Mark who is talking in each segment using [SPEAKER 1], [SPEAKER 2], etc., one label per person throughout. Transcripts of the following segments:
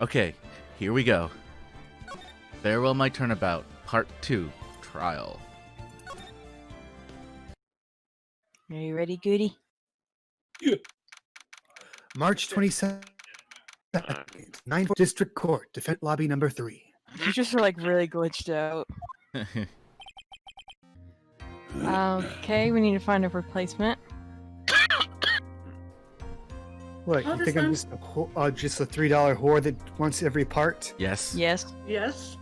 [SPEAKER 1] Okay, here we go. Farewell, my Turnabout, Part 2, Trial.
[SPEAKER 2] Are you ready, Goody?
[SPEAKER 3] March 22nd, 9th District Court, Defense Lobby number 3.
[SPEAKER 2] You just are like really glitched out. Okay, we need to find a replacement.
[SPEAKER 3] What, you think I'm just a $3 whore that wants every part?
[SPEAKER 1] Yes.
[SPEAKER 2] Yes.
[SPEAKER 4] Yes.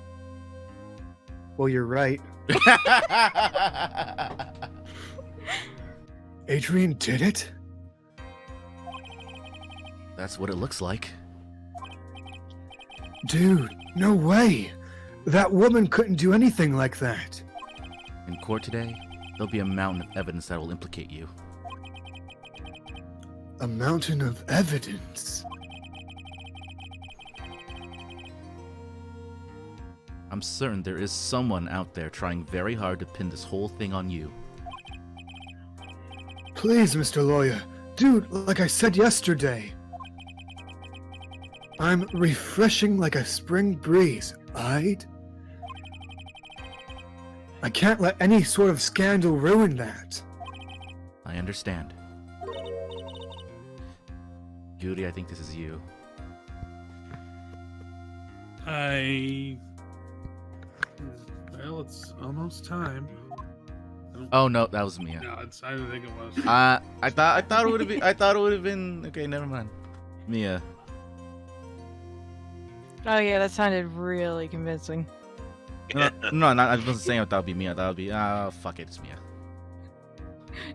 [SPEAKER 3] Well, you're right. Adrian did it?
[SPEAKER 1] That's what it looks like.
[SPEAKER 3] Dude, no way. That woman couldn't do anything like that.
[SPEAKER 1] In court today, there'll be a mountain of evidence that will implicate you.
[SPEAKER 3] A mountain of evidence.
[SPEAKER 1] I'm certain there is someone out there trying very hard to pin this whole thing on you.
[SPEAKER 3] Please, Mr. Lawyer. Dude, like I said yesterday, I'm refreshing like a spring breeze, aight? I can't let any sort of scandal ruin that.
[SPEAKER 1] I understand. Goody, I think this is you.
[SPEAKER 4] Well, it's almost time.
[SPEAKER 1] Oh no, that was Mia.
[SPEAKER 4] No, I didn't think it was.
[SPEAKER 1] I thought it would have been. I thought it would have been. Okay, never mind. Mia.
[SPEAKER 2] Oh yeah, that sounded really convincing.
[SPEAKER 1] No, I wasn't saying I thought it'd be Mia. I thought it'd be. Fuck it, it's Mia.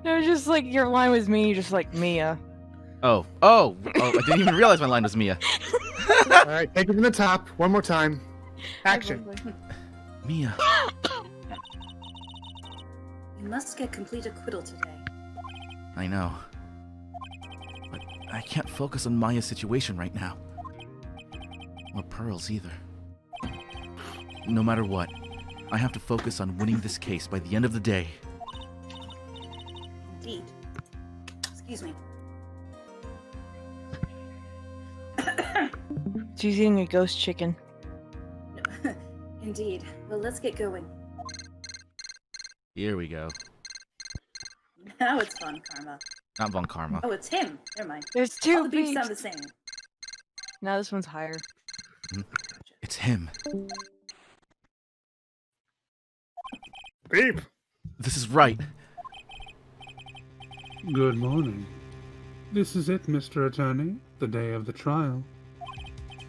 [SPEAKER 2] No, it's just like your line was me, just like Mia.
[SPEAKER 1] Oh, I didn't even realize my line was Mia.
[SPEAKER 3] All right, take it from the top. One more time. Action.
[SPEAKER 1] Mia.
[SPEAKER 5] You must get complete acquittal today.
[SPEAKER 1] I know. But I can't focus on Maya's situation right now. Or Pearl's either. No matter what, I have to focus on winning this case by the end of the day.
[SPEAKER 5] Indeed. Excuse me.
[SPEAKER 2] She's eating a ghost chicken.
[SPEAKER 5] No. Indeed. Well, let's get going.
[SPEAKER 1] Here we go.
[SPEAKER 5] Now it's Von Karma.
[SPEAKER 1] Not Von Karma.
[SPEAKER 5] Oh, it's him. Never mind.
[SPEAKER 2] There's
[SPEAKER 5] All
[SPEAKER 2] two
[SPEAKER 5] the beeps
[SPEAKER 2] beeps.
[SPEAKER 5] sound the same.
[SPEAKER 2] Now this one's higher.
[SPEAKER 1] It's him.
[SPEAKER 3] Beep.
[SPEAKER 1] This is right.
[SPEAKER 4] Good morning. This is it, Mr. Attorney. The day of the trial.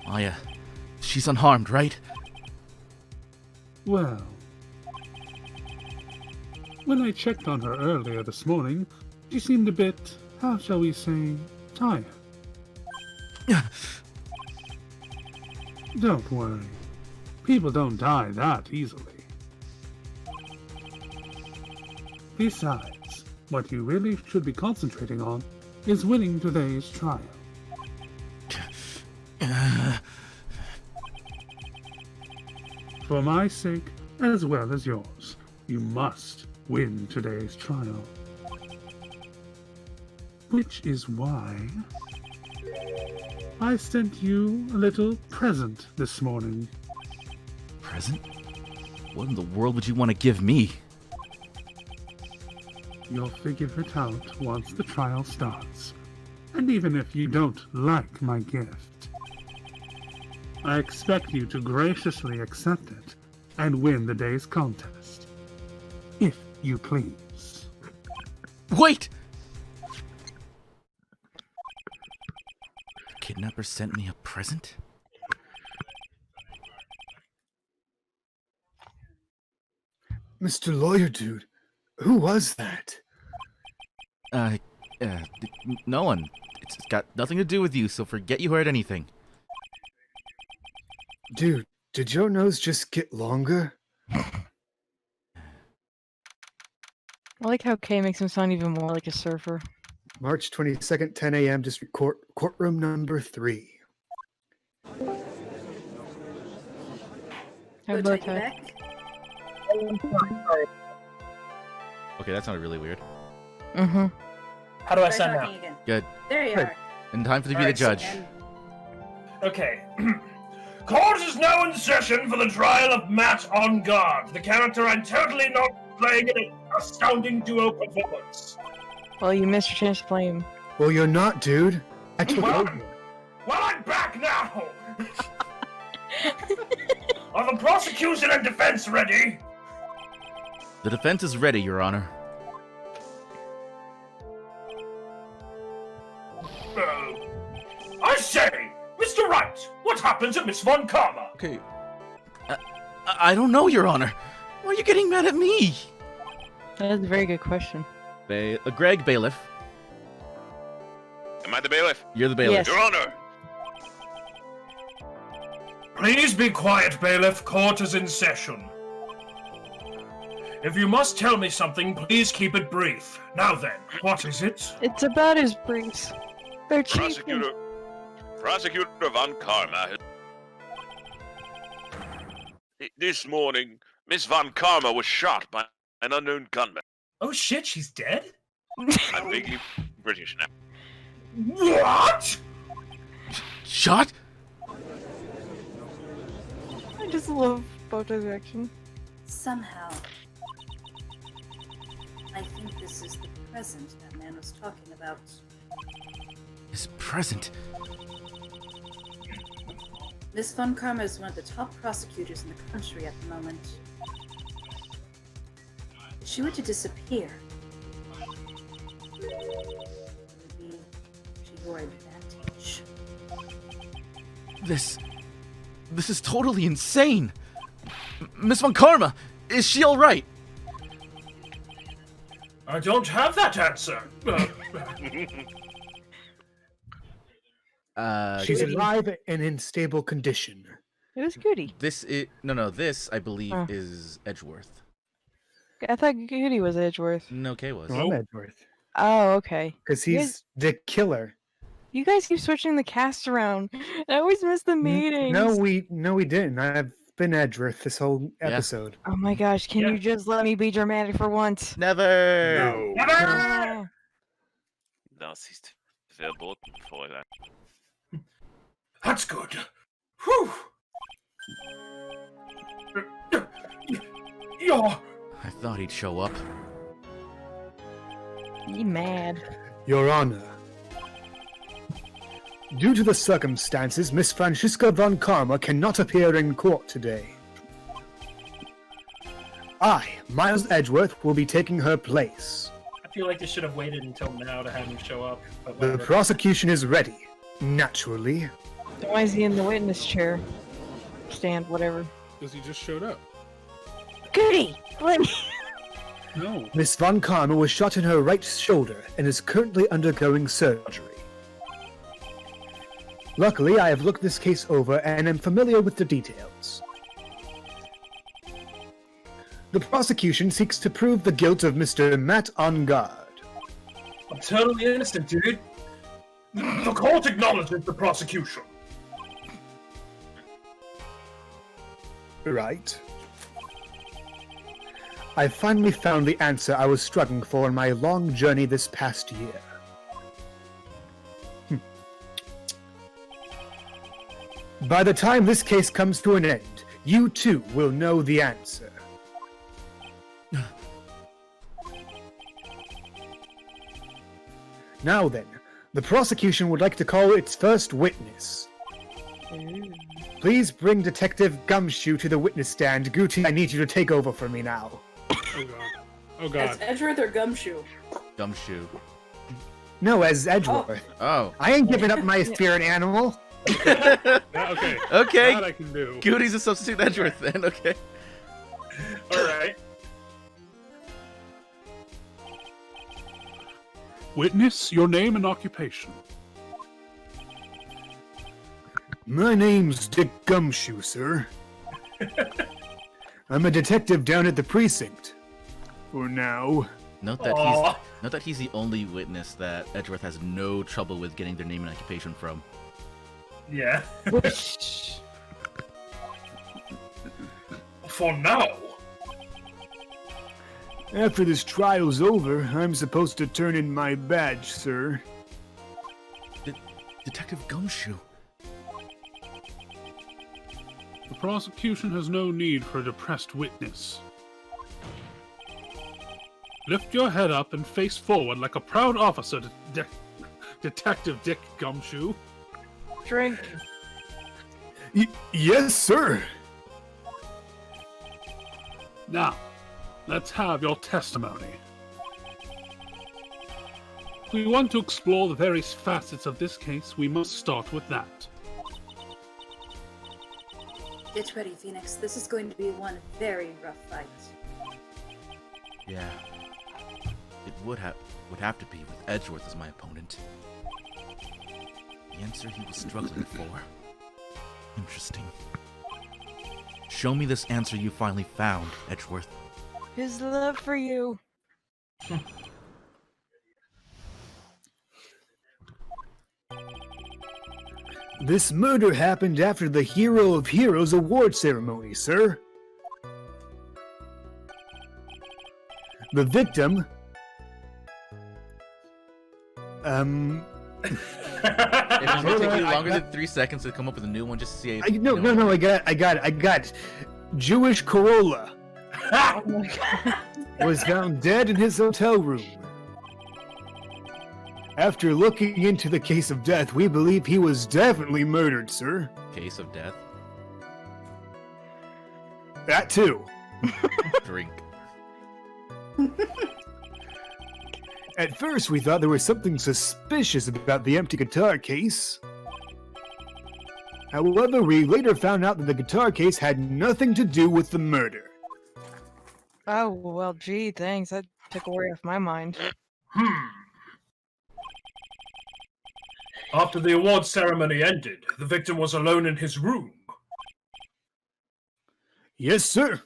[SPEAKER 1] Maya. She's unharmed, right?
[SPEAKER 4] Well, when I checked on her earlier this morning, she seemed a bit, how shall we say, tired. Don't worry. People don't die that easily. Besides, what you really should be concentrating on is winning today's trial. For my sake, as well as yours, you must win today's trial. Which is why I sent you a little present this morning.
[SPEAKER 1] Present? What in the world would you want to give me?
[SPEAKER 4] You'll figure it out once the trial starts. And even if you don't like my gift, I expect you to graciously accept it and win the day's contest. If you please.
[SPEAKER 1] Wait! The kidnapper sent me a present?
[SPEAKER 3] Mr. Lawyer Dude, who was that?
[SPEAKER 1] No one. It's got nothing to do with you, so forget you heard anything.
[SPEAKER 3] Dude, did your nose just get longer?
[SPEAKER 2] I like how Kay makes him sound even more like a surfer.
[SPEAKER 3] March 22nd, 10 a.m. District Court, courtroom number 3.
[SPEAKER 2] How
[SPEAKER 5] Go
[SPEAKER 2] about
[SPEAKER 5] take it
[SPEAKER 2] that?
[SPEAKER 5] back.
[SPEAKER 1] Okay, that sounded really weird.
[SPEAKER 2] Mm-hmm.
[SPEAKER 6] How do I
[SPEAKER 5] Try
[SPEAKER 6] sound
[SPEAKER 5] talking
[SPEAKER 6] now?
[SPEAKER 5] again.
[SPEAKER 1] Good.
[SPEAKER 5] There you
[SPEAKER 3] Good.
[SPEAKER 5] are.
[SPEAKER 1] And time for to be the
[SPEAKER 6] Alright, so
[SPEAKER 1] judge.
[SPEAKER 5] And
[SPEAKER 6] Okay. Court is now in session for the trial of Matt on Guard, the character I'm totally not playing in an astounding duo performance.
[SPEAKER 2] Well, you missed your chance to play him.
[SPEAKER 3] Well, you're not, dude. I took
[SPEAKER 6] Well,
[SPEAKER 3] over.
[SPEAKER 6] well, I'm back now! Are the prosecution and defense ready?
[SPEAKER 1] The defense is ready, Your Honor.
[SPEAKER 6] I say, Mr. Wright, what happened to Miss Von Karma?
[SPEAKER 1] Okay. I don't know, Your Honor. Why are you getting mad at me?
[SPEAKER 2] That is a very good question.
[SPEAKER 1] Greg, bailiff.
[SPEAKER 7] Am I the bailiff?
[SPEAKER 1] You're the bailiff.
[SPEAKER 2] Yes.
[SPEAKER 7] Your Honor!
[SPEAKER 6] Please be quiet, bailiff. Court is in session. If you must tell me something, please keep it brief. Now then, what is it?
[SPEAKER 2] It's about his briefs. They're cheap.
[SPEAKER 7] Prosecutor Von Karma. This morning, Miss Von Karma was shot by an unknown gunman.
[SPEAKER 6] Oh shit, she's dead?
[SPEAKER 7] I'm vaguely British now.
[SPEAKER 6] What?
[SPEAKER 1] Shot?
[SPEAKER 2] I just love Boto's reaction.
[SPEAKER 5] Somehow, I think this is the present that man was talking about.
[SPEAKER 1] His present.
[SPEAKER 5] Miss Von Karma is one of the top prosecutors in the country at the moment. If she were to disappear, it would be to your advantage.
[SPEAKER 1] This is totally insane. Miss Von Karma, is she all right?
[SPEAKER 6] I don't have that answer.
[SPEAKER 3] She's alive and in stable condition.
[SPEAKER 2] It was Goody.
[SPEAKER 1] This is this I believe
[SPEAKER 2] Oh.
[SPEAKER 1] is Edgeworth.
[SPEAKER 2] I thought Goody was Edgeworth.
[SPEAKER 1] No, Kay was.
[SPEAKER 3] Well, I'm Edgeworth.
[SPEAKER 2] Oh, okay.
[SPEAKER 3] Because
[SPEAKER 2] Yes.
[SPEAKER 3] he's the killer.
[SPEAKER 2] You guys keep switching the cast around. I always miss the meetings.
[SPEAKER 3] No, we didn't. I've been Edgeworth this whole
[SPEAKER 1] Yeah.
[SPEAKER 3] episode.
[SPEAKER 2] Oh my gosh, can you just let me be dramatic for once?
[SPEAKER 1] Never.
[SPEAKER 2] Ah.
[SPEAKER 7] Das ist verboten, Fräulein.
[SPEAKER 6] That's good. Whew. You're...
[SPEAKER 1] I thought he'd show up.
[SPEAKER 2] Be mad.
[SPEAKER 3] Your Honor. Due to the circumstances, Miss Francisca Von Karma cannot appear in court today. I, Miles Edgeworth, will be taking her place.
[SPEAKER 8] I feel like they should have waited until now to have him show up. But
[SPEAKER 3] The
[SPEAKER 8] whatever.
[SPEAKER 3] prosecution is ready. Naturally.
[SPEAKER 2] Why is he in the witness chair? Stand, whatever.
[SPEAKER 4] Because he just showed up.
[SPEAKER 2] Goody! Let me...
[SPEAKER 4] No.
[SPEAKER 3] Miss Von Karma was shot in her right shoulder and is currently undergoing surgery. Luckily, I have looked this case over and am familiar with the details. The prosecution seeks to prove the guilt of Mr. Matt on guard.
[SPEAKER 6] I'm totally innocent, dude. The court acknowledges the prosecution.
[SPEAKER 3] Right. I finally found the answer I was struggling for in my long journey this past year. By the time this case comes to an end, you too will know the answer. Now then, the prosecution would like to call its first witness. Please bring Detective Gumshoe to the witness stand. Gucci, I need you to take over for me now.
[SPEAKER 4] Oh god. Oh
[SPEAKER 5] As
[SPEAKER 4] god.
[SPEAKER 5] Edgeworth or Gumshoe?
[SPEAKER 1] Gumshoe.
[SPEAKER 3] No, as Edgeworth.
[SPEAKER 1] Oh.
[SPEAKER 3] I ain't giving up my spirit animal.
[SPEAKER 4] Yeah, okay.
[SPEAKER 1] Okay.
[SPEAKER 4] That I can do.
[SPEAKER 1] Goody's a substitute Edgeworth then, okay.
[SPEAKER 6] Alright.
[SPEAKER 4] Witness, your name and occupation.
[SPEAKER 3] My name's Dick Gumshoe, sir. I'm a detective down at the precinct. For now.
[SPEAKER 1] Note that he's the only witness that Edgeworth has no trouble with getting their name and occupation from.
[SPEAKER 6] Yeah.
[SPEAKER 2] Whoosh.
[SPEAKER 6] For now.
[SPEAKER 3] After this trial's over, I'm supposed to turn in my badge, sir.
[SPEAKER 1] Detective Gumshoe.
[SPEAKER 4] The prosecution has no need for a depressed witness. Lift your head up and face forward like a proud officer, Detective Dick Gumshoe.
[SPEAKER 2] Drink.
[SPEAKER 3] Yes, sir.
[SPEAKER 4] Now, let's have your testimony. If we want to explore the various facets of this case, we must start with that.
[SPEAKER 5] Get ready, Phoenix. This is going to be one very rough fight.
[SPEAKER 1] Yeah. It would have to be with Edgeworth as my opponent. The answer he was struggling for. Interesting. Show me this answer you finally found, Edgeworth.
[SPEAKER 2] His love for you.
[SPEAKER 3] This murder happened after the Hero of Heroes award ceremony, sir. The victim...
[SPEAKER 1] If it's gonna take you longer than 3 seconds to come up with a new one, just say it.
[SPEAKER 3] No, I got it. Jewish Corolla
[SPEAKER 2] Oh my god.
[SPEAKER 3] was found dead in his hotel room. After looking into the case of death, we believe he was definitely murdered, sir.
[SPEAKER 1] Case of death.
[SPEAKER 3] That too.
[SPEAKER 1] Drink.
[SPEAKER 3] At first, we thought there was something suspicious about the empty guitar case. However, we later found out that the guitar case had nothing to do with the murder.
[SPEAKER 2] Oh, well, gee, thanks. That took a worry off my mind.
[SPEAKER 6] After the award ceremony ended, the victim was alone in his room.
[SPEAKER 3] Yes, sir.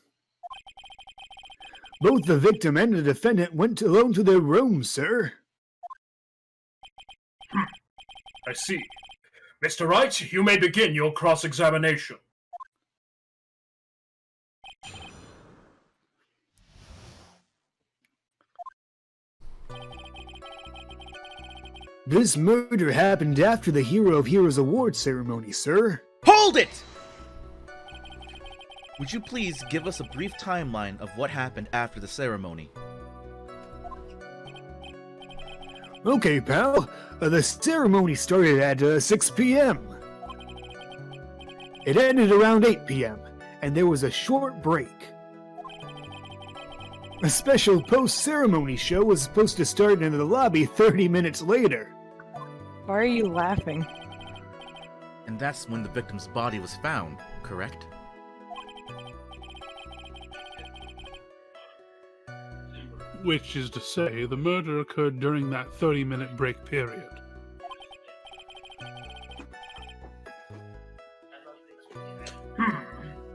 [SPEAKER 3] Both the victim and the defendant went alone to their rooms, sir.
[SPEAKER 6] I see. Mr. Wright, you may begin your cross-examination.
[SPEAKER 3] This murder happened after the Hero of Heroes award ceremony, sir.
[SPEAKER 1] Hold it! Would you please give us a brief timeline of what happened after the ceremony?
[SPEAKER 3] Okay, pal. The ceremony started at 6 p.m. It ended around 8 p.m., and there was a short break. A special post-ceremony show was supposed to start in the lobby 30 minutes later.
[SPEAKER 2] Why are you laughing?
[SPEAKER 1] And that's when the victim's body was found, correct?
[SPEAKER 4] Which is to say, the murder occurred during that 30-minute break period.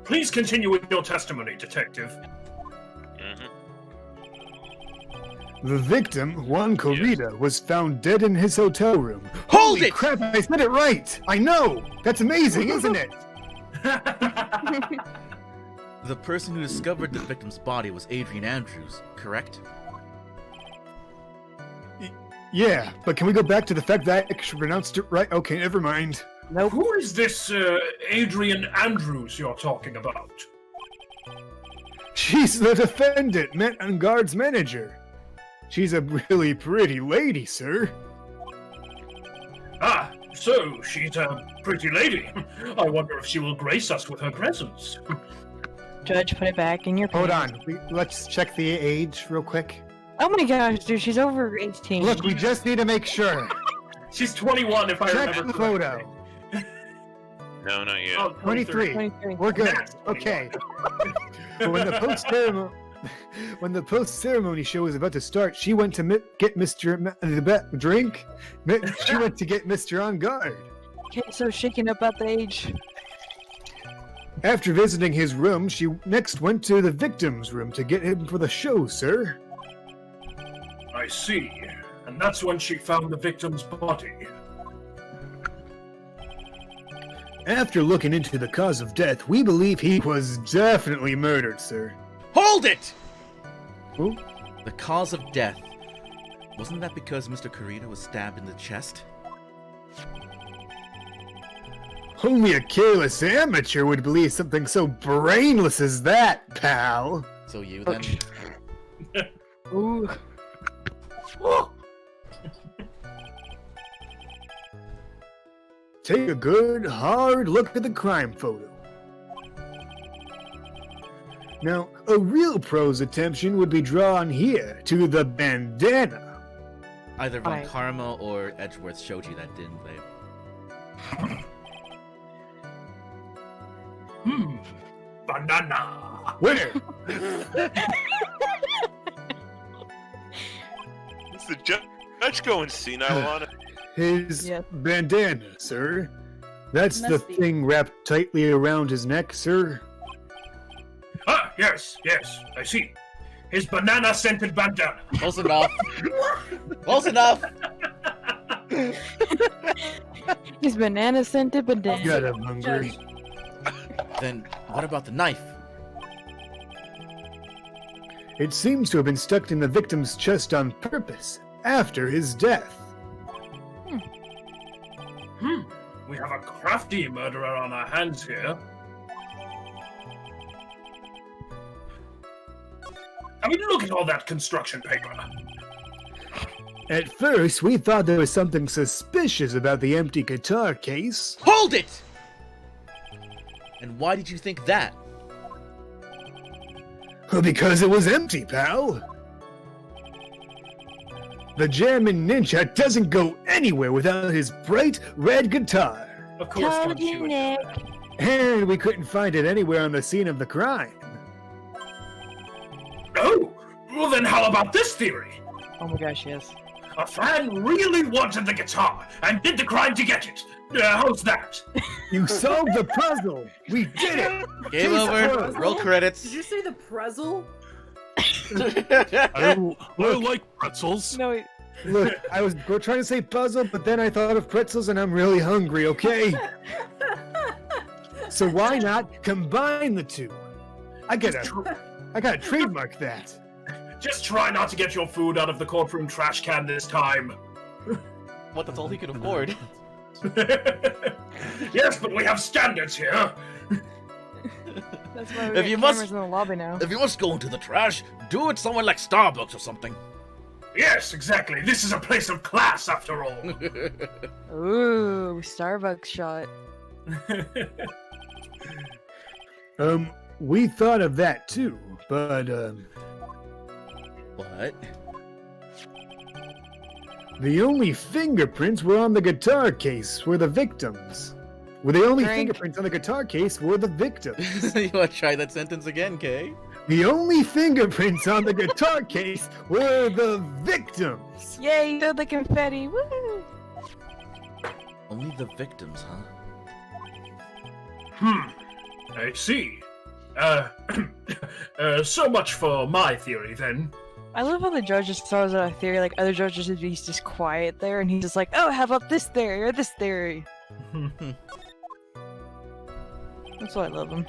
[SPEAKER 6] Please continue with your testimony, Detective.
[SPEAKER 3] The victim, Juan Corrida, was found dead in his hotel room.
[SPEAKER 1] Hold
[SPEAKER 3] Holy
[SPEAKER 1] it!
[SPEAKER 3] crap, I said it right! I know! That's amazing, isn't it?
[SPEAKER 1] The person who discovered the victim's body was Adrian Andrews, correct?
[SPEAKER 3] Yeah, but can we go back to the fact that I actually pronounced it right? Okay, never mind.
[SPEAKER 2] Nope.
[SPEAKER 6] Who is this Adrian Andrews you're talking about?
[SPEAKER 3] She's the defendant, Met and Guard's manager. She's a really pretty lady, sir.
[SPEAKER 6] Ah, so she's a pretty lady. I wonder if she will grace us with her presence.
[SPEAKER 2] Judge, put it back in your
[SPEAKER 3] Hold
[SPEAKER 2] pants.
[SPEAKER 3] on, let's check the age real quick.
[SPEAKER 2] Oh my gosh, dude, she's over 18.
[SPEAKER 3] Look, we just need to make sure.
[SPEAKER 6] She's 21, if I
[SPEAKER 3] Check
[SPEAKER 6] remember
[SPEAKER 3] the
[SPEAKER 6] correctly.
[SPEAKER 3] photo.
[SPEAKER 7] No, not yet.
[SPEAKER 6] Oh,
[SPEAKER 3] 23.
[SPEAKER 2] 23.
[SPEAKER 3] We're good.
[SPEAKER 6] That's 21.
[SPEAKER 3] Okay. But when the post-ceremony show was about to start, she went to get Mr. Drink. She went to get Mr. On Guard.
[SPEAKER 2] Okay, so shaking up about the age.
[SPEAKER 3] After visiting his room, she next went to the victim's room to get him for the show, sir.
[SPEAKER 6] I see. And that's when she found the victim's body.
[SPEAKER 3] After looking into the cause of death, we believe he was definitely murdered, sir.
[SPEAKER 1] Hold it!
[SPEAKER 3] Ooh.
[SPEAKER 1] The cause of death. Wasn't that because Mr. Corrida was stabbed in the chest?
[SPEAKER 3] Only a careless amateur would believe something so brainless as that, pal.
[SPEAKER 1] So you then?
[SPEAKER 2] Ooh.
[SPEAKER 3] Take a good, hard look at the crime photo. Now, a real pro's attention would be drawn here to the bandana.
[SPEAKER 1] Either Von
[SPEAKER 2] Right.
[SPEAKER 1] Karma or Edgeworth showed you that, didn't they?
[SPEAKER 6] Banana.
[SPEAKER 3] Where?
[SPEAKER 7] Is the judge going senile on it?
[SPEAKER 3] His
[SPEAKER 2] Yes.
[SPEAKER 3] bandana, sir. That's the
[SPEAKER 5] Must be.
[SPEAKER 3] thing wrapped tightly around his neck, sir.
[SPEAKER 6] Ah, yes, I see. His banana-scented bandana.
[SPEAKER 1] Close enough. Close enough.
[SPEAKER 2] His banana scented banana.
[SPEAKER 3] God, I'm hungry.
[SPEAKER 5] Judge,
[SPEAKER 1] Then what about the knife?
[SPEAKER 3] It seems to have been stuck in the victim's chest on purpose after his death.
[SPEAKER 6] We have a crafty murderer on our hands here. I mean, look at all that construction paper.
[SPEAKER 3] At first, we thought there was something suspicious about the empty guitar case.
[SPEAKER 1] Hold it! And why did you think that?
[SPEAKER 3] Because it was empty, pal. The Jammin' Ninja doesn't go anywhere without his bright red guitar.
[SPEAKER 6] Of course,
[SPEAKER 2] Told
[SPEAKER 6] don't
[SPEAKER 2] you,
[SPEAKER 6] you?
[SPEAKER 2] Nick.
[SPEAKER 3] And we couldn't find it anywhere on the scene of the crime.
[SPEAKER 6] Oh, well then how about this theory?
[SPEAKER 2] Oh my gosh, yes.
[SPEAKER 6] A fan really wanted the guitar and did the crime to get it. How's that?
[SPEAKER 3] You solved the puzzle! We did it!
[SPEAKER 1] Game
[SPEAKER 3] Case
[SPEAKER 1] over.
[SPEAKER 3] closed.
[SPEAKER 1] Roll credits.
[SPEAKER 5] did you say the Prezel?
[SPEAKER 9] I
[SPEAKER 3] Look,
[SPEAKER 9] like pretzels.
[SPEAKER 2] No, wait.
[SPEAKER 3] look, I was trying to say puzzle, but then I thought of pretzels and I'm really hungry, okay? So why not combine the two? I gotta trademark that.
[SPEAKER 6] Just try not to get your food out of the courtroom trash can this time.
[SPEAKER 1] What? That's all he could afford.
[SPEAKER 6] Yes, but we have standards here.
[SPEAKER 2] That's why we
[SPEAKER 1] If
[SPEAKER 2] got
[SPEAKER 1] you
[SPEAKER 2] cameras
[SPEAKER 1] must-
[SPEAKER 2] in the lobby now.
[SPEAKER 1] If you must go into the trash, do it somewhere like Starbucks or something.
[SPEAKER 6] Yes, exactly. This is a place of class, after all.
[SPEAKER 2] Ooh, Starbucks shot.
[SPEAKER 3] We thought of that too, but
[SPEAKER 1] What?
[SPEAKER 3] the only fingerprints were on the guitar case were the victims. Well, the only
[SPEAKER 2] Drink.
[SPEAKER 3] fingerprints on the guitar case were the victims.
[SPEAKER 1] You want to try that sentence again, Kay?
[SPEAKER 3] The only fingerprints on the guitar case were the victims.
[SPEAKER 2] Yay, you throw the confetti. Woo!
[SPEAKER 1] Only the victims, huh?
[SPEAKER 6] I see. So much for my theory, then.
[SPEAKER 2] I love how the judge just throws out a theory, like other judges would be just quiet there, and he's just like, oh, how about this theory or this theory? That's why I love him.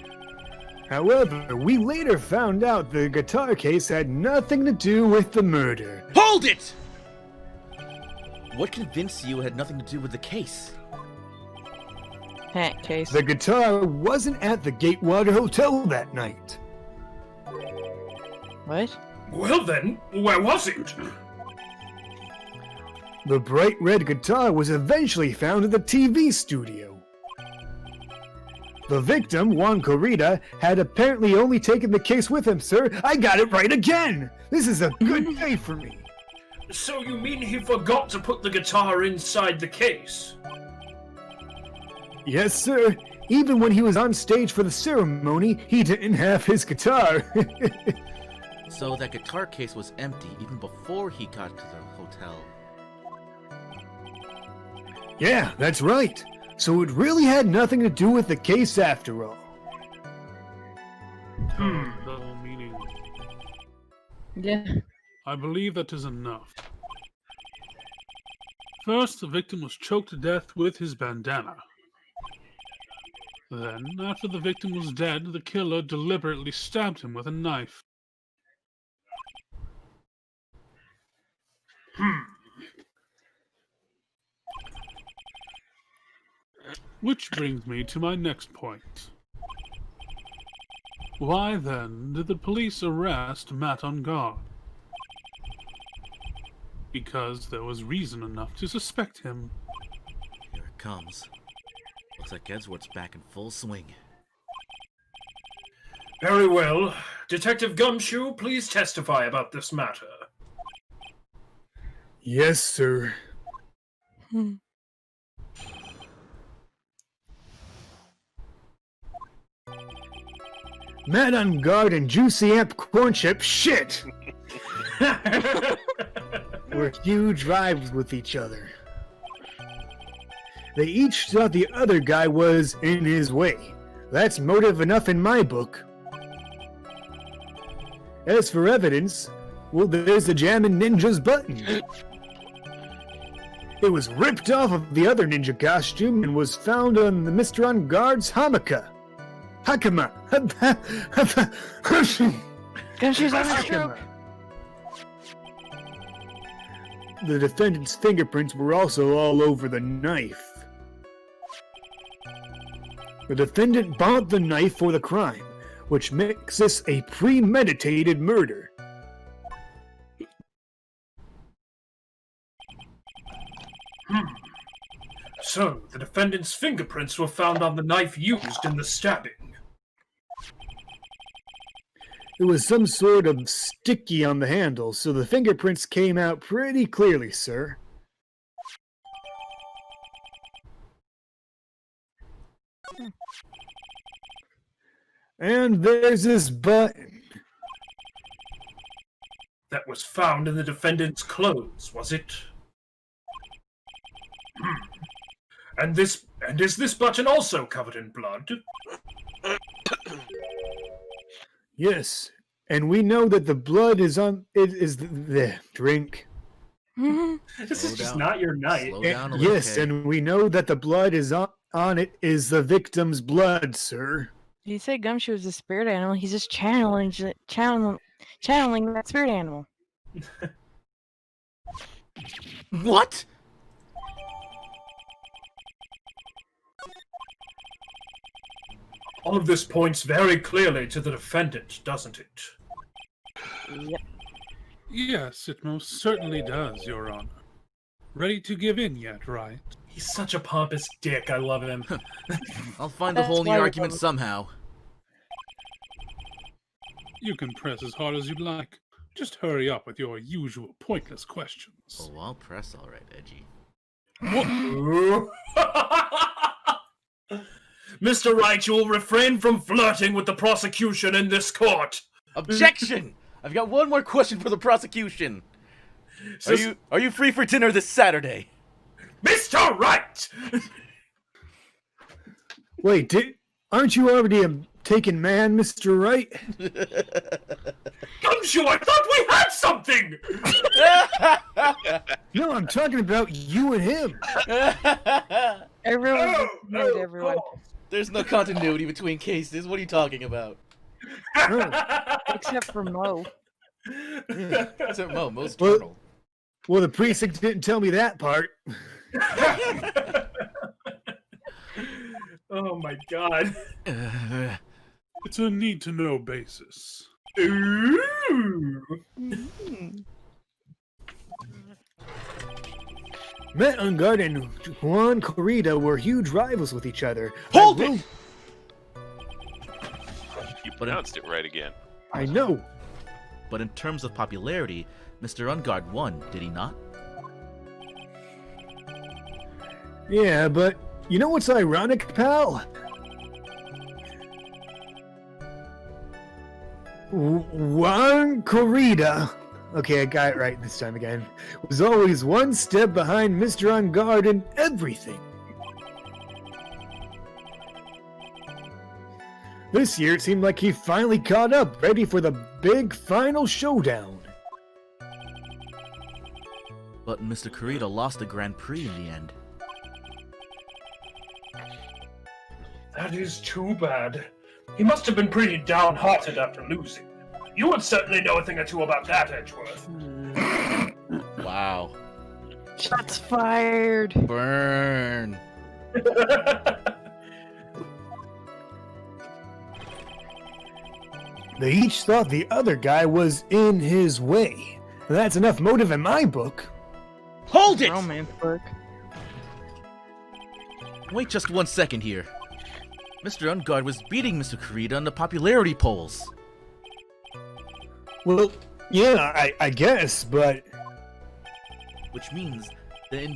[SPEAKER 3] However, we later found out the guitar case had nothing to do with the murder.
[SPEAKER 1] Hold it! What convinced you it had nothing to do with the case?
[SPEAKER 2] Hat case.
[SPEAKER 3] The guitar wasn't at the Gatewater Hotel that night.
[SPEAKER 2] What?
[SPEAKER 6] Well then, where was it?
[SPEAKER 3] The bright red guitar was eventually found in the TV studio. The victim, Juan Corrida, had apparently only taken the case with him, sir. I got it right again! This is a good day for me.
[SPEAKER 6] So you mean he forgot to put the guitar inside the case?
[SPEAKER 3] Yes, sir. Even when he was on stage for the ceremony, he didn't have his guitar.
[SPEAKER 1] So that guitar case was empty even before he got to the hotel.
[SPEAKER 3] Yeah, that's right. So it really had nothing to do with the case after all.
[SPEAKER 4] Double meaning.
[SPEAKER 2] Yeah.
[SPEAKER 4] I believe that is enough. First, the victim was choked to death with his bandana. Then, after the victim was dead, the killer deliberately stabbed him with a knife. Which brings me to my next point. Why then did the police arrest Matt on guard? Because there was reason enough to suspect him.
[SPEAKER 1] Here it comes. Looks like Edgeworth's back in full swing.
[SPEAKER 6] Very well. Detective Gumshoe, please testify about this matter.
[SPEAKER 3] Yes, sir. Matt on guard and Juicy Amp Corn Chip shit were huge rivals with each other. They each thought the other guy was in his way. That's motive enough in my book. As for evidence, well, there's the Jammin' Ninja's button. It was ripped off of the other ninja costume and was found on the Mr. On Guard's Hamaka. Hakama.
[SPEAKER 2] Gumshoe's on a stroke.
[SPEAKER 3] The defendant's fingerprints were also all over the knife. The defendant bought the knife for the crime, which makes this a premeditated murder.
[SPEAKER 6] So, the defendant's fingerprints were found on the knife used in the stabbing.
[SPEAKER 3] It was some sort of sticky on the handle, so the fingerprints came out pretty clearly, sir. And there's this button.
[SPEAKER 6] That was found in the defendant's clothes, was it? And is this button also covered in blood?
[SPEAKER 3] Yes, and we know that the blood is on. It is the drink.
[SPEAKER 8] This is just not your night.
[SPEAKER 1] Slow down a little,
[SPEAKER 3] Yes,
[SPEAKER 1] kid.
[SPEAKER 3] and we know that the blood is on it is the victim's blood, sir.
[SPEAKER 2] He said Gumshoe was a spirit animal. He's just channeling that spirit animal.
[SPEAKER 1] What?
[SPEAKER 6] All of this points very clearly to the defendant, doesn't it?
[SPEAKER 2] Yep.
[SPEAKER 4] Yes, it most certainly does, Your Honor. Ready to give in yet, right?
[SPEAKER 6] He's such a pompous dick, I love him.
[SPEAKER 1] I'll find the
[SPEAKER 2] That's
[SPEAKER 1] hole in
[SPEAKER 2] why
[SPEAKER 1] your
[SPEAKER 2] we're
[SPEAKER 1] argument
[SPEAKER 2] going-
[SPEAKER 1] somehow.
[SPEAKER 4] You can press as hard as you'd like. Just hurry up with your usual pointless questions.
[SPEAKER 1] Oh, I'll press all right, Edgy.
[SPEAKER 6] Mr. Wright, you will refrain from flirting with the prosecution in this court.
[SPEAKER 1] Objection! I've got one more question for the prosecution. Are you free for dinner this Saturday?
[SPEAKER 6] Mr. Wright!
[SPEAKER 3] Wait, aren't you already a taken man, Mr. Wright?
[SPEAKER 6] Gumshoe, I thought we had something!
[SPEAKER 3] No, I'm talking about you and him.
[SPEAKER 2] Everyone ignored everyone.
[SPEAKER 1] There's no continuity between cases. What are you talking about?
[SPEAKER 2] Except for Mo.
[SPEAKER 1] Except Mo's
[SPEAKER 3] Well-
[SPEAKER 1] journal.
[SPEAKER 3] Well, the precinct didn't tell me that part.
[SPEAKER 8] Oh my god.
[SPEAKER 4] It's a need-to-know basis.
[SPEAKER 8] Ooh.
[SPEAKER 3] Matt Ungard and Juan Corrida were huge rivals with each other.
[SPEAKER 1] Hold
[SPEAKER 3] I
[SPEAKER 1] it!
[SPEAKER 3] will-
[SPEAKER 7] You pronounced it right again.
[SPEAKER 3] I know.
[SPEAKER 1] But in terms of popularity, Mr. Ungard won, did he not?
[SPEAKER 3] Yeah, but you know what's ironic, pal? Juan Corrida, okay, I got it right this time again, was always one step behind Mr. On Guard in everything. This year it seemed like he finally caught up, ready for the big final showdown.
[SPEAKER 1] But Mr. Corrida lost the Grand Prix in the end.
[SPEAKER 6] That is too bad. He must have been pretty downhearted after losing. You would certainly know a thing or two about that, Edgeworth.
[SPEAKER 1] Wow.
[SPEAKER 2] Shots fired.
[SPEAKER 1] Burn.
[SPEAKER 3] They each thought the other guy was in his way. That's enough motive in my book.
[SPEAKER 1] Hold it!
[SPEAKER 2] Romance book.
[SPEAKER 1] Wait just 1 second here. Mr. Ungard was beating Mr. Kurita on the popularity polls.
[SPEAKER 3] Well, yeah, I guess, but...
[SPEAKER 1] Which means that in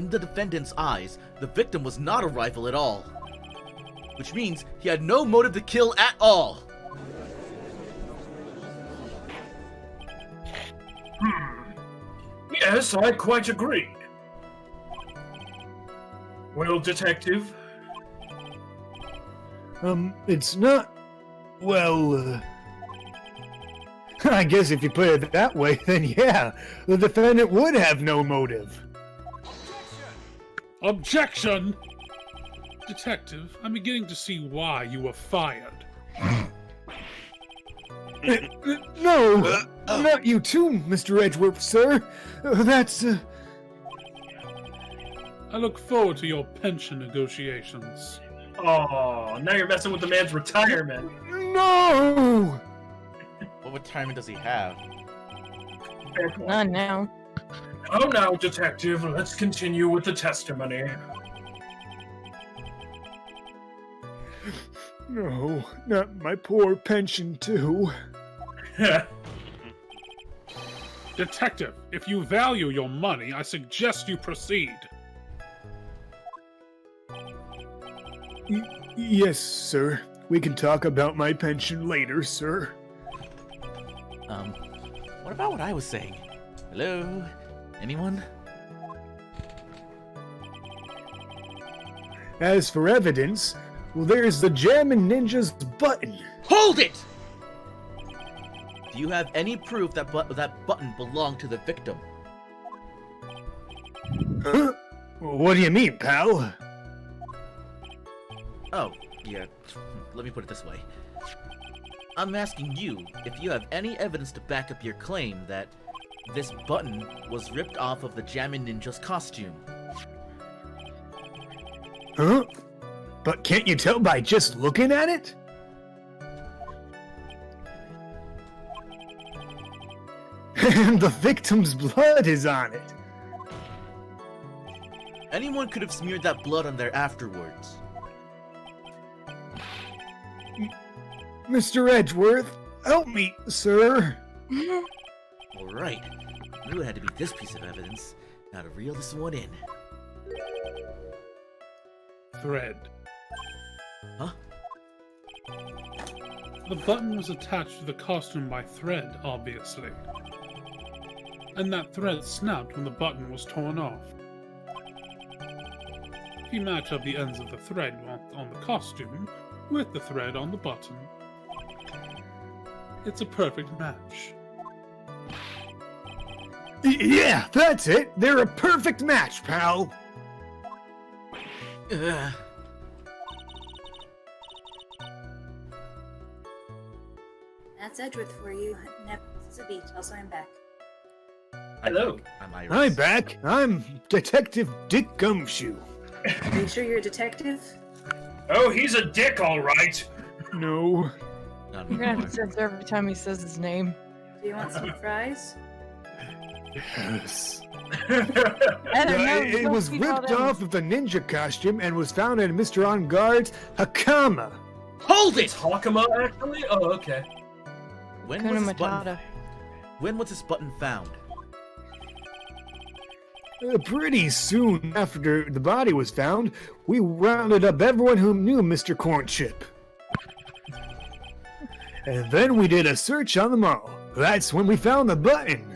[SPEAKER 1] the defendant's eyes, the victim was not a rival at all. Which means he had no motive to kill at all.
[SPEAKER 6] Yes, I quite agree. Well, Detective,
[SPEAKER 3] It's not... Well, I guess if you put it that way, then yeah, the defendant would have no motive.
[SPEAKER 4] Objection! Detective, I'm beginning to see why you were fired.
[SPEAKER 3] No, not you too, Mr. Edgeworth, sir. That's...
[SPEAKER 4] I look forward to your pension negotiations.
[SPEAKER 8] Oh, now you're messing with the man's retirement.
[SPEAKER 3] No!
[SPEAKER 1] What retirement does he have?
[SPEAKER 8] Fair point.
[SPEAKER 2] Not now.
[SPEAKER 6] oh now, Detective, let's continue with the testimony.
[SPEAKER 3] No, not my poor pension, too.
[SPEAKER 4] Detective, if you value your money, I suggest you proceed.
[SPEAKER 3] Yes, sir. We can talk about my pension later, sir.
[SPEAKER 1] What about what I was saying? Hello? Anyone?
[SPEAKER 3] As for evidence, well, there's the Jammin' Ninja's button.
[SPEAKER 1] Hold it! Do you have any proof that that button belonged to the victim?
[SPEAKER 3] Huh? What do you mean, pal?
[SPEAKER 1] Oh, yeah. Let me put it this way. I'm asking you if you have any evidence to back up your claim that this button was ripped off of the Jammin' Ninja's costume.
[SPEAKER 3] Huh? But can't you tell by just looking at it? And the victim's blood is on it.
[SPEAKER 1] Anyone could have smeared that blood on there afterwards.
[SPEAKER 3] Mr. Edgeworth, help me, sir.
[SPEAKER 1] Alright. Knew it had to be this piece of evidence. Now to reel this one in.
[SPEAKER 4] Thread.
[SPEAKER 1] Huh?
[SPEAKER 4] The button was attached to the costume by thread, obviously. And that thread snapped when the button was torn off. If you match up the ends of the thread on the costume with the thread on the button, it's a perfect match.
[SPEAKER 3] Yeah, that's it. They're a perfect match, pal.
[SPEAKER 1] Ugh.
[SPEAKER 5] That's Edgeworth for you. Never is a beach. Also, I'm back.
[SPEAKER 8] Hello.
[SPEAKER 1] I'm Iris.
[SPEAKER 3] I'm back. I'm Detective Dick Gumshoe.
[SPEAKER 5] Are you sure you're a detective?
[SPEAKER 6] Oh, he's a dick, all right.
[SPEAKER 3] No.
[SPEAKER 1] Not
[SPEAKER 2] You're gonna have
[SPEAKER 1] anymore.
[SPEAKER 2] to censor every time he says his name.
[SPEAKER 5] Do you want some fries?
[SPEAKER 3] Yes.
[SPEAKER 2] I don't know.
[SPEAKER 3] It was ripped off of the ninja costume and was found in Mr. On Guard's Hakama.
[SPEAKER 1] Hold
[SPEAKER 6] It's
[SPEAKER 1] it!
[SPEAKER 6] Hakama, actually? Oh, okay.
[SPEAKER 1] When was this button?
[SPEAKER 2] Matata.
[SPEAKER 1] When was this button found?
[SPEAKER 3] Pretty soon after the body was found, we rounded up everyone who knew Mr. Cornchip. And then we did a search on them all. That's when we found the button.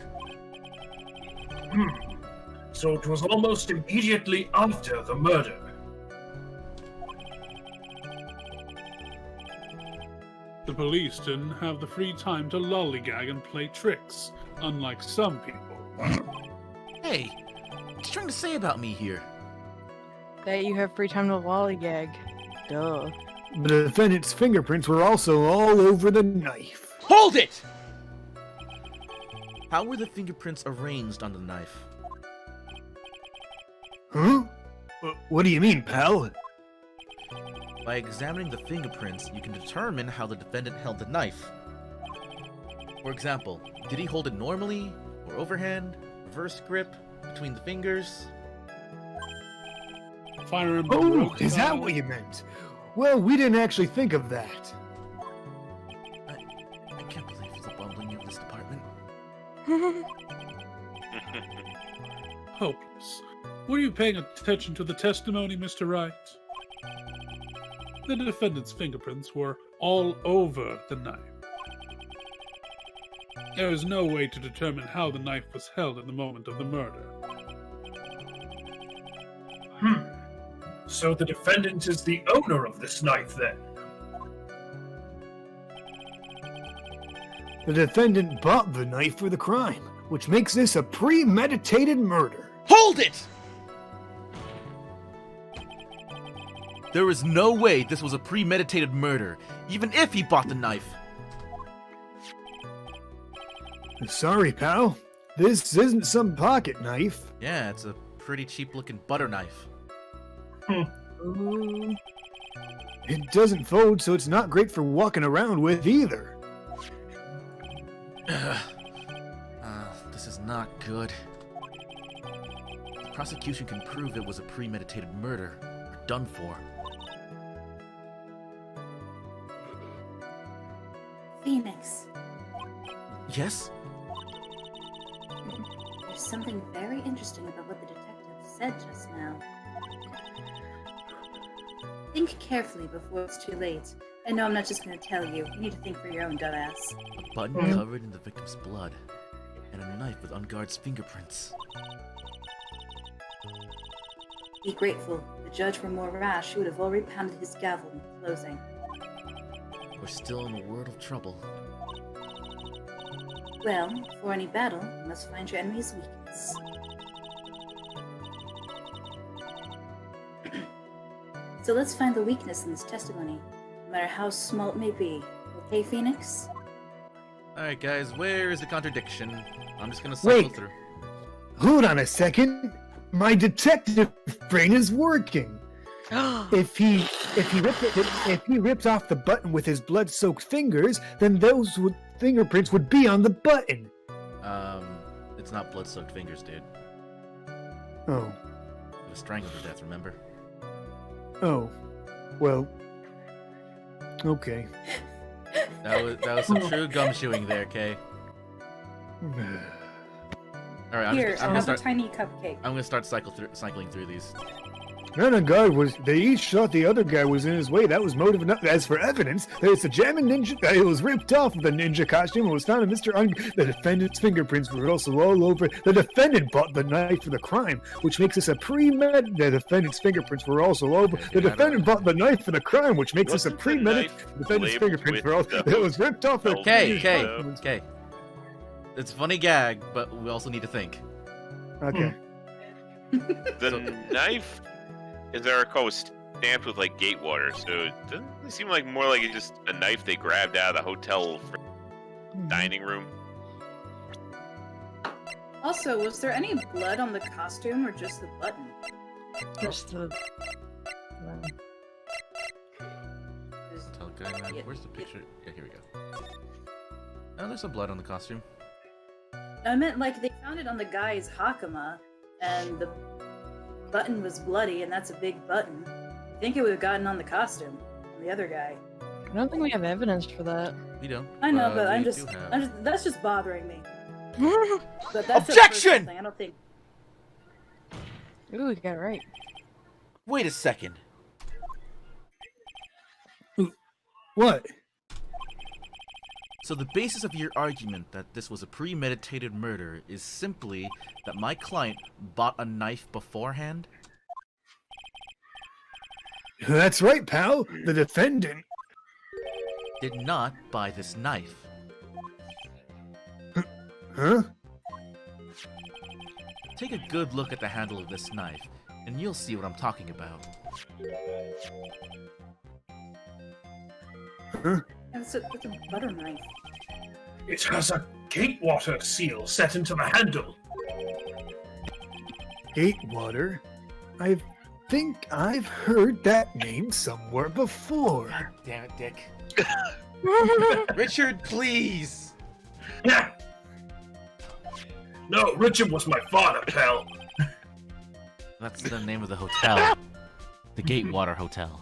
[SPEAKER 6] So it was almost immediately after the murder.
[SPEAKER 4] The police didn't have the free time to lollygag and play tricks, unlike some people.
[SPEAKER 1] Hey, what you trying to say about me here?
[SPEAKER 2] That you have free time to lollygag. Duh.
[SPEAKER 3] The defendant's fingerprints were also all over the knife.
[SPEAKER 1] Hold it! How were the fingerprints arranged on the knife?
[SPEAKER 3] Huh? What do you mean, pal?
[SPEAKER 1] By examining the fingerprints, you can determine how the defendant held the knife. For example, did he hold it normally, or overhand, reverse grip, between the fingers?
[SPEAKER 4] Fire and
[SPEAKER 3] Oh,
[SPEAKER 4] Baroque
[SPEAKER 3] is that
[SPEAKER 4] style.
[SPEAKER 3] what you meant? Well, we didn't actually think of that.
[SPEAKER 1] I can't believe the bumbling of this department.
[SPEAKER 4] Hopeless. Were you paying attention to the testimony, Mr. Wright? The defendant's fingerprints were all over the knife. There is no way to determine how the knife was held at the moment of the murder.
[SPEAKER 6] So the defendant is the owner of this knife, then?
[SPEAKER 3] The defendant bought the knife for the crime, which makes this a premeditated murder.
[SPEAKER 1] Hold it! There is no way this was a premeditated murder, even if he bought the knife.
[SPEAKER 3] Sorry, pal. This isn't some pocket knife.
[SPEAKER 1] Yeah, it's a pretty cheap-looking butter knife.
[SPEAKER 2] Ooh.
[SPEAKER 3] It doesn't fold, so it's not great for walking around with either.
[SPEAKER 1] This is not good. The prosecution can prove it was a premeditated murder. We're done for.
[SPEAKER 5] Phoenix,
[SPEAKER 1] Yes?
[SPEAKER 5] there's something very interesting about what the detective said just now. Think carefully before it's too late. I know I'm not just going to tell you. You need to think for your own, dumbass.
[SPEAKER 1] A button covered in the victim's blood, and a knife with unguard's fingerprints.
[SPEAKER 5] Be grateful. If the judge were more rash, he would have already pounded his gavel in closing.
[SPEAKER 1] We're still in a world of trouble.
[SPEAKER 5] Well, for any battle, you must find your enemy's weakness. So let's find the weakness in this testimony, no matter how small it may be. Okay, Phoenix?
[SPEAKER 1] Alright guys, where is the contradiction? I'm just gonna cycle
[SPEAKER 3] Wait.
[SPEAKER 1] through.
[SPEAKER 3] Hold on a second. My detective brain is working. If he ripped off the button with his blood-soaked fingers, then those fingerprints would be on the button.
[SPEAKER 1] It's not blood-soaked fingers, dude.
[SPEAKER 3] Oh,
[SPEAKER 1] He was strangled to death, remember?
[SPEAKER 3] oh, well, okay.
[SPEAKER 1] That was some true gumshoeing there, Kay. Alright,
[SPEAKER 5] Here,
[SPEAKER 1] I'm gonna
[SPEAKER 5] have
[SPEAKER 1] start.
[SPEAKER 5] a tiny cupcake.
[SPEAKER 1] I'm gonna start cycling through these.
[SPEAKER 3] None of God was. They each thought the other guy was in his way. That was motive enough. As for evidence, there's a jamming ninja. It was ripped off of the ninja costume and was found in Mr. The defendant's fingerprints were also all over. The defendant bought the knife for the crime, which makes this a pre-med. The defendant's fingerprints were also over. The defendant bought the knife for the crime, which makes this a
[SPEAKER 7] Wasn't the
[SPEAKER 3] pre-med.
[SPEAKER 7] knife
[SPEAKER 3] The defendant's
[SPEAKER 7] labeled
[SPEAKER 3] fingerprints
[SPEAKER 7] with
[SPEAKER 3] were all.
[SPEAKER 7] the
[SPEAKER 3] It was ripped off. The
[SPEAKER 7] hotel?
[SPEAKER 1] Kay. It's a funny gag, but we also need to think.
[SPEAKER 3] Okay.
[SPEAKER 7] The knife, as I recall, was stamped with like Gatewater, so doesn't it seem like more like it's just a knife they grabbed out of the hotel dining room?
[SPEAKER 5] Also, was there any blood on the costume or just the button?
[SPEAKER 2] Just the.
[SPEAKER 1] Tell guy, man.
[SPEAKER 5] Yeah,
[SPEAKER 1] Where's the
[SPEAKER 5] yeah.
[SPEAKER 1] picture? Yeah, here we go. Oh, there's some blood on the costume.
[SPEAKER 5] I meant like they found it on the guy's hakama, and the button was bloody, and that's a big button. I think it would have gotten on the costume, on the other guy.
[SPEAKER 2] I don't think we have evidence for that.
[SPEAKER 1] We don't.
[SPEAKER 5] I know, but
[SPEAKER 1] we
[SPEAKER 5] I'm
[SPEAKER 1] do
[SPEAKER 5] just,
[SPEAKER 1] have-
[SPEAKER 5] that's just bothering me. But that's a
[SPEAKER 1] Objection!
[SPEAKER 5] personal thing. I don't think.
[SPEAKER 2] Ooh, you got it right.
[SPEAKER 1] Wait a second.
[SPEAKER 3] What?
[SPEAKER 1] So the basis of your argument that this was a premeditated murder is simply that my client bought a knife beforehand?
[SPEAKER 3] That's right, pal. The defendant.
[SPEAKER 1] Did not buy this knife.
[SPEAKER 3] Huh?
[SPEAKER 1] Take a good look at the handle of this knife, and you'll see what I'm talking about.
[SPEAKER 3] Huh?
[SPEAKER 5] It's a butter knife.
[SPEAKER 6] It has a Gatewater seal set into the handle.
[SPEAKER 3] Gatewater? I've think I've heard that name somewhere before.
[SPEAKER 1] God damn it, Dick. Richard, please!
[SPEAKER 6] Yeah. No, Richard was my father, pal.
[SPEAKER 1] That's the name of the hotel. The Gatewater Hotel.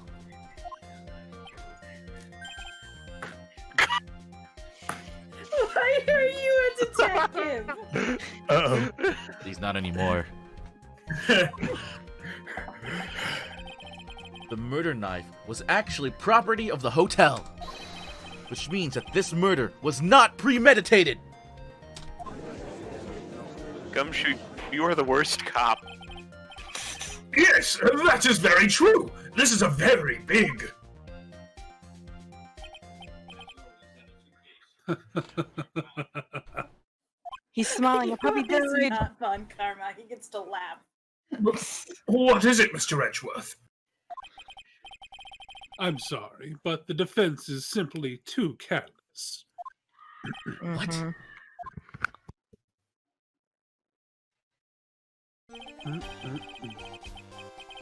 [SPEAKER 5] Why are you a detective?
[SPEAKER 3] Uh-oh.
[SPEAKER 1] He's not anymore. The murder knife was actually property of the hotel, which means that this murder was not premeditated.
[SPEAKER 7] Gumshoe, you are the worst cop.
[SPEAKER 6] Yes, that is very true. This is a very big...
[SPEAKER 2] He's smiling. I probably
[SPEAKER 5] It's
[SPEAKER 2] died.
[SPEAKER 5] not fun, Karma. He gets to laugh.
[SPEAKER 6] What is it, Mr. Edgeworth?
[SPEAKER 4] I'm sorry, but the defense is simply too careless.
[SPEAKER 2] Mhm.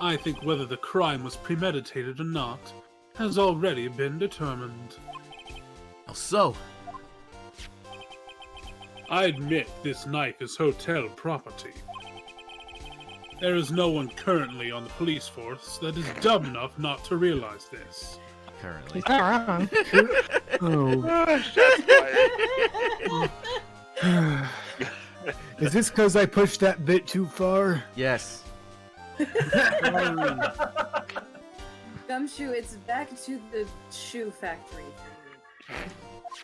[SPEAKER 4] I think whether the crime was premeditated or not has already been determined.
[SPEAKER 1] How so?
[SPEAKER 4] I admit this knife is hotel property. There is no one currently on the police force that is dumb enough not to realize this.
[SPEAKER 1] Currently.
[SPEAKER 2] He's not wrong.
[SPEAKER 3] Oh. Is this because I pushed that bit too far?
[SPEAKER 1] Yes.
[SPEAKER 5] Gumshoe, it's back to the shoe factory.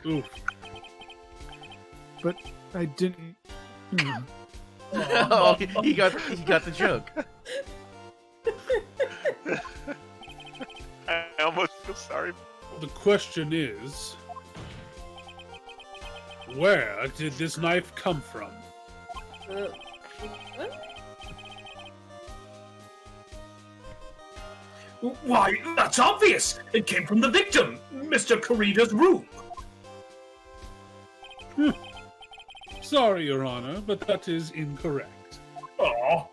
[SPEAKER 4] Oof.
[SPEAKER 3] But I didn't.
[SPEAKER 1] Oh, he got the joke.
[SPEAKER 7] I almost feel sorry.
[SPEAKER 4] The question is, where did this knife come from?
[SPEAKER 5] What?
[SPEAKER 6] Why, that's obvious. It came from the victim, Mr. Karida's room.
[SPEAKER 4] Sorry, Your Honor, but that is incorrect.
[SPEAKER 6] Aw.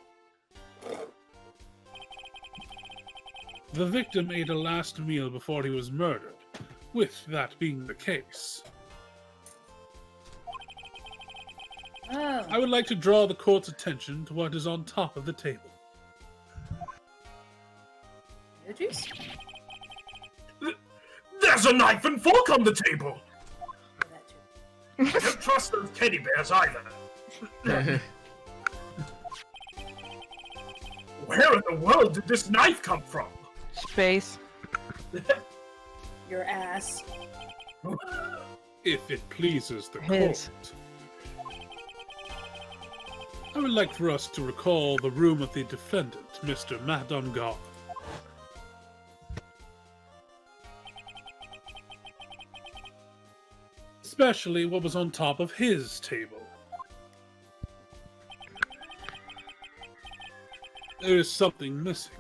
[SPEAKER 4] The victim ate a last meal before he was murdered, with that being the case.
[SPEAKER 5] Oh.
[SPEAKER 4] I would like to draw the court's attention to what is on top of the table.
[SPEAKER 5] Juice?
[SPEAKER 6] There's a knife and fork on the table.
[SPEAKER 5] That too.
[SPEAKER 6] I don't trust those teddy bears either. Where in the world did this knife come from?
[SPEAKER 2] Space.
[SPEAKER 5] Your ass.
[SPEAKER 4] If it pleases the
[SPEAKER 2] His.
[SPEAKER 4] court. I would like for us to recall the room of the defendant, Mr. Matt Ungar. Especially what was on top of his table. There is something missing.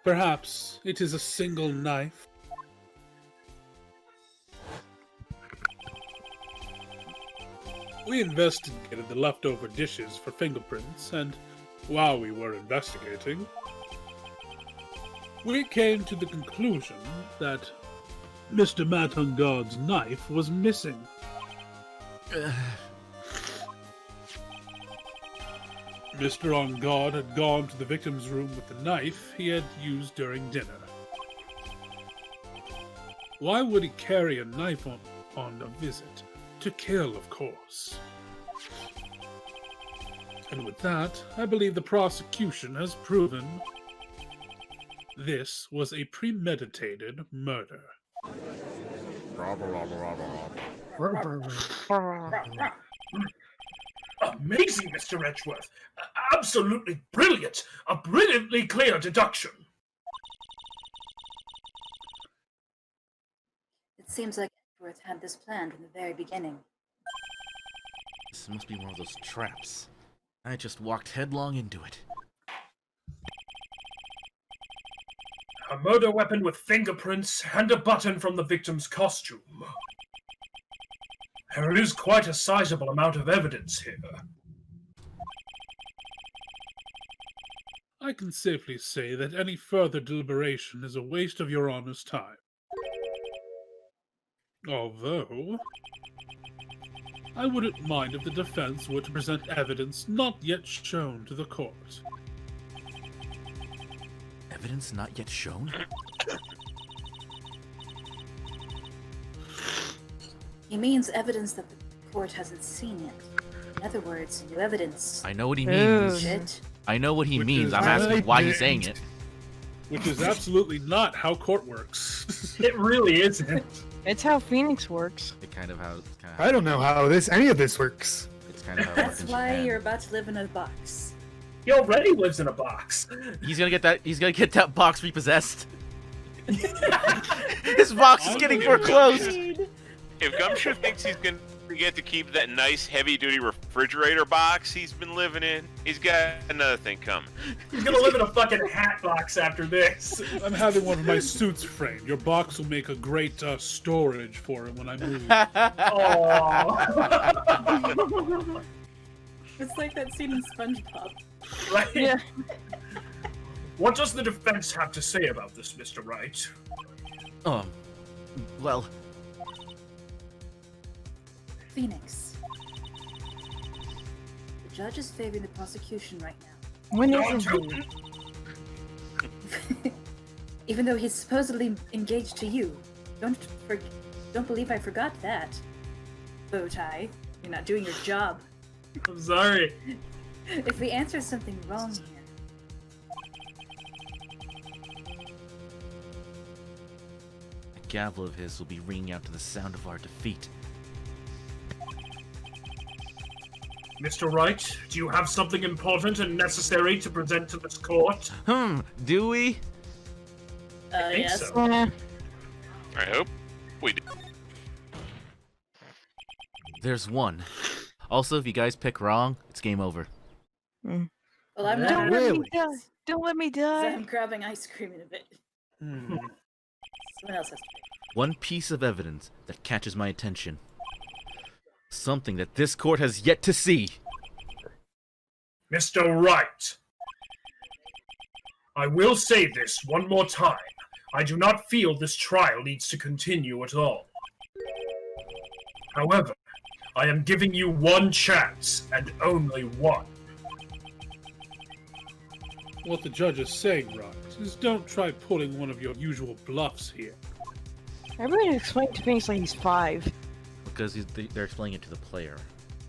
[SPEAKER 4] Perhaps it is a single knife. We investigated the leftover dishes for fingerprints, and while we were investigating, we came to the conclusion that Mr. Matungard's knife was missing. Mr. Ongard had gone to the victim's room with the knife he had used during dinner. Why would he carry a knife on a visit? To kill, of course. And with that, I believe the prosecution has proven this was a premeditated murder.
[SPEAKER 6] Amazing, Mr. Edgeworth. Absolutely brilliant. A brilliantly clear deduction.
[SPEAKER 5] It seems like Edgeworth had this planned from the very beginning.
[SPEAKER 1] This must be one of those traps. I just walked headlong into it.
[SPEAKER 6] A murder weapon with fingerprints and a button from the victim's costume. There is quite a sizable amount of evidence here.
[SPEAKER 4] I can safely say that any further deliberation is a waste of your Honor's time. Although, I wouldn't mind if the defense were to present evidence not yet shown to the court.
[SPEAKER 1] Evidence not yet shown?
[SPEAKER 5] He means evidence that the court hasn't seen yet. In other words, new evidence.
[SPEAKER 1] I know what he means.
[SPEAKER 5] Shit.
[SPEAKER 1] I know what he
[SPEAKER 4] Which
[SPEAKER 1] means.
[SPEAKER 4] is
[SPEAKER 1] I'm asking why he's saying it.
[SPEAKER 4] Which is absolutely not how court works.
[SPEAKER 8] It really isn't.
[SPEAKER 2] It's how Phoenix works.
[SPEAKER 1] It kind of how.
[SPEAKER 3] I don't know how any of this works.
[SPEAKER 1] It's kind of how. it
[SPEAKER 5] That's
[SPEAKER 1] works in
[SPEAKER 5] why
[SPEAKER 1] Japan.
[SPEAKER 5] you're about to live in a box.
[SPEAKER 8] He already lives in a box.
[SPEAKER 1] He's gonna get that. He's gonna get that box repossessed. His box is getting foreclosed.
[SPEAKER 7] If Gumshoe thinks he's gonna get to keep that nice heavy-duty refrigerator box he's been living in, he's got another thing coming.
[SPEAKER 8] He's gonna live in a fucking hat box after this.
[SPEAKER 4] I'm having one of my suits framed. Your box will make a great storage for him when I move.
[SPEAKER 8] Aww.
[SPEAKER 5] It's like that scene in SpongeBob.
[SPEAKER 8] Right?
[SPEAKER 2] Yeah.
[SPEAKER 8] What does the defense have to say about this, Mr. Wright?
[SPEAKER 1] Well,
[SPEAKER 5] Phoenix. The judge is favoring the prosecution right now.
[SPEAKER 2] When
[SPEAKER 8] Don't
[SPEAKER 2] is
[SPEAKER 8] you-
[SPEAKER 5] Even though he's supposedly engaged to you. Don't believe I forgot that. Bowtie. You're not doing your job.
[SPEAKER 8] I'm sorry.
[SPEAKER 5] If we answer something wrong here,
[SPEAKER 1] a gavel of his will be ringing out to the sound of our defeat.
[SPEAKER 8] Mr. Wright, do you have something important and necessary to present to this court?
[SPEAKER 1] Do we?
[SPEAKER 8] I think
[SPEAKER 5] yes.
[SPEAKER 8] so.
[SPEAKER 2] Yeah.
[SPEAKER 7] I hope we do.
[SPEAKER 1] There's one. Also, if you guys pick wrong, it's game over.
[SPEAKER 5] Well, I'm
[SPEAKER 8] Yeah.
[SPEAKER 5] not
[SPEAKER 2] Don't let me
[SPEAKER 3] Really?
[SPEAKER 2] die. Don't let me die.
[SPEAKER 5] I'm grabbing ice cream in a bit. Someone else has to pick.
[SPEAKER 1] One piece of evidence that catches my attention. Something that this court has yet to see.
[SPEAKER 8] Mr. Wright, I will say this one more time. I do not feel this trial needs to continue at all. However, I am giving you one chance, and only one.
[SPEAKER 4] What the judge is saying, Rod, is don't try pulling one of your usual bluffs here.
[SPEAKER 2] Everybody explained to Phoenix like he's 5.
[SPEAKER 1] Because they're explaining it to the player.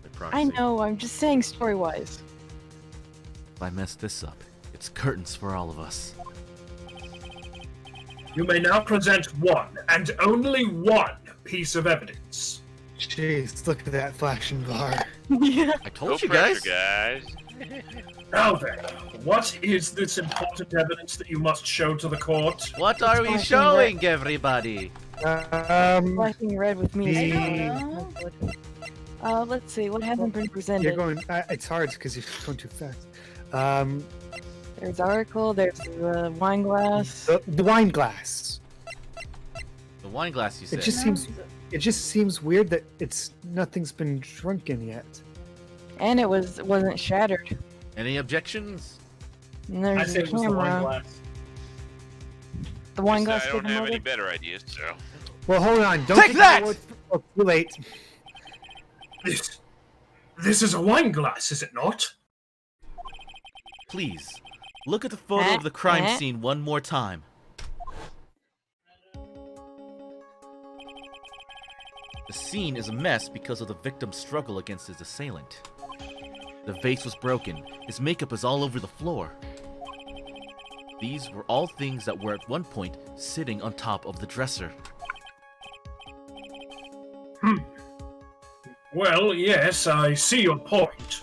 [SPEAKER 1] by proxy.
[SPEAKER 2] I know, I'm just saying story-wise.
[SPEAKER 1] If I mess this up, it's curtains for all of us.
[SPEAKER 8] You may now present one, and only one, piece of evidence.
[SPEAKER 3] Jeez, look at that flashing bar.
[SPEAKER 2] Yeah.
[SPEAKER 1] I
[SPEAKER 7] No
[SPEAKER 1] told you
[SPEAKER 7] pressure,
[SPEAKER 1] guys.
[SPEAKER 7] guys.
[SPEAKER 8] Now then, what is this important evidence that you must show to the court?
[SPEAKER 1] What are we
[SPEAKER 2] flashing
[SPEAKER 1] showing, everybody?
[SPEAKER 2] Flashing red with me.
[SPEAKER 3] The-
[SPEAKER 2] Let's see, what hasn't been
[SPEAKER 3] You're
[SPEAKER 2] presented?
[SPEAKER 3] going. It's hard because you're going too fast.
[SPEAKER 2] There's Oracle, there's the wine glass.
[SPEAKER 3] The wine glass.
[SPEAKER 1] The wine glass, you said.
[SPEAKER 3] It just seems weird that nothing's been shrunken yet.
[SPEAKER 2] And it wasn't shattered.
[SPEAKER 1] Any objections?
[SPEAKER 2] And
[SPEAKER 8] I
[SPEAKER 2] there's
[SPEAKER 8] say
[SPEAKER 2] the
[SPEAKER 8] it was the wine
[SPEAKER 2] camera.
[SPEAKER 8] glass.
[SPEAKER 2] The wine
[SPEAKER 7] I
[SPEAKER 2] glass
[SPEAKER 7] don't
[SPEAKER 2] didn't
[SPEAKER 7] have
[SPEAKER 2] move
[SPEAKER 7] any
[SPEAKER 2] it.
[SPEAKER 7] better ideas, so.
[SPEAKER 3] Well, hold on. Don't
[SPEAKER 1] Take
[SPEAKER 3] think
[SPEAKER 1] that!
[SPEAKER 3] Oh, too late.
[SPEAKER 8] This is a wine glass, is it not?
[SPEAKER 1] Please, look at the photo of the crime scene one more time. The scene is a mess because of the victim's struggle against his assailant. The vase was broken. His makeup is all over the floor. These were all things that were at one point sitting on top of the dresser.
[SPEAKER 8] Well, yes, I see your point.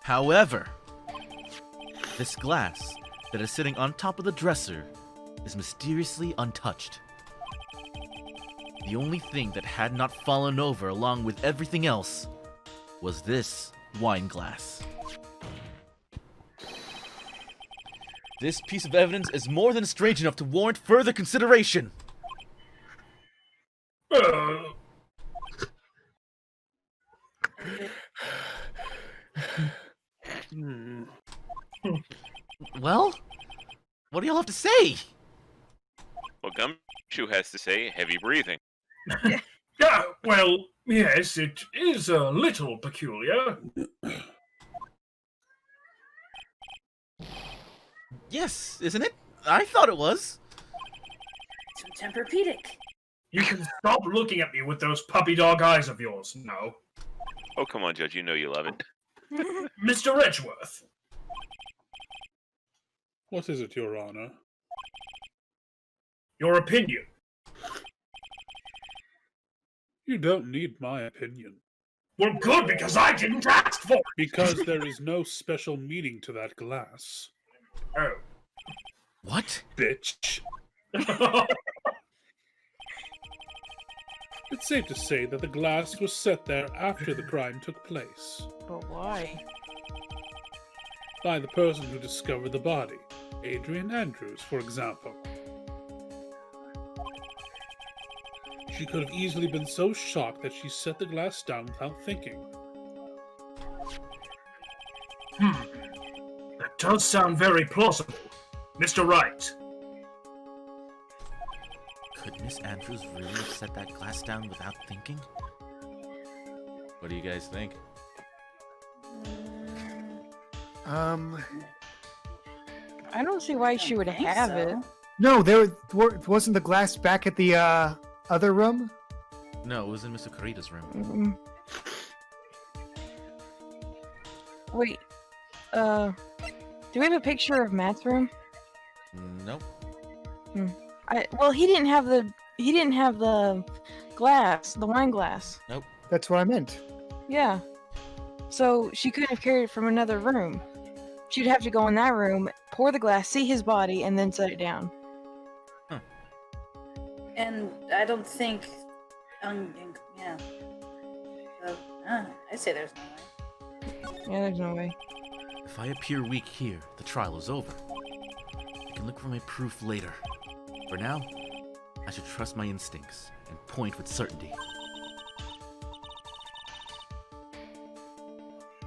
[SPEAKER 1] However, this glass that is sitting on top of the dresser is mysteriously untouched. The only thing that had not fallen over along with everything else was this wine glass. This piece of evidence is more than strange enough to warrant further consideration. Well, what do y'all have to say?
[SPEAKER 7] What Gumshoe has to say, heavy breathing.
[SPEAKER 8] Yeah, well, yes, it is a little peculiar.
[SPEAKER 1] Yes, isn't it? I thought it was.
[SPEAKER 5] Some Tempur-Pedic.
[SPEAKER 8] You can stop looking at me with those puppy dog eyes of yours now.
[SPEAKER 7] Oh, come on, Judge. You know you love it.
[SPEAKER 8] Mr. Edgeworth,
[SPEAKER 4] What is it, Your Honor?
[SPEAKER 8] your opinion.
[SPEAKER 4] You don't need my opinion,
[SPEAKER 8] Well, good, because I didn't ask for it.
[SPEAKER 4] because there is no special meaning to that glass,
[SPEAKER 8] Oh.
[SPEAKER 1] What?
[SPEAKER 4] bitch. It's safe to say that the glass was set there after the crime took place,
[SPEAKER 2] But why?
[SPEAKER 4] by the person who discovered the body, Adrian Andrews, for example. She could have easily been so shocked that she set the glass down without thinking.
[SPEAKER 8] That does sound very plausible. Mr. Wright,
[SPEAKER 1] Could Miss Andrews really have set that glass down without thinking? What do you guys think?
[SPEAKER 2] I don't see why she would
[SPEAKER 5] think
[SPEAKER 2] have
[SPEAKER 5] so.
[SPEAKER 2] it.
[SPEAKER 3] No, wasn't the glass back at the other room?
[SPEAKER 1] No, it was in Mr. Carita's room.
[SPEAKER 2] Wait, do we have a picture of Matt's room?
[SPEAKER 1] Nope.
[SPEAKER 2] Well, he didn't have the glass, the wine glass.
[SPEAKER 3] That's what I meant.
[SPEAKER 2] Yeah. So she couldn't have carried it from another room. She'd have to go in that room, pour the glass, see his body, and then set it down.
[SPEAKER 5] And I don't think, yeah. So, I say there's no way.
[SPEAKER 2] Yeah, there's no way.
[SPEAKER 1] If I appear weak here, the trial is over. I can look for my proof later. For now, I should trust my instincts and point with certainty.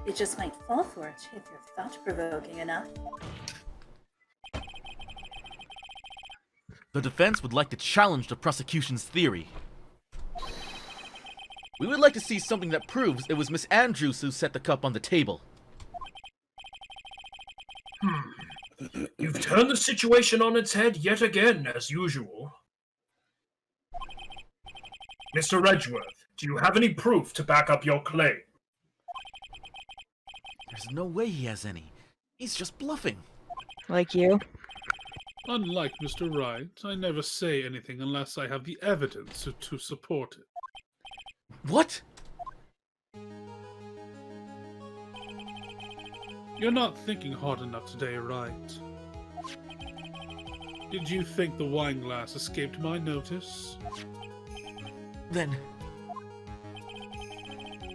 [SPEAKER 5] You just might fall for it if you're thought-provoking enough.
[SPEAKER 1] The defense would like to challenge the prosecution's theory. We would like to see something that proves it was Miss Andrews who set the cup on the table.
[SPEAKER 8] You've turned the situation on its head yet again, as usual. Mr. Edgeworth, do you have any proof to back up your claim?
[SPEAKER 1] There's no way he has any. He's just bluffing.
[SPEAKER 2] Like you?
[SPEAKER 4] Unlike Mr. Wright, I never say anything unless I have the evidence to support it.
[SPEAKER 1] What?
[SPEAKER 4] You're not thinking hard enough today, Wright. Did you think the wine glass escaped my notice?
[SPEAKER 1] Then,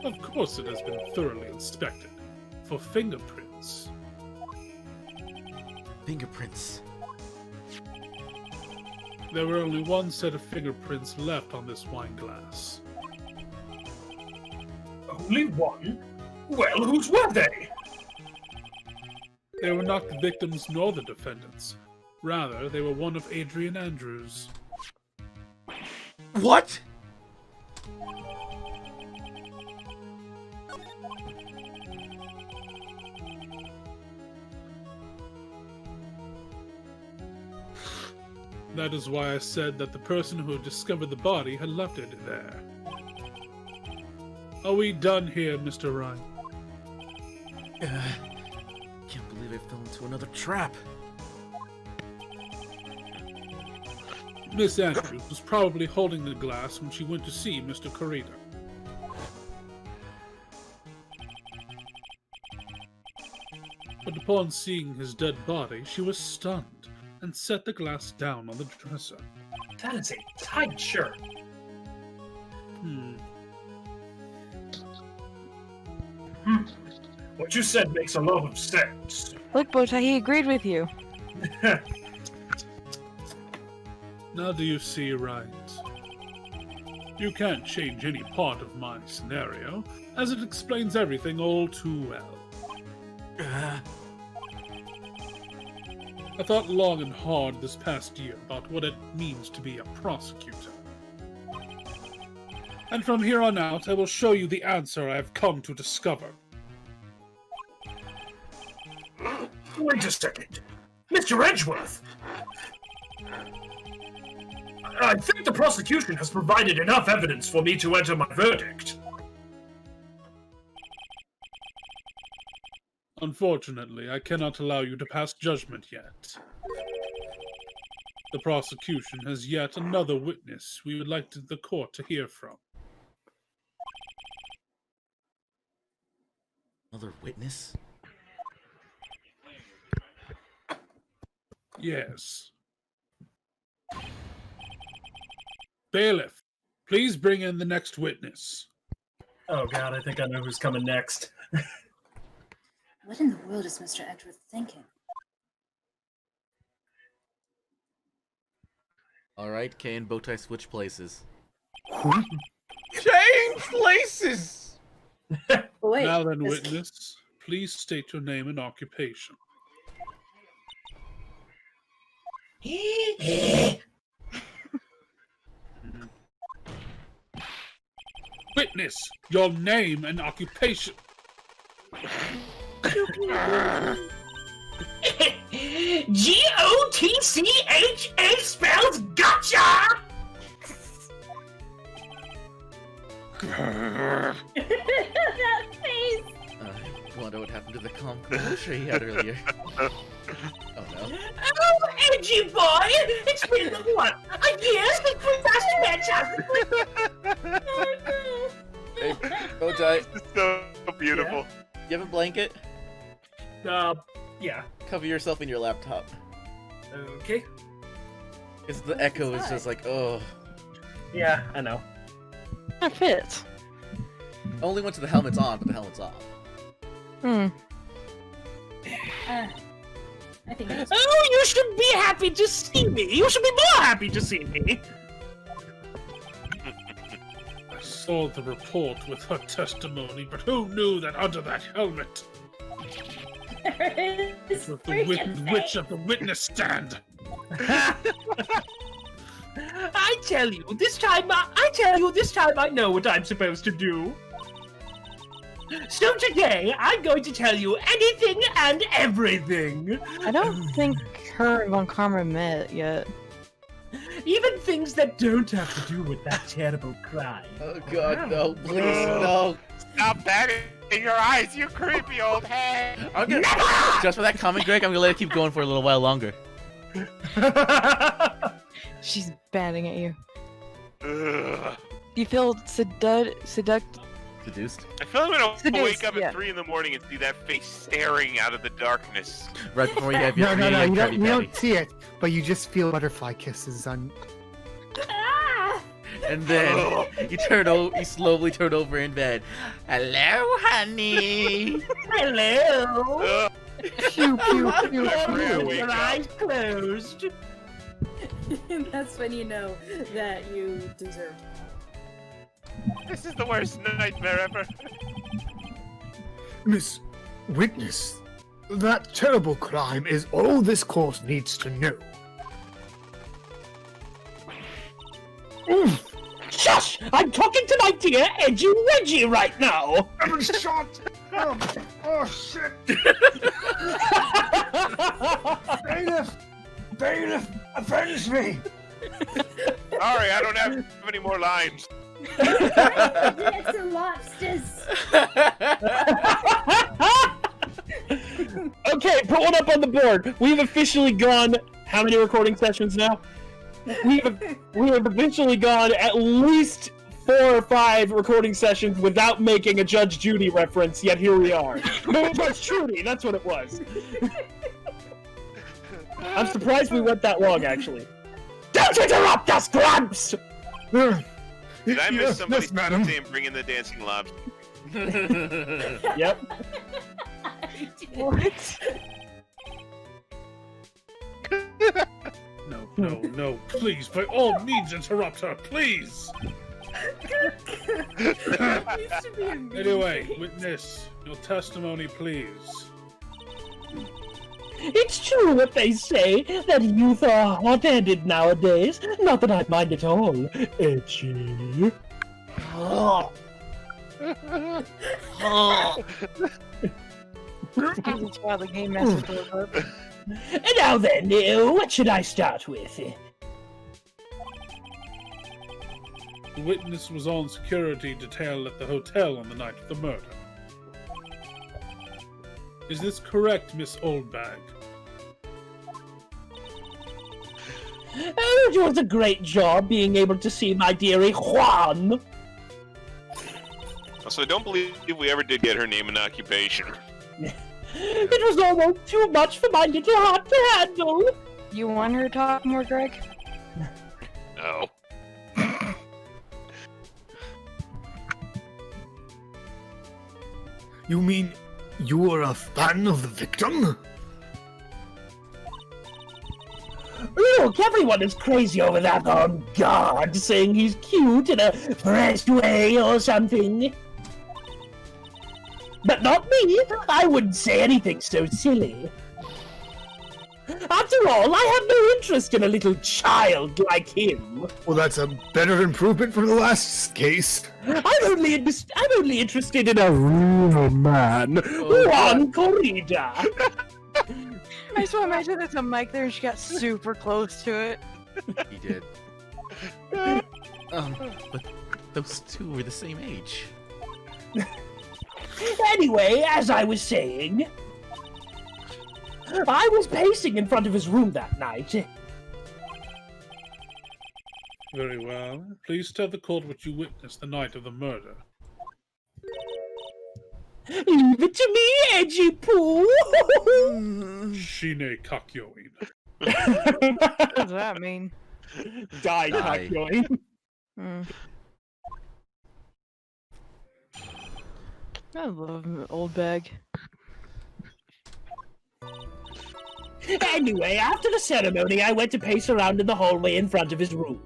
[SPEAKER 4] Of course it has been thoroughly inspected, for fingerprints.
[SPEAKER 1] fingerprints.
[SPEAKER 4] There were only one set of fingerprints left on this wine glass.
[SPEAKER 8] Only one? Well, whose were they?
[SPEAKER 4] They were not the victims nor the defendants. Rather, they were one of Adrian Andrews.
[SPEAKER 1] What?
[SPEAKER 4] That is why I said that the person who had discovered the body had left it there. Are we done here, Mr. Wright?
[SPEAKER 1] Can't believe I fell into another trap.
[SPEAKER 4] Miss Andrews was probably holding the glass when she went to see Mr. Carita. But upon seeing his dead body, she was stunned and set the glass down on the dresser.
[SPEAKER 8] That is a tight shirt. What you said makes a lot of sense.
[SPEAKER 2] Look, Bowtie, he agreed with you.
[SPEAKER 4] Now do you see, Wright? You can't change any part of my scenario, as it explains everything all too well. I thought long and hard this past year about what it means to be a prosecutor. And from here on out, I will show you the answer I have come to discover.
[SPEAKER 8] Wait a second. Mr. Edgeworth! I think the prosecution has provided enough evidence for me to enter my verdict.
[SPEAKER 4] Unfortunately, I cannot allow you to pass judgment yet. The prosecution has yet another witness we would like the court to hear from.
[SPEAKER 1] Another witness?
[SPEAKER 4] Yes. Bailiff, please bring in the next witness.
[SPEAKER 8] Oh god, I think I know who's coming next.
[SPEAKER 5] What in the world is Mr. Edgeworth thinking?
[SPEAKER 1] Alright, Kay and Bowtie switch places.
[SPEAKER 9] Change places!
[SPEAKER 5] Oh, wait.
[SPEAKER 4] Now then,
[SPEAKER 5] this-
[SPEAKER 4] witness, please state your name and occupation. Witness, your name and occupation.
[SPEAKER 8] GOTCHA spells gotcha!
[SPEAKER 5] That face!
[SPEAKER 1] I wonder what happened to the calm composure he had earlier. Oh no.
[SPEAKER 8] Oh, edgy boy! It's been what? A year since we last met,
[SPEAKER 1] Hey, Bowtie,
[SPEAKER 7] It's so beautiful.
[SPEAKER 1] you have a blanket?
[SPEAKER 8] Yeah.
[SPEAKER 1] Cover yourself in your laptop.
[SPEAKER 8] Okay.
[SPEAKER 1] Because the echo is just like, oh.
[SPEAKER 8] Yeah, I know.
[SPEAKER 2] That fits.
[SPEAKER 1] Only once the helmet's on, but the helmet's off.
[SPEAKER 2] Hmm.
[SPEAKER 5] I think it's...
[SPEAKER 8] Oh, you should be happy to see me! You should be more happy to see me!
[SPEAKER 4] I saw the report with her testimony, but who knew that under that helmet
[SPEAKER 5] His
[SPEAKER 4] was the
[SPEAKER 5] freaking
[SPEAKER 4] witch of the witness stand?
[SPEAKER 8] I tell you, this time I know what I'm supposed to do. So today, I'm going to tell you anything and everything.
[SPEAKER 2] I don't think her and Von Karma met yet.
[SPEAKER 8] Even things that don't have to do with that terrible crime.
[SPEAKER 1] Oh god, no, please, no.
[SPEAKER 7] Stop that in your eyes, you creepy old head!
[SPEAKER 1] I'm gonna, just for that comment, Greg, I'm gonna let it keep going for a little while longer.
[SPEAKER 2] She's batting at you.
[SPEAKER 7] Ugh.
[SPEAKER 2] Do you feel seduced?
[SPEAKER 1] Seduced?
[SPEAKER 7] I feel like I'm gonna
[SPEAKER 2] Seduced,
[SPEAKER 7] wake up
[SPEAKER 2] yeah.
[SPEAKER 7] at 3 in the morning and see that face staring out of the darkness.
[SPEAKER 1] Right before you have your
[SPEAKER 3] No,
[SPEAKER 1] Canadian
[SPEAKER 3] you
[SPEAKER 1] Krabby Patty.
[SPEAKER 3] don't see it, but you just feel butterfly kisses on.
[SPEAKER 5] Ah!
[SPEAKER 1] And then you slowly turn over in bed. Hello, honey.
[SPEAKER 8] Hello.
[SPEAKER 7] Ugh.
[SPEAKER 3] Pew, pew, pew,
[SPEAKER 7] Wake
[SPEAKER 3] pew.
[SPEAKER 8] Your
[SPEAKER 7] up.
[SPEAKER 8] eyes closed.
[SPEAKER 5] That's when you know that you deserve.
[SPEAKER 7] This is the worst nightmare ever.
[SPEAKER 3] Miss Witness, that terrible crime is all this court needs to know. Oof!
[SPEAKER 8] Shush! I'm talking to my dear Edgy Reggie right now.
[SPEAKER 3] I'm shot! Oh shit! Bailiff! Bailiff! Avenge me!
[SPEAKER 7] Sorry, I don't have any more lines.
[SPEAKER 5] Yes, the lobsters!
[SPEAKER 10] Okay, put one up on the board. We've officially gone. How many recording sessions now? We have officially gone at least 4 or 5 recording sessions without making a Judge Judy reference. Yet here we are. No, Judge Judy. That's what it was. I'm surprised we went that long, actually. Don't interrupt us, Grumps!
[SPEAKER 7] Did I miss somebody
[SPEAKER 3] yes, madam.
[SPEAKER 7] saying bring in the dancing lobster?
[SPEAKER 10] Yep.
[SPEAKER 2] What?
[SPEAKER 4] No, please, by all means interrupt her, please!
[SPEAKER 5] Used to be a
[SPEAKER 4] Anyway, witness, your testimony, please.
[SPEAKER 10] It's true what they say, that youth are hot-headed nowadays. Not that I mind at all. Edgy.
[SPEAKER 2] That's why the game master goes up.
[SPEAKER 10] Now then, what should I start with?
[SPEAKER 4] The witness was on security detail at the hotel on the night of the murder. Is this correct, Miss Oldbag?
[SPEAKER 10] Oh, it was a great job being able to see my dearie Juan.
[SPEAKER 7] So I don't believe we ever did get her name and occupation.
[SPEAKER 10] It was almost too much for my little heart to handle.
[SPEAKER 2] You want her to talk more, Greg?
[SPEAKER 7] No.
[SPEAKER 3] You mean you were a fan of the victim?
[SPEAKER 10] Look, everyone is crazy over that on guard, saying he's cute in a fresh way or something. But not me. I wouldn't say anything so silly. After all, I have no interest in a little child like him.
[SPEAKER 3] Well, that's a better improvement from the last case.
[SPEAKER 10] I'm only interested in a real man. Juan Corrida.
[SPEAKER 2] I just want to imagine there's a mic there and she got super close to it.
[SPEAKER 1] He did. But those two were the same age.
[SPEAKER 10] Anyway, as I was saying, I was pacing in front of his room that night.
[SPEAKER 4] Very well. Please tell the court what you witnessed the night of the murder.
[SPEAKER 10] Leave it to me, Edgy Poo!
[SPEAKER 4] Shine Kakyoin.
[SPEAKER 2] What does that mean?
[SPEAKER 10] Die, Kakyoin.
[SPEAKER 2] I love old bag.
[SPEAKER 10] Anyway, after the ceremony, I went to pace around in the hallway in front of his room.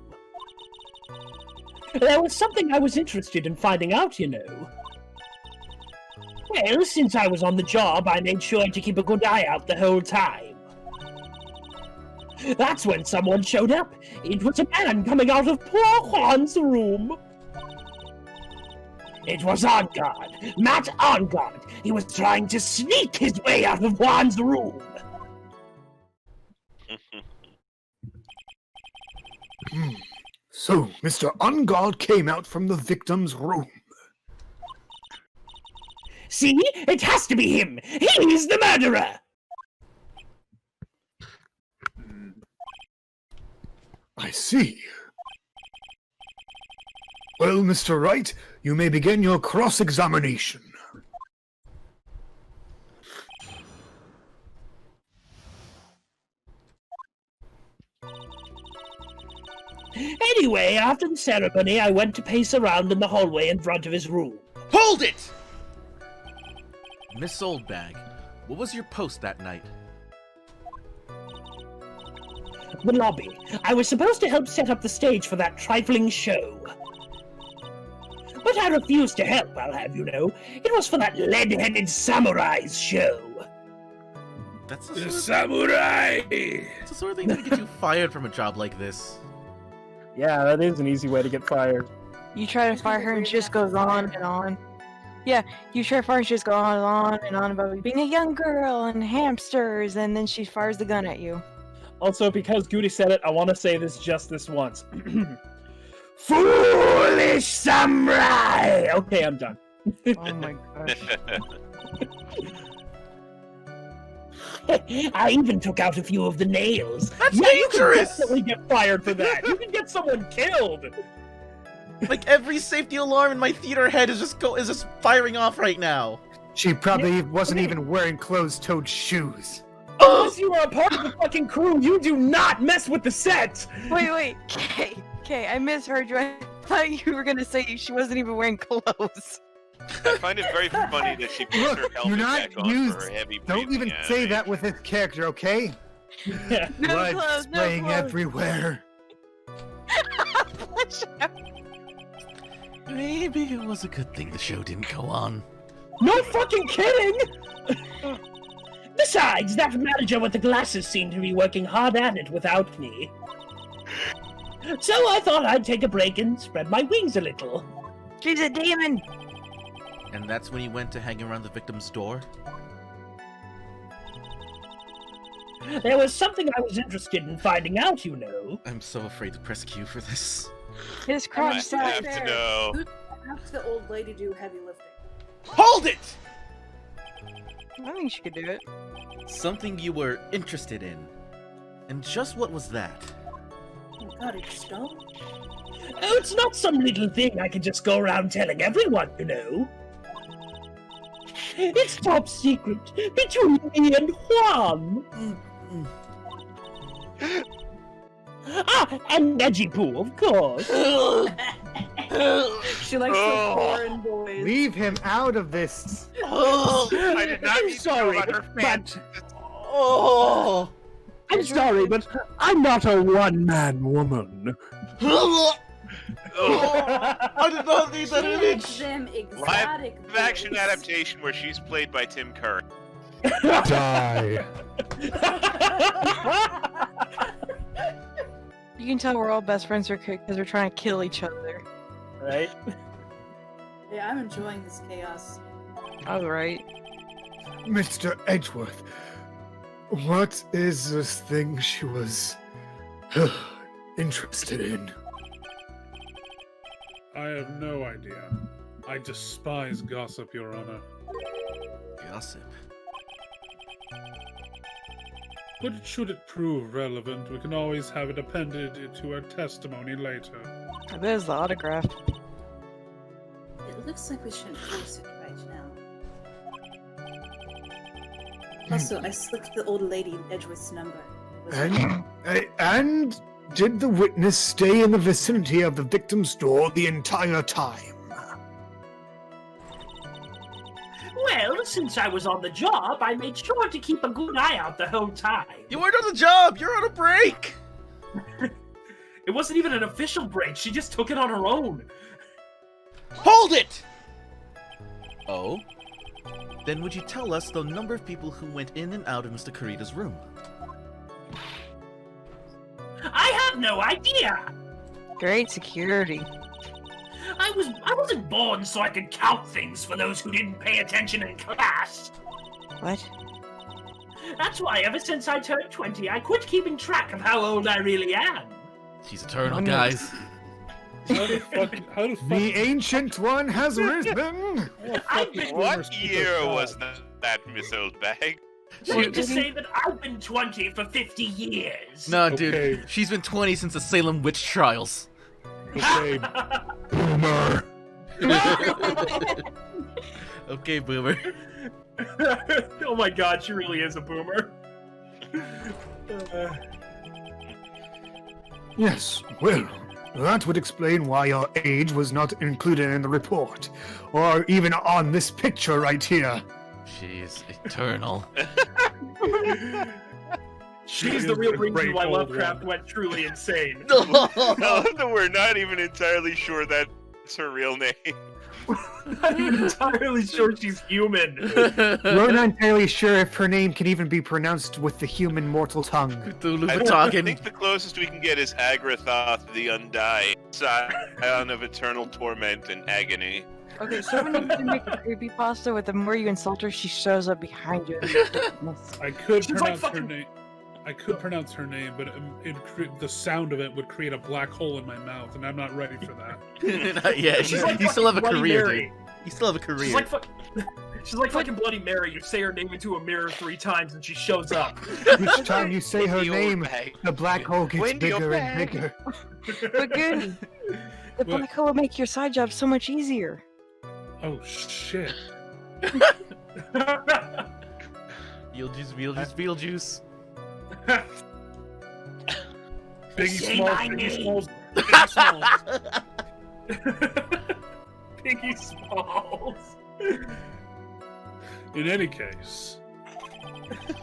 [SPEAKER 10] There was something I was interested in finding out, you know. Well, since I was on the job, I made sure to keep a good eye out the whole time. That's when someone showed up. It was a man coming out of poor Juan's room. It was Onguard, Matt Onguard. He was trying to sneak his way out of Juan's room.
[SPEAKER 3] So, Mr. Onguard came out from the victim's room.
[SPEAKER 10] See? It has to be him! He's the murderer!
[SPEAKER 3] I see. Well, Mr. Wright, you may begin your cross-examination.
[SPEAKER 10] Anyway, after the ceremony, I went to pace around in the hallway in front of his room.
[SPEAKER 1] Hold it! Miss Oldbag, what was your post that night?
[SPEAKER 10] The lobby. I was supposed to help set up the stage for that trifling show. But I refused to help, I'll have you know. It was for that lead-headed samurai's show.
[SPEAKER 1] That's
[SPEAKER 4] The samurai!
[SPEAKER 1] It's the sort of thing that gets you fired from a job like this.
[SPEAKER 10] Yeah, that is an easy way to get fired.
[SPEAKER 2] You try to fire her and she just goes on and on. Yeah, you try to fire her and she just goes on and on about being a young girl and hamsters, and then she fires the gun at you.
[SPEAKER 10] Also, because Goody said it, I want to say this just this once. Foolish samurai! Okay, I'm done.
[SPEAKER 2] Oh my gosh.
[SPEAKER 10] I even took out a few of the nails.
[SPEAKER 1] That's
[SPEAKER 10] You
[SPEAKER 1] dangerous!
[SPEAKER 10] can definitely get fired for that. You can get someone killed.
[SPEAKER 1] Like every safety alarm in my theater head is just firing off right now.
[SPEAKER 3] She probably wasn't even wearing closed-toed shoes.
[SPEAKER 10] Unless you are a part of the fucking crew, you do not mess with the set.
[SPEAKER 2] Wait, Kay, I misheard you. I thought you were gonna say she wasn't even wearing clothes.
[SPEAKER 7] I find it very funny that she puts her
[SPEAKER 3] Look,
[SPEAKER 7] helmet
[SPEAKER 3] you're not
[SPEAKER 7] back on
[SPEAKER 3] used.
[SPEAKER 7] for her heavy
[SPEAKER 3] Don't even
[SPEAKER 7] breathing
[SPEAKER 3] say
[SPEAKER 7] anime.
[SPEAKER 3] that with his character, okay?
[SPEAKER 10] Yeah.
[SPEAKER 2] No
[SPEAKER 3] Blood
[SPEAKER 2] clothes, no
[SPEAKER 3] spraying
[SPEAKER 2] clothes.
[SPEAKER 3] everywhere.
[SPEAKER 1] Maybe it was a good thing the show didn't go on.
[SPEAKER 10] No fucking kidding! The
[SPEAKER 8] Besides, that manager with the glasses seemed to be working hard at it without me. So I thought I'd take a break and spread my wings a little.
[SPEAKER 2] She's a demon!
[SPEAKER 1] And that's when you went to hang around the victim's door?
[SPEAKER 8] There was something I was interested in finding out, you know.
[SPEAKER 1] I'm so afraid to press Q for this.
[SPEAKER 2] His
[SPEAKER 7] I
[SPEAKER 2] crotch
[SPEAKER 7] have
[SPEAKER 2] size.
[SPEAKER 7] to know.
[SPEAKER 5] Have the old lady do heavy lifting.
[SPEAKER 9] Hold it!
[SPEAKER 2] I think she could do it.
[SPEAKER 1] Something you were interested in. And just what was that?
[SPEAKER 5] Oh god, it's stone?
[SPEAKER 8] Oh, it's not some little thing I can just go around telling everyone, you know. It's top secret between me and Juan. And Edgy Poo, of course.
[SPEAKER 5] She likes the foreign boys.
[SPEAKER 3] Leave him out of this.
[SPEAKER 9] I did not
[SPEAKER 8] I'm
[SPEAKER 9] need
[SPEAKER 8] sorry,
[SPEAKER 9] to know about her fan.
[SPEAKER 10] Oh!
[SPEAKER 8] I'm sorry, but I'm not a one-man woman.
[SPEAKER 9] I did not need that
[SPEAKER 5] She
[SPEAKER 9] image.
[SPEAKER 5] makes them exotic
[SPEAKER 7] Live action
[SPEAKER 5] boys.
[SPEAKER 7] adaptation where she's played by Tim Curry.
[SPEAKER 3] Die.
[SPEAKER 2] You can tell we're all best friends because we're trying to kill each other.
[SPEAKER 8] Right?
[SPEAKER 5] Yeah, I'm enjoying this chaos.
[SPEAKER 2] Alright.
[SPEAKER 3] Mr. Edgeworth, what is this thing she was interested in?
[SPEAKER 4] I have no idea. I despise gossip, Your Honor.
[SPEAKER 1] Gossip.
[SPEAKER 4] But should it prove relevant, we can always have it appended to our testimony later.
[SPEAKER 2] There's the autograph.
[SPEAKER 5] It looks like we shouldn't force it right now. Also, I slipped the old lady Edgeworth's number. Was
[SPEAKER 3] And did the witness stay in the vicinity of the victim's door the entire time?
[SPEAKER 8] Well, since I was on the job, I made sure to keep a good eye out the whole time.
[SPEAKER 1] You weren't on the job! You're on a break!
[SPEAKER 8] It wasn't even an official break, she just took it on her own.
[SPEAKER 9] Hold it!
[SPEAKER 1] Oh? Then would you tell us the number of people who went in and out of Mr. Kurita's room?
[SPEAKER 8] I have no idea!
[SPEAKER 2] Great security.
[SPEAKER 8] I wasn't born so I could count things for those who didn't pay attention in class.
[SPEAKER 2] What?
[SPEAKER 8] That's why ever since I turned 20, I quit keeping track of how old I really am.
[SPEAKER 1] She's eternal,
[SPEAKER 2] Oh, no.
[SPEAKER 1] guys.
[SPEAKER 4] How the fuck?
[SPEAKER 3] The ancient one has risen!
[SPEAKER 8] I've been
[SPEAKER 7] What year was that Miss Oldbag?
[SPEAKER 8] trying to say that I've been 20 for 50 years.
[SPEAKER 1] No,
[SPEAKER 4] Okay.
[SPEAKER 1] dude. She's been 20 since the Salem witch trials.
[SPEAKER 4] Okay, boomer.
[SPEAKER 1] Okay, boomer.
[SPEAKER 8] Oh my god, she really is a boomer.
[SPEAKER 3] Yes, well, that would explain why your age was not included in the report, or even on this picture right here.
[SPEAKER 1] She's eternal.
[SPEAKER 8] She's the real reason
[SPEAKER 4] Great
[SPEAKER 8] why
[SPEAKER 4] old
[SPEAKER 8] Lovecraft
[SPEAKER 4] one.
[SPEAKER 8] went truly insane.
[SPEAKER 7] We're not even entirely sure that's her real name.
[SPEAKER 8] I'm entirely sure she's human.
[SPEAKER 3] We're not entirely sure if her name can even be pronounced with the human mortal tongue.
[SPEAKER 1] Cthulhu
[SPEAKER 7] I
[SPEAKER 1] talking.
[SPEAKER 7] think the closest we can get is Agrathoth the Undying, scion of eternal torment and agony.
[SPEAKER 2] Okay, so when you make a creepypasta with the more you insult her, she shows up behind you.
[SPEAKER 4] I could
[SPEAKER 8] She's like
[SPEAKER 4] pronounce her
[SPEAKER 8] fucking-
[SPEAKER 4] name. I could pronounce her name, but the sound of it would create a black hole in my mouth, and I'm not ready for that.
[SPEAKER 1] Yeah,
[SPEAKER 8] She's like
[SPEAKER 1] you still have a
[SPEAKER 8] fucking Bloody
[SPEAKER 1] career,
[SPEAKER 8] Mary.
[SPEAKER 1] dude. You still have a career.
[SPEAKER 8] She's like fucking Bloody Mary. You say her name into a mirror 3 times and she shows up.
[SPEAKER 3] Each time you say her
[SPEAKER 7] The
[SPEAKER 3] name,
[SPEAKER 7] Oldbag.
[SPEAKER 3] the black hole gets
[SPEAKER 7] Wendy
[SPEAKER 3] bigger and
[SPEAKER 7] Oldbag.
[SPEAKER 3] bigger.
[SPEAKER 2] But good. The
[SPEAKER 4] What?
[SPEAKER 2] black hole will make your side job so much easier.
[SPEAKER 4] Oh shit!
[SPEAKER 1] Beetlejuice.
[SPEAKER 4] Biggie
[SPEAKER 8] Say
[SPEAKER 4] Smalls,
[SPEAKER 8] my
[SPEAKER 4] Biggie
[SPEAKER 8] name.
[SPEAKER 4] Smalls, Biggie Smalls.
[SPEAKER 8] Piggy Smalls.
[SPEAKER 4] In any case,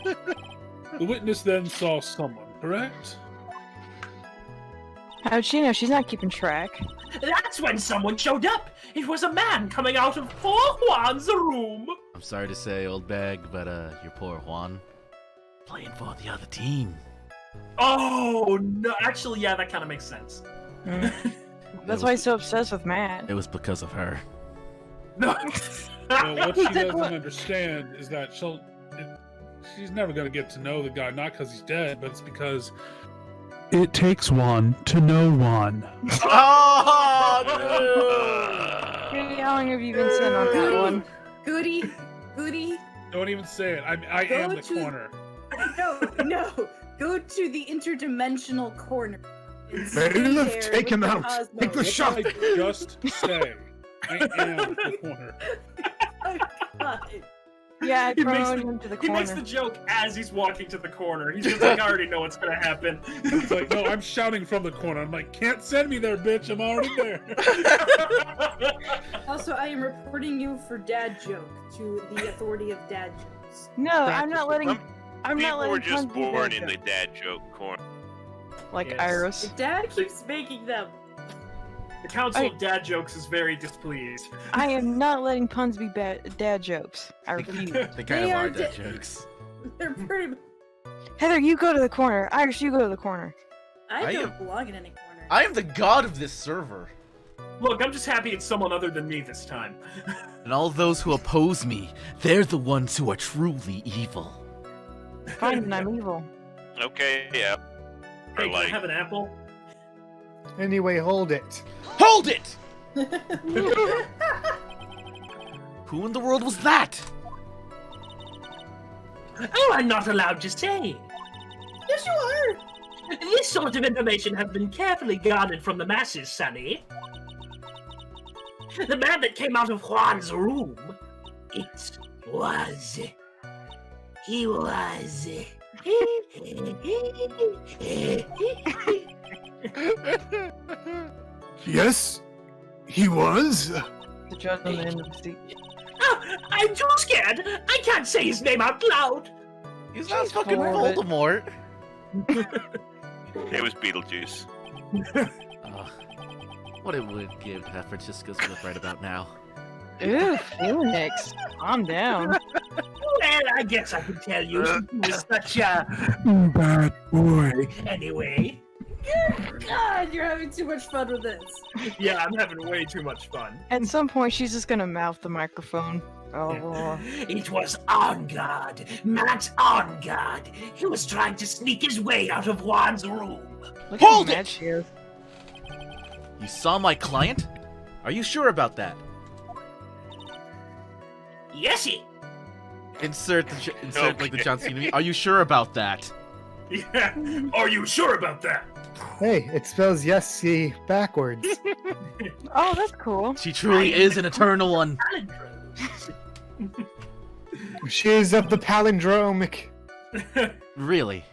[SPEAKER 4] the witness then saw someone, correct?
[SPEAKER 2] How'd she know? She's not keeping track.
[SPEAKER 8] That's when someone showed up. It was a man coming out of poor Juan's room.
[SPEAKER 1] I'm sorry to say, old bag, but your poor Juan. Playing for the other team.
[SPEAKER 8] Oh no! Actually, yeah, that kind of makes sense.
[SPEAKER 2] That's why he's so obsessed with Matt.
[SPEAKER 1] It was because of her.
[SPEAKER 8] No.
[SPEAKER 4] Well, what she doesn't understand is that she's never going to get to know the guy, not because he's dead, but it's because it takes one to know one.
[SPEAKER 9] Oh,
[SPEAKER 2] Really, how long have you been sitting on that one?
[SPEAKER 5] Goody.
[SPEAKER 4] Don't even say it. I
[SPEAKER 5] Go
[SPEAKER 4] am the
[SPEAKER 5] to-
[SPEAKER 4] corner.
[SPEAKER 5] No. Go to the interdimensional corner. and stay
[SPEAKER 3] Bailiff,
[SPEAKER 5] there
[SPEAKER 3] take
[SPEAKER 5] with
[SPEAKER 3] him
[SPEAKER 5] the
[SPEAKER 3] out.
[SPEAKER 5] cosmos.
[SPEAKER 3] Take the
[SPEAKER 4] What
[SPEAKER 3] shot.
[SPEAKER 4] did I just say? I am the corner.
[SPEAKER 5] Oh, God.
[SPEAKER 2] Yeah, I
[SPEAKER 8] He makes
[SPEAKER 2] thrown
[SPEAKER 8] the-
[SPEAKER 2] him to the
[SPEAKER 8] He
[SPEAKER 2] corner.
[SPEAKER 8] makes the joke as he's walking to the corner. He's just like, I already know what's gonna happen.
[SPEAKER 4] It's like, no, I'm shouting from the corner. I'm like, can't send me there, bitch. I'm already there.
[SPEAKER 5] Also, I am reporting you for dad joke to the authority of dad jokes.
[SPEAKER 2] No, I'm not letting. I'm not
[SPEAKER 7] People
[SPEAKER 2] letting
[SPEAKER 7] were just
[SPEAKER 2] Punz be
[SPEAKER 7] born
[SPEAKER 2] bad
[SPEAKER 7] in the
[SPEAKER 2] joke.
[SPEAKER 7] dad joke corner.
[SPEAKER 2] Like
[SPEAKER 8] Yes.
[SPEAKER 2] Iris.
[SPEAKER 5] The dad keeps making them.
[SPEAKER 8] The Council of Dad Jokes is very displeased.
[SPEAKER 2] I am not letting puns be dad jokes. I refuse.
[SPEAKER 1] They kind
[SPEAKER 5] They
[SPEAKER 1] of
[SPEAKER 5] are
[SPEAKER 1] are dead
[SPEAKER 5] di-
[SPEAKER 1] jokes.
[SPEAKER 5] They're pretty.
[SPEAKER 2] Heather, you go to the corner. Iris, you go to the corner.
[SPEAKER 5] I
[SPEAKER 9] I
[SPEAKER 5] don't belong in any corner.
[SPEAKER 9] I am the god of this server.
[SPEAKER 8] Look, I'm just happy it's someone other than me this time.
[SPEAKER 1] And all those who oppose me, they're the ones who are truly evil.
[SPEAKER 2] Fine, and I'm evil.
[SPEAKER 7] Okay, yeah.
[SPEAKER 8] Hey,
[SPEAKER 7] Or
[SPEAKER 8] can I
[SPEAKER 7] like,
[SPEAKER 8] have an apple?
[SPEAKER 3] Anyway, hold it.
[SPEAKER 9] Hold it!
[SPEAKER 1] Who in the world was that?
[SPEAKER 8] Oh, I'm not allowed to say.
[SPEAKER 5] Yes, you are.
[SPEAKER 8] This sort of information has been carefully guarded from the masses, Sonny. The man that came out of Juan's room, it was... He was...
[SPEAKER 3] Yes, he was.
[SPEAKER 2] The judge on the end of the seat.
[SPEAKER 8] Oh, I'm too scared. I can't say his name out loud.
[SPEAKER 9] He's not
[SPEAKER 2] Jeez,
[SPEAKER 9] fucking
[SPEAKER 2] Voldemort.
[SPEAKER 9] Voldemort.
[SPEAKER 7] it was Beetlejuice.
[SPEAKER 1] What it would give to have Francisco's look right about now.
[SPEAKER 2] Ooh, Phoenix. Calm down.
[SPEAKER 8] Well, I guess I could tell you he was such a
[SPEAKER 4] Bad boy.
[SPEAKER 8] anyway.
[SPEAKER 5] God, you're having too much fun with this.
[SPEAKER 8] Yeah, I'm having way too much fun.
[SPEAKER 2] At some point, she's just gonna mouth the microphone. Oh,
[SPEAKER 8] It was on guard. Matt on guard. He was trying to sneak his way out of Juan's room.
[SPEAKER 2] look
[SPEAKER 9] Hold
[SPEAKER 2] how
[SPEAKER 9] it!
[SPEAKER 2] mad she is.
[SPEAKER 1] You saw my client? Are you sure about that?
[SPEAKER 8] Yes, he.
[SPEAKER 1] Insert like the
[SPEAKER 7] Okay.
[SPEAKER 1] John Cena. Are you sure about that?
[SPEAKER 8] Yeah. Are you sure about that?
[SPEAKER 3] Hey, it spells yes, see backwards.
[SPEAKER 2] Oh, that's cool.
[SPEAKER 1] She truly is an eternal one.
[SPEAKER 3] She is of the palindromic.
[SPEAKER 1] Really?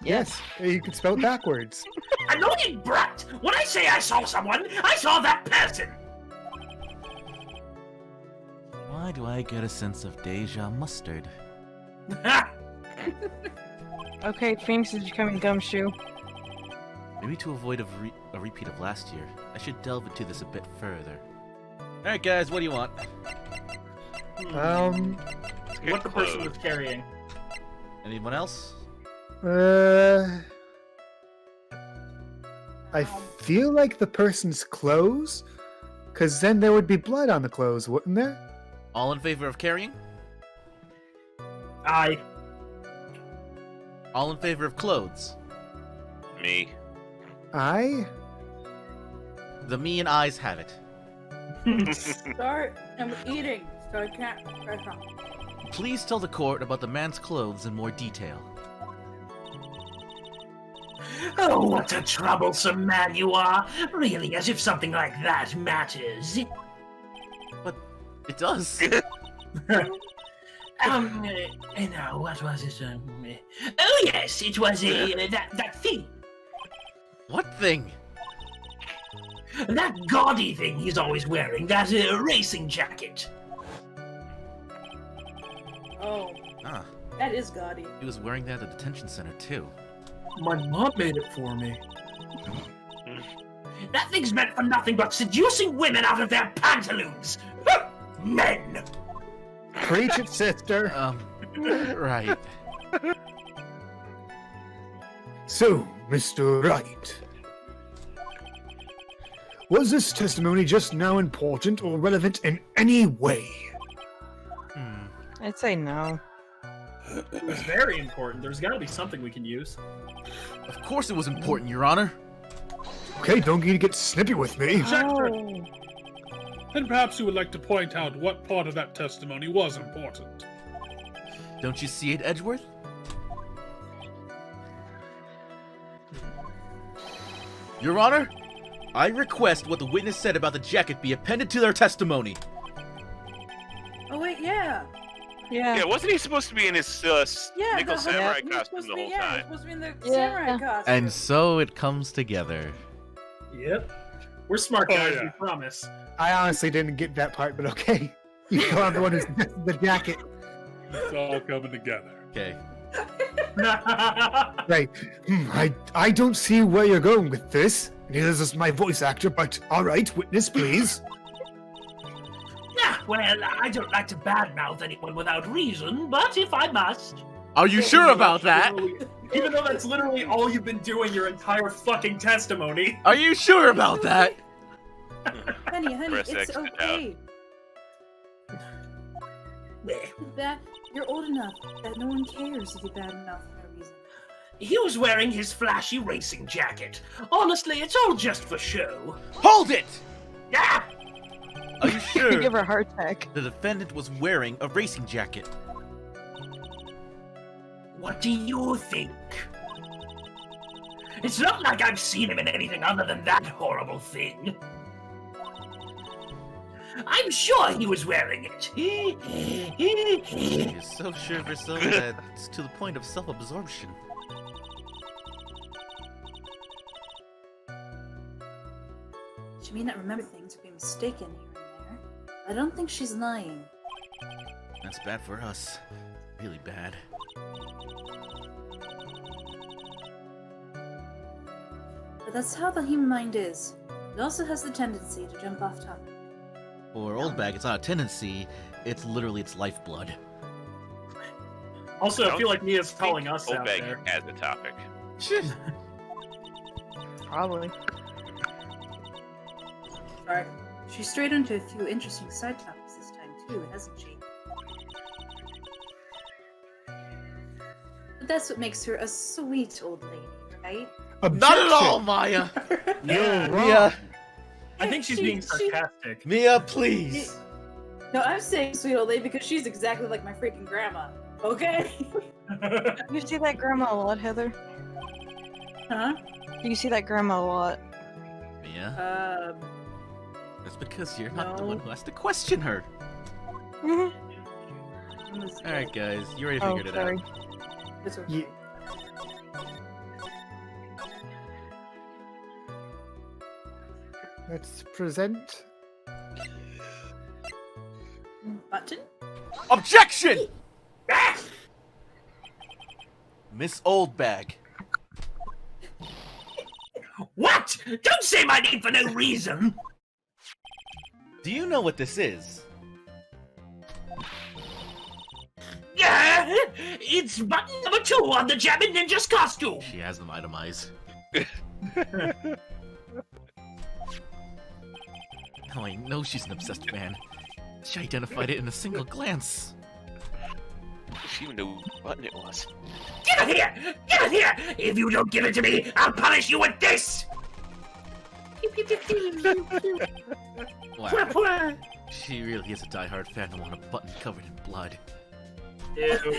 [SPEAKER 3] Yes, you can spell it backwards.
[SPEAKER 8] Annoying brat! When I say I saw someone, I saw that person!
[SPEAKER 1] Why do I get a sense of deja mustard?
[SPEAKER 2] Okay, Phoenix is becoming gumshoe.
[SPEAKER 1] Maybe to avoid a repeat of last year, I should delve into this a bit further. Alright guys, what do you want?
[SPEAKER 7] Get
[SPEAKER 8] What the person
[SPEAKER 7] clothes.
[SPEAKER 8] was carrying.
[SPEAKER 1] Anyone else?
[SPEAKER 3] I feel like the person's clothes, because then there would be blood on the clothes, wouldn't there?
[SPEAKER 1] All in favor of carrying?
[SPEAKER 8] I.
[SPEAKER 1] All in favor of clothes?
[SPEAKER 7] Me.
[SPEAKER 1] The me and I's have it.
[SPEAKER 5] Start. I'm eating, so I can't.
[SPEAKER 1] Please tell the court about the man's clothes in more detail.
[SPEAKER 8] Oh, what a troublesome man you are! Really, as if something like that matters.
[SPEAKER 1] It does.
[SPEAKER 8] Now, what was it? Oh, yes, it was that thing.
[SPEAKER 1] What thing?
[SPEAKER 8] That gaudy thing he's always wearing, that racing jacket.
[SPEAKER 5] Oh,
[SPEAKER 1] Ah,
[SPEAKER 5] that is gaudy.
[SPEAKER 1] he was wearing that at the detention center too.
[SPEAKER 8] My mom made it for me. That thing's meant for nothing but seducing women out of their pantaloons. Men.
[SPEAKER 3] Preach it, sister.
[SPEAKER 1] Right.
[SPEAKER 3] So, Mr. Wright, was this testimony just now important or relevant in any way?
[SPEAKER 2] I'd say no.
[SPEAKER 8] It was very important. There's got to be something we can use.
[SPEAKER 1] Of course it was important, Your Honor.
[SPEAKER 3] Okay, don't need to get snippy with me.
[SPEAKER 2] Oh.
[SPEAKER 4] Then perhaps you would like to point out what part of that testimony was important.
[SPEAKER 1] Don't you see it, Edgeworth? Your Honor, I request what the witness said about the jacket be appended to their testimony.
[SPEAKER 5] Oh wait, yeah.
[SPEAKER 2] Yeah.
[SPEAKER 7] Yeah, wasn't he supposed to be in his
[SPEAKER 5] Yeah,
[SPEAKER 7] nickel
[SPEAKER 5] the-
[SPEAKER 7] samurai
[SPEAKER 5] he was
[SPEAKER 7] costume
[SPEAKER 5] supposed
[SPEAKER 7] the
[SPEAKER 5] to be-
[SPEAKER 7] whole
[SPEAKER 5] yeah, he was
[SPEAKER 7] time?
[SPEAKER 5] supposed to be in the
[SPEAKER 2] Yeah.
[SPEAKER 5] samurai costume.
[SPEAKER 1] And so it comes together.
[SPEAKER 8] Yep. We're smart
[SPEAKER 4] Oh,
[SPEAKER 8] guys,
[SPEAKER 4] yeah.
[SPEAKER 8] we promise.
[SPEAKER 3] I honestly didn't get that part, but okay. You call out the one who suggested the jacket.
[SPEAKER 4] It's all coming together.
[SPEAKER 1] Okay.
[SPEAKER 3] Right. I don't see where you're going with this. Neither does my voice actor, but alright, witness, please.
[SPEAKER 8] Yeah, well, I don't like to badmouth anyone without reason, but if I must.
[SPEAKER 1] Are you sure about that?
[SPEAKER 8] Even though that's literally all you've been doing your entire fucking testimony.
[SPEAKER 1] Are you sure about that?
[SPEAKER 5] Honey,
[SPEAKER 7] Press
[SPEAKER 5] it's
[SPEAKER 7] X to
[SPEAKER 5] okay. That you're old enough that no one cares if you bad enough for no reason.
[SPEAKER 8] He was wearing his flashy racing jacket. Honestly, it's all just for show.
[SPEAKER 1] Hold it!
[SPEAKER 8] Yeah!
[SPEAKER 1] Are you sure
[SPEAKER 2] Give her a heart attack.
[SPEAKER 1] the defendant was wearing a racing jacket?
[SPEAKER 8] What do you think? It's not like I've seen him in anything other than that horrible thing. I'm sure he was wearing it.
[SPEAKER 1] You're so sure of yourself that it's to the point of self-absorption.
[SPEAKER 5] She may not remember things or be mistaken here and there. I don't think she's lying.
[SPEAKER 1] That's bad for us. Really bad.
[SPEAKER 5] But that's how the human mind is. It also has the tendency to jump off topic.
[SPEAKER 1] For Old Bag, it's not a tendency, it's literally its lifeblood.
[SPEAKER 8] Also, I feel like Mia's calling us
[SPEAKER 7] Old
[SPEAKER 8] out
[SPEAKER 7] Bag
[SPEAKER 8] there.
[SPEAKER 7] has the topic.
[SPEAKER 2] Probably.
[SPEAKER 5] Alright. She's strayed onto a few interesting side topics this time too, hasn't she? But that's what makes her a sweet old lady, right?
[SPEAKER 1] Not at all, Maya!
[SPEAKER 8] Yeah,
[SPEAKER 1] Mia!
[SPEAKER 8] I think she's being sarcastic.
[SPEAKER 1] Mia, please!
[SPEAKER 5] No, I'm saying sweet old lady because she's exactly like my freaking grandma. Okay?
[SPEAKER 2] You see that grandma a lot, Heather?
[SPEAKER 5] Huh?
[SPEAKER 2] You see that grandma a lot.
[SPEAKER 1] Mia? That's because you're not the
[SPEAKER 5] no.
[SPEAKER 1] one who has to question her. Alright, guys, you already
[SPEAKER 2] Oh,
[SPEAKER 1] figured it
[SPEAKER 2] sorry.
[SPEAKER 1] out.
[SPEAKER 5] It's okay.
[SPEAKER 3] Yeah. Let's present.
[SPEAKER 5] Button?
[SPEAKER 1] Objection! Miss Oldbag.
[SPEAKER 8] What? Don't say my name for no reason!
[SPEAKER 1] Do you know what this is?
[SPEAKER 8] Yeah, it's button number 2 on the Jamming Ninja's costume.
[SPEAKER 1] She has them itemized. Oh, I know she's an obsessed fan. She identified it in a single glance.
[SPEAKER 7] She even knew what button it was.
[SPEAKER 8] Give it here! Give it here! If you don't give it to me, I'll punish you with this!
[SPEAKER 1] Wow. She really is a diehard fan to want a button covered in blood.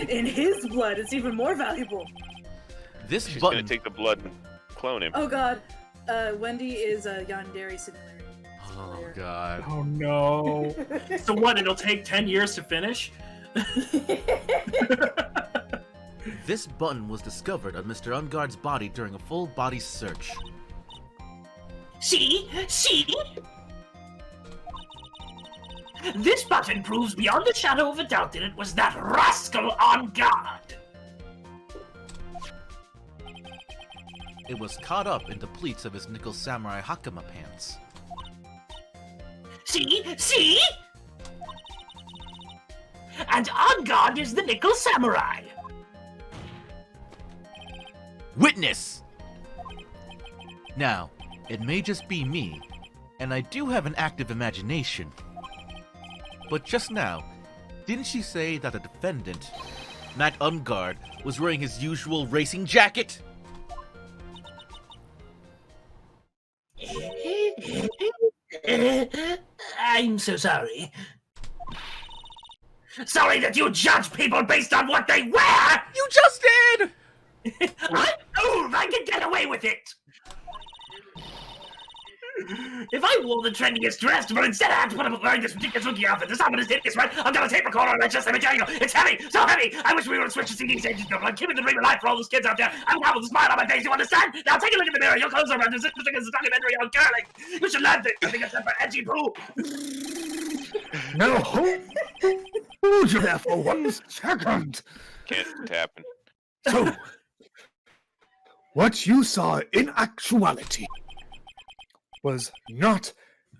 [SPEAKER 5] In his blood, it's even more valuable.
[SPEAKER 1] This
[SPEAKER 7] She's
[SPEAKER 1] button.
[SPEAKER 7] gonna take the blood and clone him.
[SPEAKER 5] Oh god. Wendy is a Yandere simulator.
[SPEAKER 1] Oh god.
[SPEAKER 8] Oh no. So what, it'll take 10 years to finish?
[SPEAKER 1] This button was discovered on Mr. Unguard's body during a full body search.
[SPEAKER 8] See? See? This button proves beyond a shadow of a doubt that it was that rascal on guard.
[SPEAKER 1] It was caught up in the pleats of his nickel samurai hakama pants.
[SPEAKER 8] See? See? And on guard is the nickel samurai.
[SPEAKER 1] Witness! Now, it may just be me, and I do have an active imagination. But just now, didn't she say that the defendant, Matt Ungard, was wearing his usual racing jacket?
[SPEAKER 8] I'm so sorry. Sorry that you judge people based on what they wear!
[SPEAKER 1] You just did!
[SPEAKER 8] I'm old! I can get away with it! If I wore the trendiest dress, but instead I have to put up wearing this ridiculous looking outfit, this time I'm gonna hit this right. I've got a tape recorder on my chest, let me tell you, it's heavy, so heavy! I wish we would switch to CD stages, but I'm keeping the dream alive for all those kids out there. I'm out with a smile on my face, you understand? Now take a look in the mirror, your clothes are around, this is a documentary on curling. You should learn this, I think it's time for edgy poo.
[SPEAKER 3] Now hold you there for 1 second.
[SPEAKER 7] Can't happen.
[SPEAKER 3] So, what you saw in actuality was not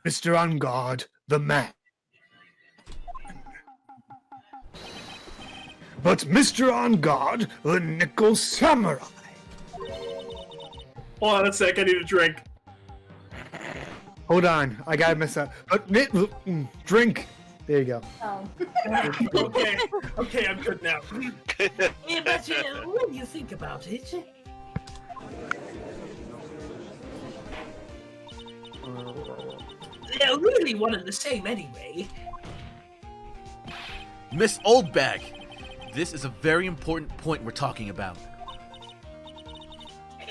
[SPEAKER 3] Mr. Ungard the man, but Mr. Ungard the Nickel Samurai.
[SPEAKER 10] Hold on a sec, I need a drink.
[SPEAKER 3] Hold on, I gotta mess up. Drink. There you go.
[SPEAKER 5] Oh.
[SPEAKER 10] Okay, I'm good now.
[SPEAKER 8] Yeah, but when you think about it, they're really one and the same anyway.
[SPEAKER 1] Miss Oldbag, this is a very important point we're talking about.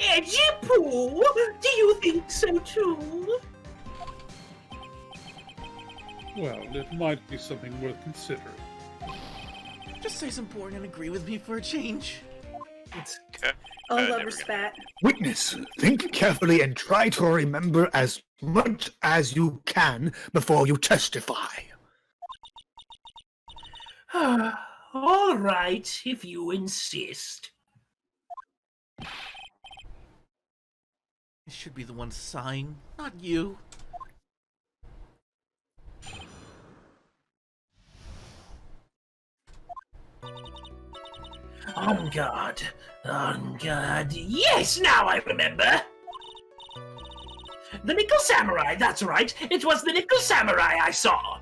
[SPEAKER 8] Edgy poo? Do you think so too?
[SPEAKER 4] Well, it might be something worth considering.
[SPEAKER 1] Just say something important and agree with me for a change.
[SPEAKER 5] Oh,
[SPEAKER 7] never
[SPEAKER 5] lover
[SPEAKER 7] gonna.
[SPEAKER 5] spat.
[SPEAKER 3] Witness, think carefully and try to remember as much as you can before you testify.
[SPEAKER 8] All right, if you insist.
[SPEAKER 1] I should be the one sighing, not you.
[SPEAKER 8] On guard. On guard. Yes, now I remember. The Nickel Samurai, that's right. It was the Nickel Samurai I saw.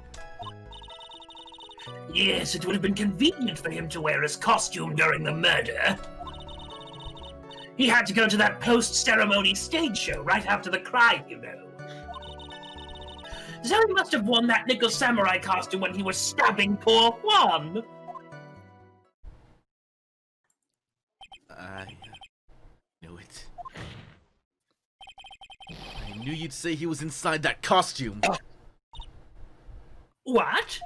[SPEAKER 8] Yes, it would have been convenient for him to wear his costume during the murder. He had to go to that post-ceremony stage show right after the crime, you know. So he must have worn that Nickel Samurai costume when he was stabbing poor Juan.
[SPEAKER 1] I knew it. I knew you'd say he was inside that costume.
[SPEAKER 8] What?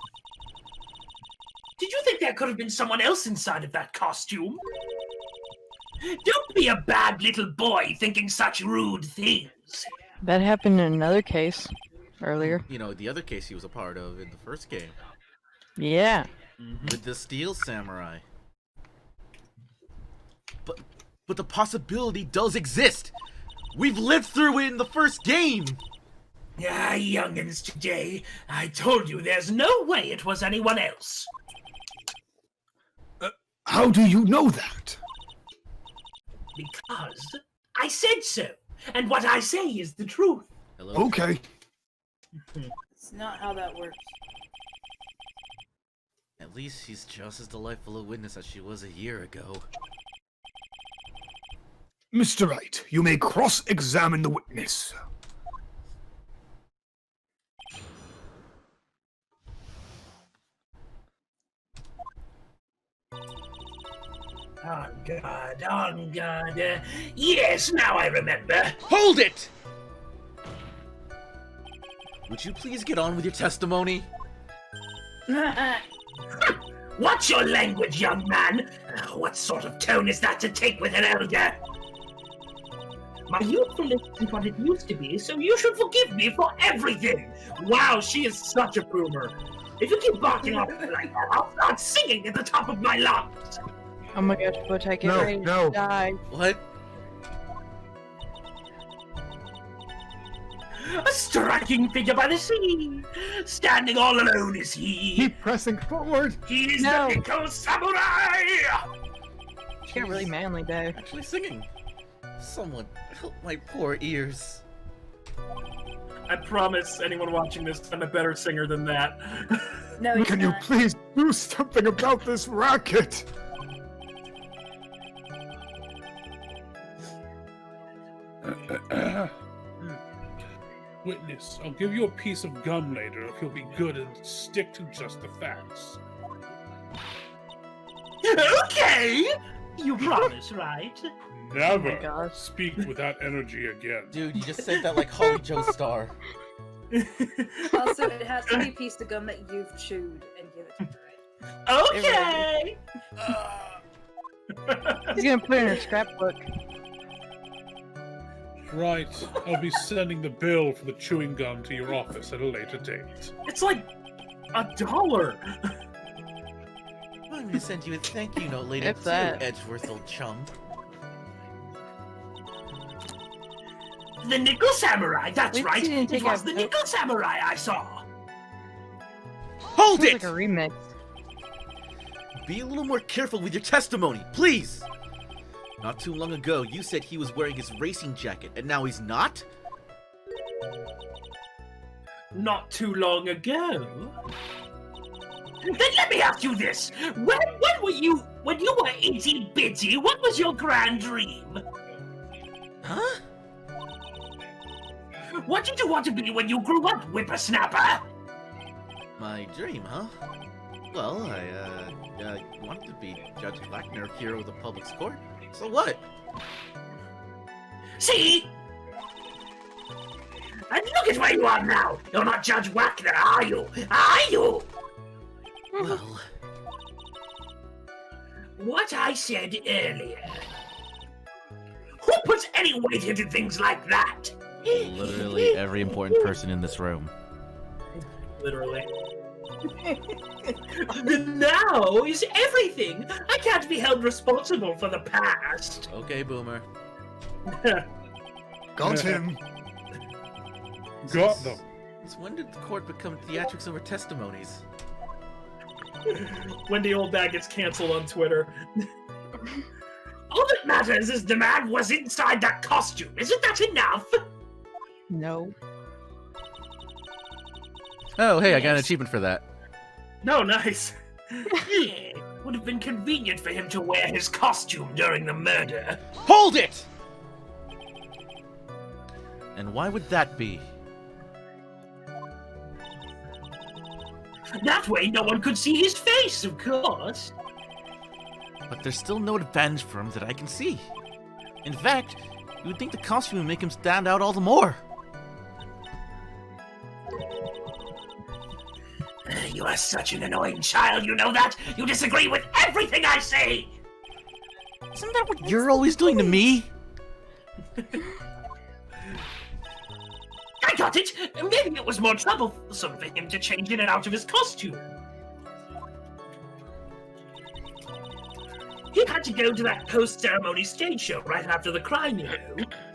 [SPEAKER 8] Did you think there could have been someone else inside of that costume? Don't be a bad little boy thinking such rude things.
[SPEAKER 2] That happened in another case earlier.
[SPEAKER 1] You know, the other case he was a part of in the first game.
[SPEAKER 2] Yeah.
[SPEAKER 1] With the Steel Samurai. But the possibility does exist! We've lived through it in the first game!
[SPEAKER 8] Ah, youngins today, I told you there's no way it was anyone else.
[SPEAKER 3] How do you know that?
[SPEAKER 8] Because I said so, and what I say is the truth.
[SPEAKER 1] Hello?
[SPEAKER 3] Okay.
[SPEAKER 5] It's not how that works.
[SPEAKER 1] At least she's just as delightful a witness as she was a year ago.
[SPEAKER 3] Mr. Wright, you may cross-examine the witness.
[SPEAKER 8] On guard, on guard. Yes, now I remember.
[SPEAKER 1] Hold it! Would you please get on with your testimony?
[SPEAKER 8] What's your language, young man? What sort of tone is that to take with an elder? My youthfulness isn't what it used to be, so you should forgive me for everything. Wow, she is such a boomer. If you keep barking off like that, I'll start singing at the top of my lungs.
[SPEAKER 2] Oh my gosh, but I get
[SPEAKER 3] No,
[SPEAKER 2] ready
[SPEAKER 3] no.
[SPEAKER 2] to die.
[SPEAKER 1] What?
[SPEAKER 8] A striking figure by the sea. Standing all alone is he.
[SPEAKER 3] Keep pressing forward.
[SPEAKER 8] He's
[SPEAKER 2] No.
[SPEAKER 8] the Nickel Samurai.
[SPEAKER 2] She got really manly though.
[SPEAKER 1] Actually singing.
[SPEAKER 9] Someone help my poor ears.
[SPEAKER 8] I promise anyone watching this, I'm a better singer than that.
[SPEAKER 5] No, he's
[SPEAKER 3] Can you
[SPEAKER 5] not.
[SPEAKER 3] please do something about this racket?
[SPEAKER 4] Witness, I'll give you a piece of gum later if you'll be good and stick to just the facts.
[SPEAKER 8] Okay! You promise, right?
[SPEAKER 4] Never
[SPEAKER 2] gosh.
[SPEAKER 4] speak with that energy again.
[SPEAKER 9] Dude, you just said that like Holly Joe Star.
[SPEAKER 5] Also, it has to be a piece of gum that you've chewed and give it to her.
[SPEAKER 8] Okay!
[SPEAKER 2] He's gonna put it in her scrapbook.
[SPEAKER 4] Right, I'll be sending the bill for the chewing gum to your office at a later date.
[SPEAKER 8] It's like $1.
[SPEAKER 9] I'm gonna send you a thank you note later
[SPEAKER 2] If
[SPEAKER 9] too,
[SPEAKER 2] that.
[SPEAKER 9] Edgeworth, old chum.
[SPEAKER 8] The Nickel Samurai, that's
[SPEAKER 2] Wait
[SPEAKER 8] right!
[SPEAKER 2] till you
[SPEAKER 8] It
[SPEAKER 2] take
[SPEAKER 8] was
[SPEAKER 2] out
[SPEAKER 8] the
[SPEAKER 2] the-
[SPEAKER 8] Nickel Samurai I saw!
[SPEAKER 9] Hold
[SPEAKER 2] Sounds
[SPEAKER 9] it!
[SPEAKER 2] like a remix.
[SPEAKER 9] Be a little more careful with your testimony, please! Not too long ago, you said he was wearing his racing jacket, and now he's not?
[SPEAKER 8] Not too long ago. Then let me ask you this: when you were itty bitty, what was your grand dream?
[SPEAKER 9] Huh?
[SPEAKER 8] What did you want to be when you grew up, whippersnapper?
[SPEAKER 9] My dream, huh? Well, I wanted to be Judge Wagner, hero of the public's court. So what?
[SPEAKER 8] See? And look at where you are now! You're not Judge Wagner, are you? Are you?
[SPEAKER 9] Well,
[SPEAKER 8] What I said earlier. Who puts any weight into things like that?
[SPEAKER 1] Literally every important person in this room.
[SPEAKER 8] Literally. The now is everything. I can't be held responsible for the past.
[SPEAKER 9] okay, Boomer.
[SPEAKER 3] Got him.
[SPEAKER 4] Got them.
[SPEAKER 9] Since when did the court become theatrics over testimonies?
[SPEAKER 8] When the old bag gets canceled on Twitter. All that matters is the man was inside that costume. Isn't that enough?
[SPEAKER 2] No.
[SPEAKER 1] Oh, hey, I got an achievement for that.
[SPEAKER 8] No, nice. Yeah, would have been convenient for him to wear his costume during the murder.
[SPEAKER 9] Hold it!
[SPEAKER 1] And why would that be?
[SPEAKER 8] That way no one could see his face, of course.
[SPEAKER 1] But there's still no advantage for him that I can see. In fact, you would think the costume would make him stand out all the more.
[SPEAKER 8] You are such an annoying child, you know that? You disagree with everything I say!
[SPEAKER 1] Isn't that what you're always doing to me?
[SPEAKER 8] I got it! Maybe it was more troublesome for him to change in and out of his costume. He had to go to that post-ceremony stage show right after the crime, you know.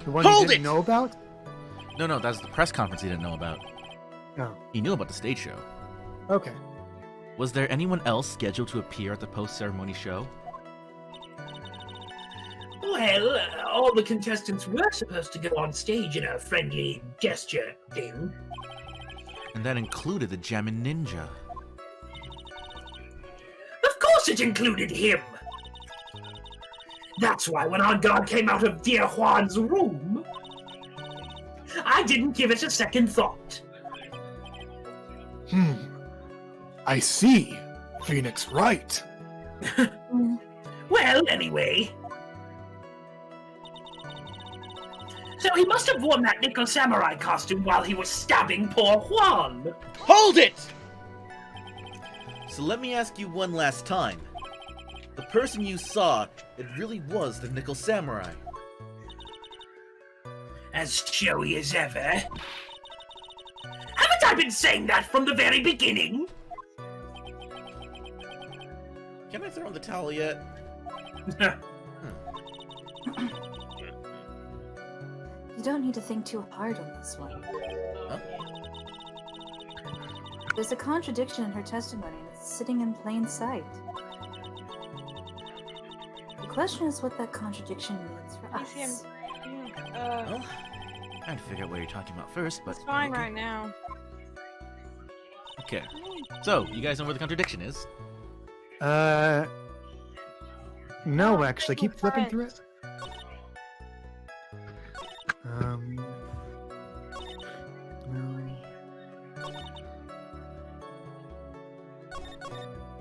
[SPEAKER 3] The one
[SPEAKER 1] Hold
[SPEAKER 3] you didn't
[SPEAKER 1] it!
[SPEAKER 3] know about?
[SPEAKER 1] No, that's the press conference he didn't know about.
[SPEAKER 3] No.
[SPEAKER 1] He knew about the stage show.
[SPEAKER 3] Okay.
[SPEAKER 1] Was there anyone else scheduled to appear at the post-ceremony show?
[SPEAKER 8] Well, all the contestants were supposed to go on stage in a friendly gesture thing.
[SPEAKER 1] And that included the Jammin' Ninja.
[SPEAKER 8] Of course it included him! That's why when our guard came out of dear Juan's room, I didn't give it a second thought.
[SPEAKER 3] I see. Phoenix Wright.
[SPEAKER 8] Well, anyway. So he must have worn that Nickel Samurai costume while he was stabbing poor Juan.
[SPEAKER 9] Hold it! So let me ask you one last time. The person you saw, it really was the Nickel Samurai.
[SPEAKER 8] As showy as ever. Haven't I been saying that from the very beginning?
[SPEAKER 9] Can I throw in the towel yet?
[SPEAKER 5] You don't need to think too hard on this one.
[SPEAKER 9] Huh?
[SPEAKER 5] There's a contradiction in her testimony, and it's sitting in plain sight. The question is what that contradiction means for
[SPEAKER 2] You see him
[SPEAKER 5] us.
[SPEAKER 1] Well, I had to figure out what you're talking about first, but...
[SPEAKER 2] It's fine
[SPEAKER 1] okay.
[SPEAKER 2] right now.
[SPEAKER 1] Okay. So, you guys know where the contradiction is?
[SPEAKER 3] No, actually. Keep flipping through it. No.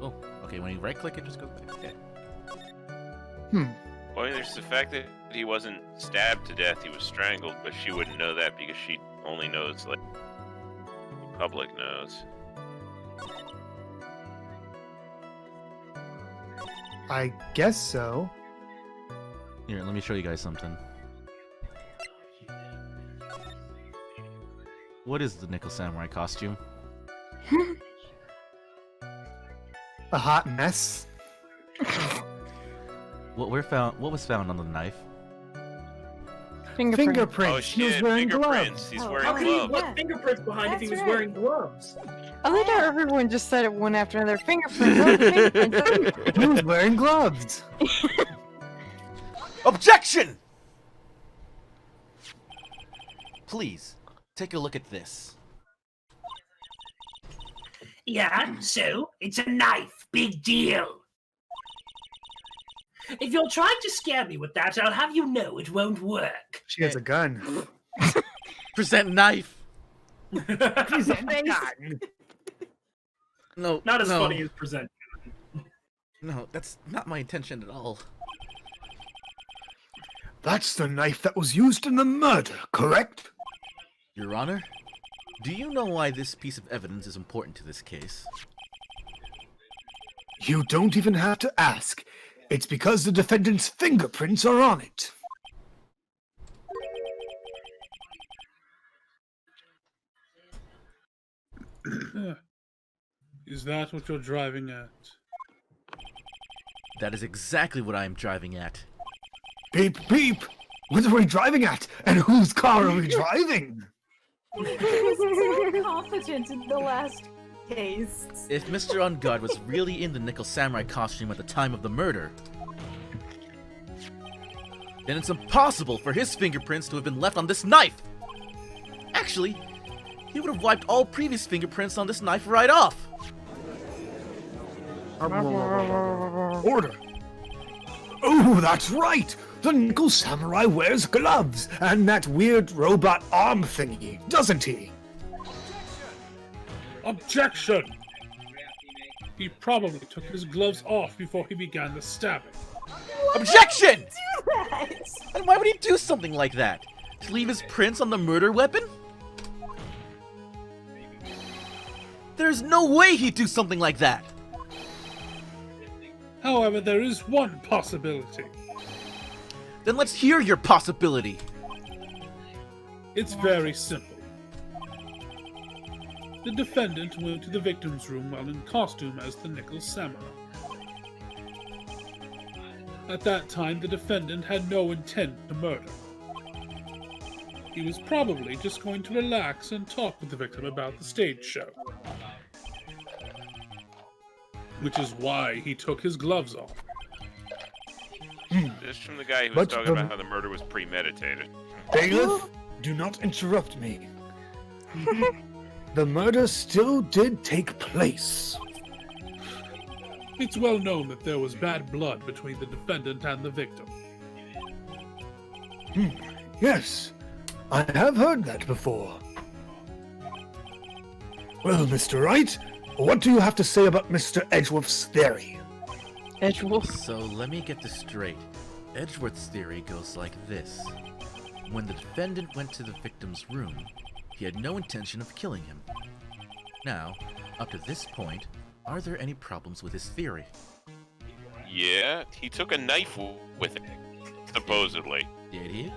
[SPEAKER 1] Oh, okay, when you right-click it, just go back. Okay.
[SPEAKER 7] Well, there's the fact that he wasn't stabbed to death, he was strangled, but she wouldn't know that because she only knows, like, the public knows.
[SPEAKER 3] I guess so.
[SPEAKER 1] Here, let me show you guys something. What is the Nickel Samurai costume?
[SPEAKER 3] A hot mess.
[SPEAKER 1] What was found on the knife?
[SPEAKER 2] Fingerprint.
[SPEAKER 3] Fingerprints.
[SPEAKER 7] Oh
[SPEAKER 3] He was
[SPEAKER 7] shit,
[SPEAKER 3] wearing
[SPEAKER 7] fingerprints!
[SPEAKER 3] gloves.
[SPEAKER 7] He's
[SPEAKER 2] Oh,
[SPEAKER 7] wearing
[SPEAKER 8] How could he
[SPEAKER 7] gloves.
[SPEAKER 8] put fingerprints behind if he
[SPEAKER 2] That's
[SPEAKER 8] was
[SPEAKER 2] right.
[SPEAKER 8] wearing gloves?
[SPEAKER 2] I like how everyone just said it one after another. Fingerprints. Oh, fingerprints.
[SPEAKER 3] He was wearing gloves.
[SPEAKER 9] Objection! Please, take a look at this.
[SPEAKER 8] Yeah, so it's a knife. Big deal. If you're trying to scare me with that, I'll have you know it won't work.
[SPEAKER 3] She has a gun.
[SPEAKER 9] Present knife.
[SPEAKER 3] Present gun.
[SPEAKER 9] No,
[SPEAKER 8] Not as
[SPEAKER 9] no,
[SPEAKER 8] funny as present.
[SPEAKER 9] No, that's not my intention at all.
[SPEAKER 3] That's the knife that was used in the murder, correct?
[SPEAKER 9] Your Honor, do you know why this piece of evidence is important to this case?
[SPEAKER 3] You don't even have to ask. It's because the defendant's fingerprints are on it.
[SPEAKER 4] Is that what you're driving at?
[SPEAKER 9] That is exactly what I am driving at.
[SPEAKER 3] Beep, beep. What are we driving at? And whose car are we driving?
[SPEAKER 5] He was so confident in the last case.
[SPEAKER 9] If Mr. On Guard was really in the Nickel Samurai costume at the time of the murder, then it's impossible for his fingerprints to have been left on this knife! Actually, he would have wiped all previous fingerprints on this knife right off!
[SPEAKER 3] Order. Oh, that's right. The Nickel Samurai wears gloves and that weird robot arm thingy, doesn't he?
[SPEAKER 4] Objection! He probably took his gloves off before he began the stabbing.
[SPEAKER 9] Objection!
[SPEAKER 5] Do that.
[SPEAKER 9] And why would he do something like that? To leave his prints on the murder weapon? There's no way he'd do something like that!
[SPEAKER 4] However, there is one possibility.
[SPEAKER 9] Then let's hear your possibility!
[SPEAKER 4] It's very simple. The defendant went to the victim's room while in costume as the Nickel Samurai. At that time, the defendant had no intent to murder. He was probably just going to relax and talk with the victim about the stage show. Which is why he took his gloves off.
[SPEAKER 7] This from the guy who was
[SPEAKER 3] But
[SPEAKER 7] talking
[SPEAKER 3] the-
[SPEAKER 7] about how the murder was premeditated.
[SPEAKER 3] Bailiff, do not interrupt me. The murder still did take place.
[SPEAKER 4] It's well known that there was bad blood between the defendant and the victim.
[SPEAKER 3] Yes, I have heard that before. Well, Mr. Wright, what do you have to say about Mr. Edgeworth's theory?
[SPEAKER 2] Edgewolf.
[SPEAKER 9] So let me get this straight. Edgeworth's theory goes like this. When the defendant went to the victim's room, he had no intention of killing him. Now, up to this point, are there any problems with his theory?
[SPEAKER 7] Yeah, he took a knife with him, supposedly.
[SPEAKER 9] Did he?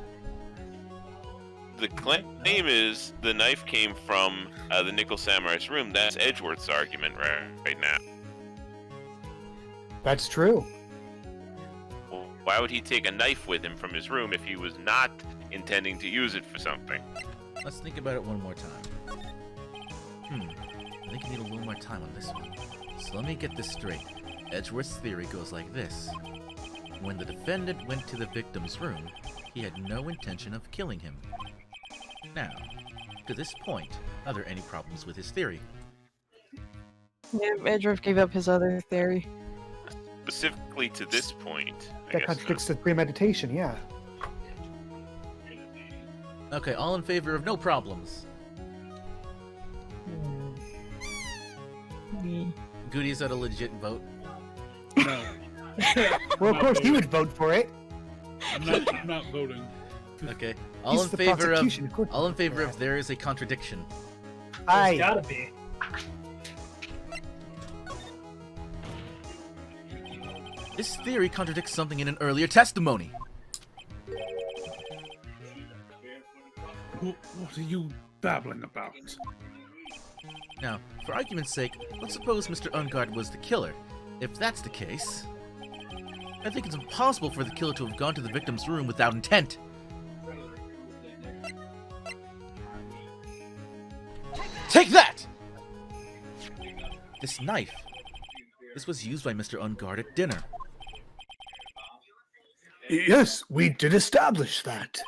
[SPEAKER 7] The claim is the knife came from the Nickel Samurai's room. That's Edgeworth's argument right now.
[SPEAKER 3] That's true.
[SPEAKER 7] Well, why would he take a knife with him from his room if he was not intending to use it for something?
[SPEAKER 9] Let's think about it one more time. I think I need a little more time on this one. So let me get this straight. Edgeworth's theory goes like this. When the defendant went to the victim's room, he had no intention of killing him. Now, to this point, are there any problems with his theory?
[SPEAKER 2] Yeah, Edgeworth gave up his other theory.
[SPEAKER 7] Specifically to this point, I
[SPEAKER 3] That
[SPEAKER 7] guess
[SPEAKER 3] contradicts the premeditation, yeah.
[SPEAKER 9] Okay, all in favor of no problems. Goody, is that a legit vote?
[SPEAKER 4] No.
[SPEAKER 3] Well, of course you would vote for it.
[SPEAKER 4] I'm not voting.
[SPEAKER 9] Okay.
[SPEAKER 3] He's the prosecution, of course.
[SPEAKER 9] All in favor of there is a contradiction.
[SPEAKER 6] There's
[SPEAKER 3] Aye.
[SPEAKER 6] gotta be.
[SPEAKER 9] This theory contradicts something in an earlier testimony.
[SPEAKER 4] What are you babbling about?
[SPEAKER 9] Now, for argument's sake, let's suppose Mr. Ungard was the killer. If that's the case, I think it's impossible for the killer to have gone to the victim's room without intent. Take that! This knife. This was used by Mr. Ungard at dinner.
[SPEAKER 3] Yes, we did establish that.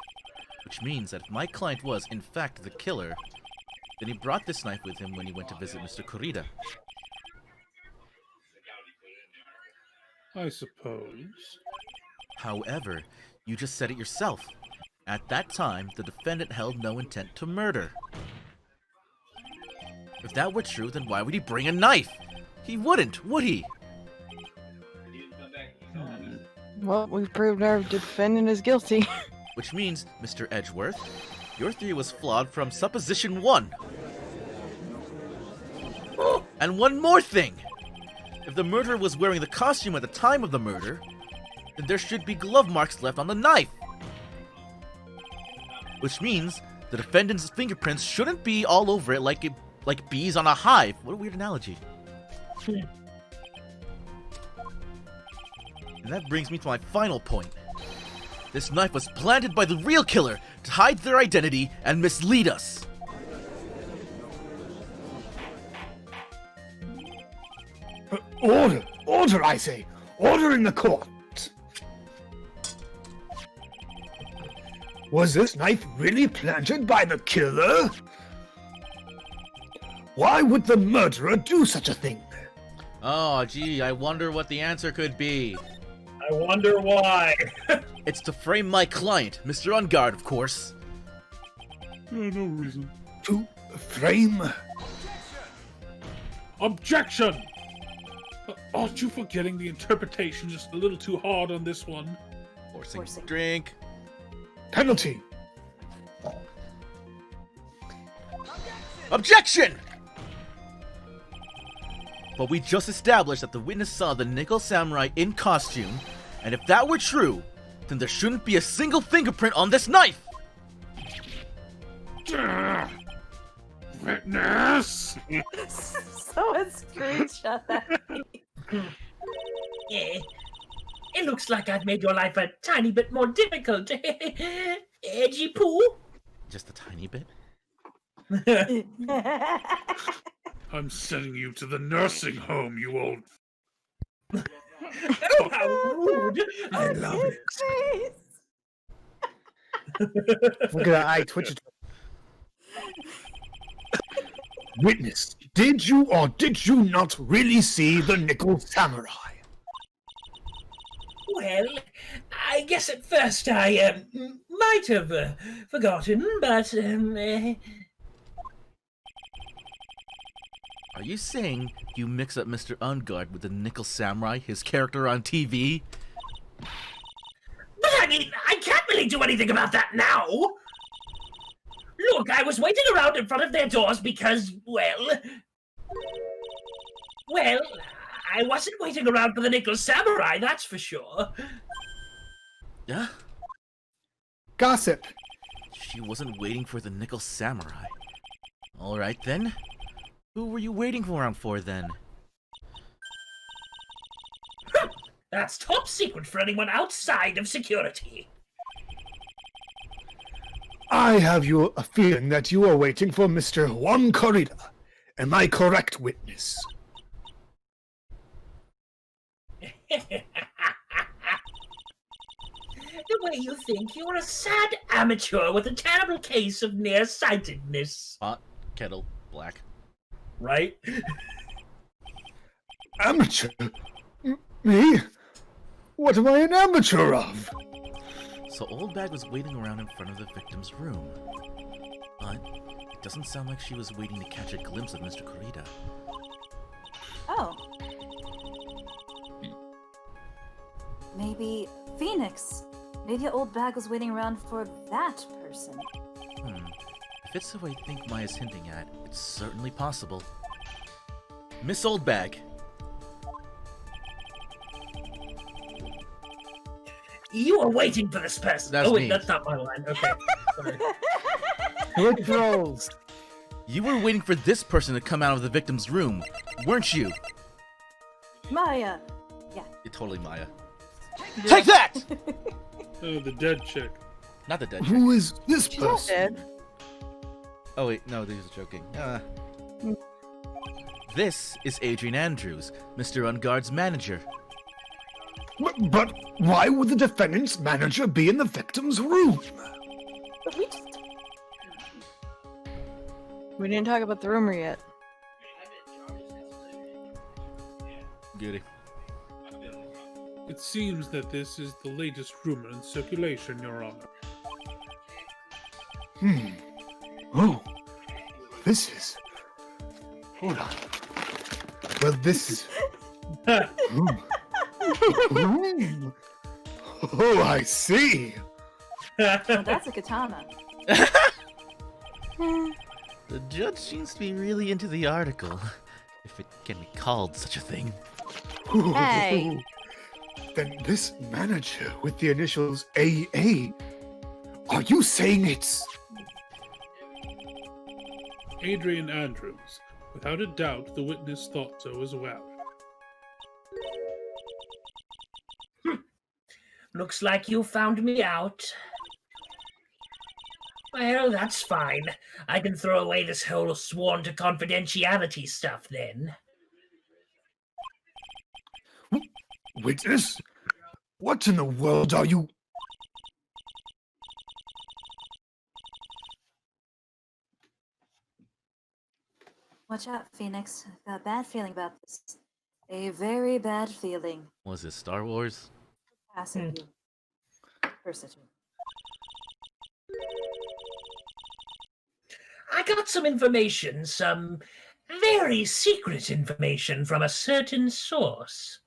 [SPEAKER 9] Which means that if my client was, in fact, the killer, then he brought this knife with him when he went to visit Mr. Corrida.
[SPEAKER 4] I suppose.
[SPEAKER 9] However, you just said it yourself. At that time, the defendant held no intent to murder. If that were true, then why would he bring a knife? He wouldn't, would he?
[SPEAKER 2] Well, we've proved our defendant is guilty.
[SPEAKER 9] Which means, Mr. Edgeworth, your theory was flawed from supposition 1. And one more thing! If the murderer was wearing the costume at the time of the murder, then there should be glove marks left on the knife. Which means the defendant's fingerprints shouldn't be all over it like bees on a hive. What a weird analogy. And that brings me to my final point. This knife was planted by the real killer to hide their identity and mislead us.
[SPEAKER 3] Order! Order, I say! Order in the court! Was this knife really planted by the killer? Why would the murderer do such a thing?
[SPEAKER 9] Oh, gee, I wonder what the answer could be.
[SPEAKER 6] I wonder why.
[SPEAKER 9] It's to frame my client, Mr. Ungard, of course.
[SPEAKER 4] No reason.
[SPEAKER 3] To frame?
[SPEAKER 4] Objection! Aren't you forgetting the interpretation just a little too hard on this one?
[SPEAKER 9] Forcing drink.
[SPEAKER 3] Penalty!
[SPEAKER 9] Objection! But we just established that the witness saw the Nickel Samurai in costume, and if that were true, then there shouldn't be a single fingerprint on this knife!
[SPEAKER 4] Witness!
[SPEAKER 5] Someone screenshot that.
[SPEAKER 8] Yeah. It looks like I've made your life a tiny bit more difficult. Edgy poo?
[SPEAKER 9] Just a tiny bit?
[SPEAKER 4] I'm sending you to the nursing home, you old...
[SPEAKER 8] Oh, how rude! I love it.
[SPEAKER 3] Look at that eye twitch. Witness, did you or did you not really see the Nickel Samurai?
[SPEAKER 8] Well, I guess at first I might have forgotten, but
[SPEAKER 9] Are you saying you mix up Mr. Ungard with the Nickel Samurai, his character on TV?
[SPEAKER 8] But I mean, I can't really do anything about that now! Look, I was waiting around in front of their doors because, well, I wasn't waiting around for the Nickel Samurai, that's for sure.
[SPEAKER 9] Yeah?
[SPEAKER 3] Gossip.
[SPEAKER 9] She wasn't waiting for the Nickel Samurai. Alright then. Who were you waiting around for then?
[SPEAKER 8] That's top secret for anyone outside of security.
[SPEAKER 3] I have a feeling that you are waiting for Mr. Juan Corrida. Am I correct, witness?
[SPEAKER 8] The the way you think, you're a sad amateur with a terrible case of nearsightedness.
[SPEAKER 9] Pot, kettle, black.
[SPEAKER 8] Right?
[SPEAKER 3] Amateur? Me? What am I an amateur of?
[SPEAKER 9] So Old Bag was waiting around in front of the victim's room. But it doesn't sound like she was waiting to catch a glimpse of Mr. Kurita.
[SPEAKER 5] Oh. Maybe Phoenix. Maybe Old Bag was waiting around for that person.
[SPEAKER 9] If it's the way I think Maya's hinting at, it's certainly possible. Miss Old Bag.
[SPEAKER 8] You were waiting for this person.
[SPEAKER 9] That's
[SPEAKER 8] oh wait,
[SPEAKER 9] me.
[SPEAKER 8] that's not my line. Okay. Sorry.
[SPEAKER 3] Good rolls.
[SPEAKER 9] You were waiting for this person to come out of the victim's room, weren't you?
[SPEAKER 5] Maya.
[SPEAKER 9] You're totally Maya.
[SPEAKER 1] Take that!
[SPEAKER 4] Oh, the dead chick.
[SPEAKER 9] Not the dead chick.
[SPEAKER 3] Who is this
[SPEAKER 2] She's not
[SPEAKER 3] person?
[SPEAKER 2] dead.
[SPEAKER 9] Oh wait, no, he was joking. This is Adrian Andrews, Mr. Unguard's manager.
[SPEAKER 3] But why would the defendant's manager be in the victim's room?
[SPEAKER 5] But we just...
[SPEAKER 2] We didn't talk about the rumor yet.
[SPEAKER 9] Goody.
[SPEAKER 4] It seems that this is the latest rumor in circulation, Your Honor.
[SPEAKER 3] Oh, this is... Hold on. Well, this... Oh, I see.
[SPEAKER 5] Oh, that's a katana.
[SPEAKER 9] The judge seems to be really into the article, if it can be called such a thing.
[SPEAKER 2] Hey.
[SPEAKER 3] Then this manager with the initials AA, are you saying it's...
[SPEAKER 4] Adrian Andrews. Without a doubt, the witness thought so as well.
[SPEAKER 8] Looks like you found me out. Well, that's fine. I can throw away this whole sworn to confidentiality stuff then.
[SPEAKER 3] Witness? What in the world are you...
[SPEAKER 5] Watch out, Phoenix. I've got a bad feeling about this. A very bad feeling.
[SPEAKER 9] Was it Star Wars?
[SPEAKER 5] Passing you. Persitude.
[SPEAKER 8] I got some information, some very secret information from a certain source.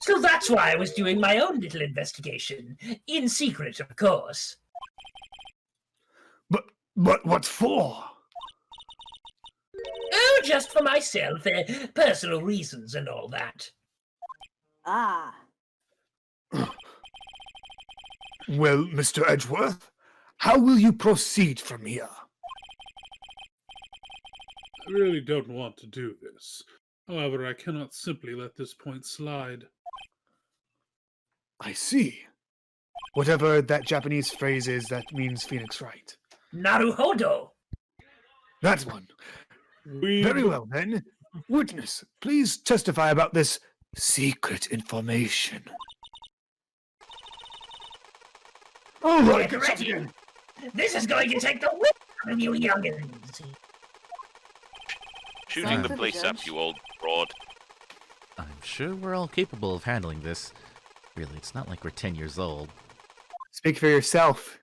[SPEAKER 8] So that's why I was doing my own little investigation. In secret, of course.
[SPEAKER 3] But what for?
[SPEAKER 8] Oh, just for myself, personal reasons and all that.
[SPEAKER 5] Ah.
[SPEAKER 3] Well, Mr. Edgeworth, how will you proceed from here?
[SPEAKER 4] I really don't want to do this. However, I cannot simply let this point slide.
[SPEAKER 3] I see. Whatever that Japanese phrase is, that means Phoenix right.
[SPEAKER 8] Naruhodo!
[SPEAKER 3] That one.
[SPEAKER 4] We
[SPEAKER 3] Very well, then. Witness, please testify about this secret information. Oh, my
[SPEAKER 8] Get
[SPEAKER 3] God,
[SPEAKER 8] ready.
[SPEAKER 3] again.
[SPEAKER 8] This is going to take the whip out of you youngins.
[SPEAKER 7] Shooting
[SPEAKER 5] Sounds
[SPEAKER 7] the
[SPEAKER 5] good,
[SPEAKER 7] place up,
[SPEAKER 5] Judge.
[SPEAKER 7] you old broad.
[SPEAKER 9] I'm sure we're all capable of handling this. Really, it's not like we're 10 years old.
[SPEAKER 3] Speak for yourself.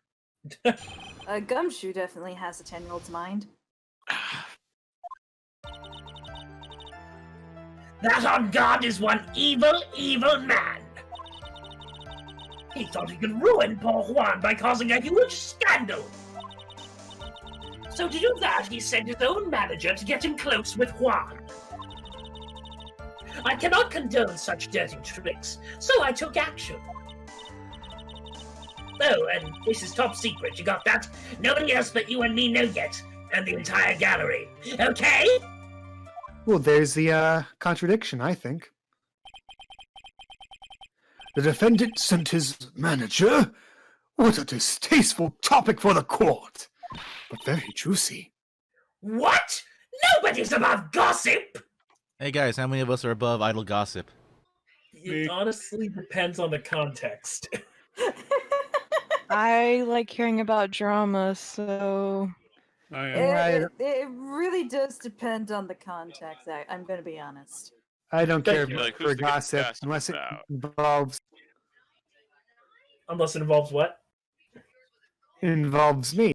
[SPEAKER 5] Gumshoe definitely has a 10-year-old's mind.
[SPEAKER 8] That on guard is one evil, evil man. He thought he could ruin poor Juan by causing a huge scandal. So to do that, he sent his own manager to get him close with Juan. I cannot condone such dirty tricks, so I took action. Oh, and this is top secret, you got that? Nobody else but you and me know yet, and the entire gallery. Okay?
[SPEAKER 3] Well, there's the contradiction, I think. The defendant sent his manager? What a distasteful topic for the court! But very juicy.
[SPEAKER 8] What? Nobody's above gossip!
[SPEAKER 9] Hey guys, how many of us are above idle gossip?
[SPEAKER 6] It honestly depends on the context.
[SPEAKER 2] I like hearing about drama, so
[SPEAKER 4] I am.
[SPEAKER 5] It really does depend on the context. I'm going to be honest.
[SPEAKER 3] I don't care
[SPEAKER 6] Thank you.
[SPEAKER 7] Like,
[SPEAKER 3] for
[SPEAKER 7] who's to get
[SPEAKER 3] gossip
[SPEAKER 7] gossip
[SPEAKER 3] unless it
[SPEAKER 7] about?
[SPEAKER 6] Unless it involves
[SPEAKER 3] me.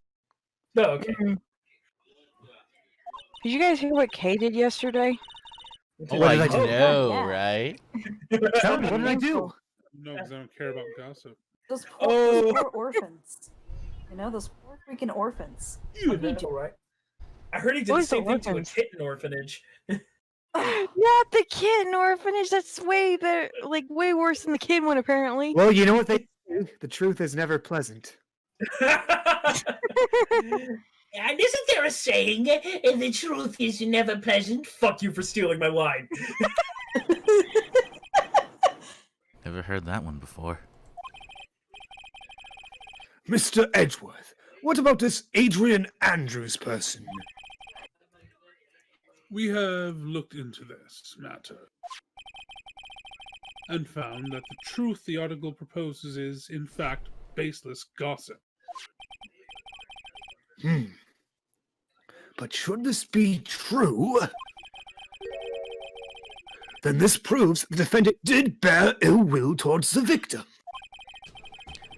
[SPEAKER 6] No, okay.
[SPEAKER 2] Did you guys hear what Kay did yesterday?
[SPEAKER 9] Oh,
[SPEAKER 3] What
[SPEAKER 9] I
[SPEAKER 3] did I do?
[SPEAKER 9] know,
[SPEAKER 5] Yeah.
[SPEAKER 9] right?
[SPEAKER 3] Tell me, what did I do?
[SPEAKER 4] No, because I don't care about gossip.
[SPEAKER 5] Those
[SPEAKER 6] Oh.
[SPEAKER 5] poor orphans. You know, those poor freaking orphans.
[SPEAKER 6] You know, right? I heard he did the
[SPEAKER 2] Who's the
[SPEAKER 6] same thing to a
[SPEAKER 2] orphans?
[SPEAKER 6] kitten orphanage.
[SPEAKER 2] Not the kitten orphanage. That's way better, like way worse than the kid one, apparently.
[SPEAKER 3] Well, you know what they say? The truth is never pleasant.
[SPEAKER 8] And isn't there a saying, the truth is never pleasant?
[SPEAKER 6] Fuck you for stealing my line.
[SPEAKER 9] Never heard that one before.
[SPEAKER 3] Mr. Edgeworth, what about this Adrian Andrews person?
[SPEAKER 4] We have looked into this matter and found that the truth the article proposes is, in fact, baseless gossip.
[SPEAKER 3] But should this be true, then this proves the defendant did bear ill will towards the victim.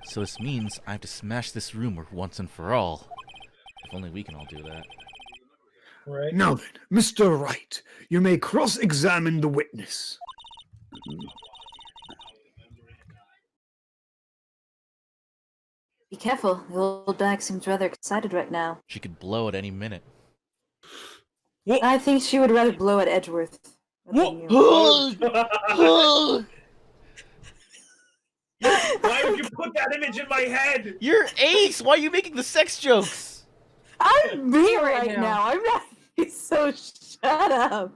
[SPEAKER 9] So this means I have to smash this rumor once and for all. If only we can all do that.
[SPEAKER 6] Right.
[SPEAKER 3] Now then, Mr. Wright, you may cross-examine the witness.
[SPEAKER 5] Be careful. The old bag seems rather excited right now.
[SPEAKER 9] She could blow at any minute.
[SPEAKER 5] I think she would rather blow at Edgeworth. than you.
[SPEAKER 6] Why would you put that image in my head?
[SPEAKER 9] You're Ace! Why are you making the sex jokes?
[SPEAKER 5] I'm me
[SPEAKER 2] right
[SPEAKER 5] right now. I'm not. So shut up.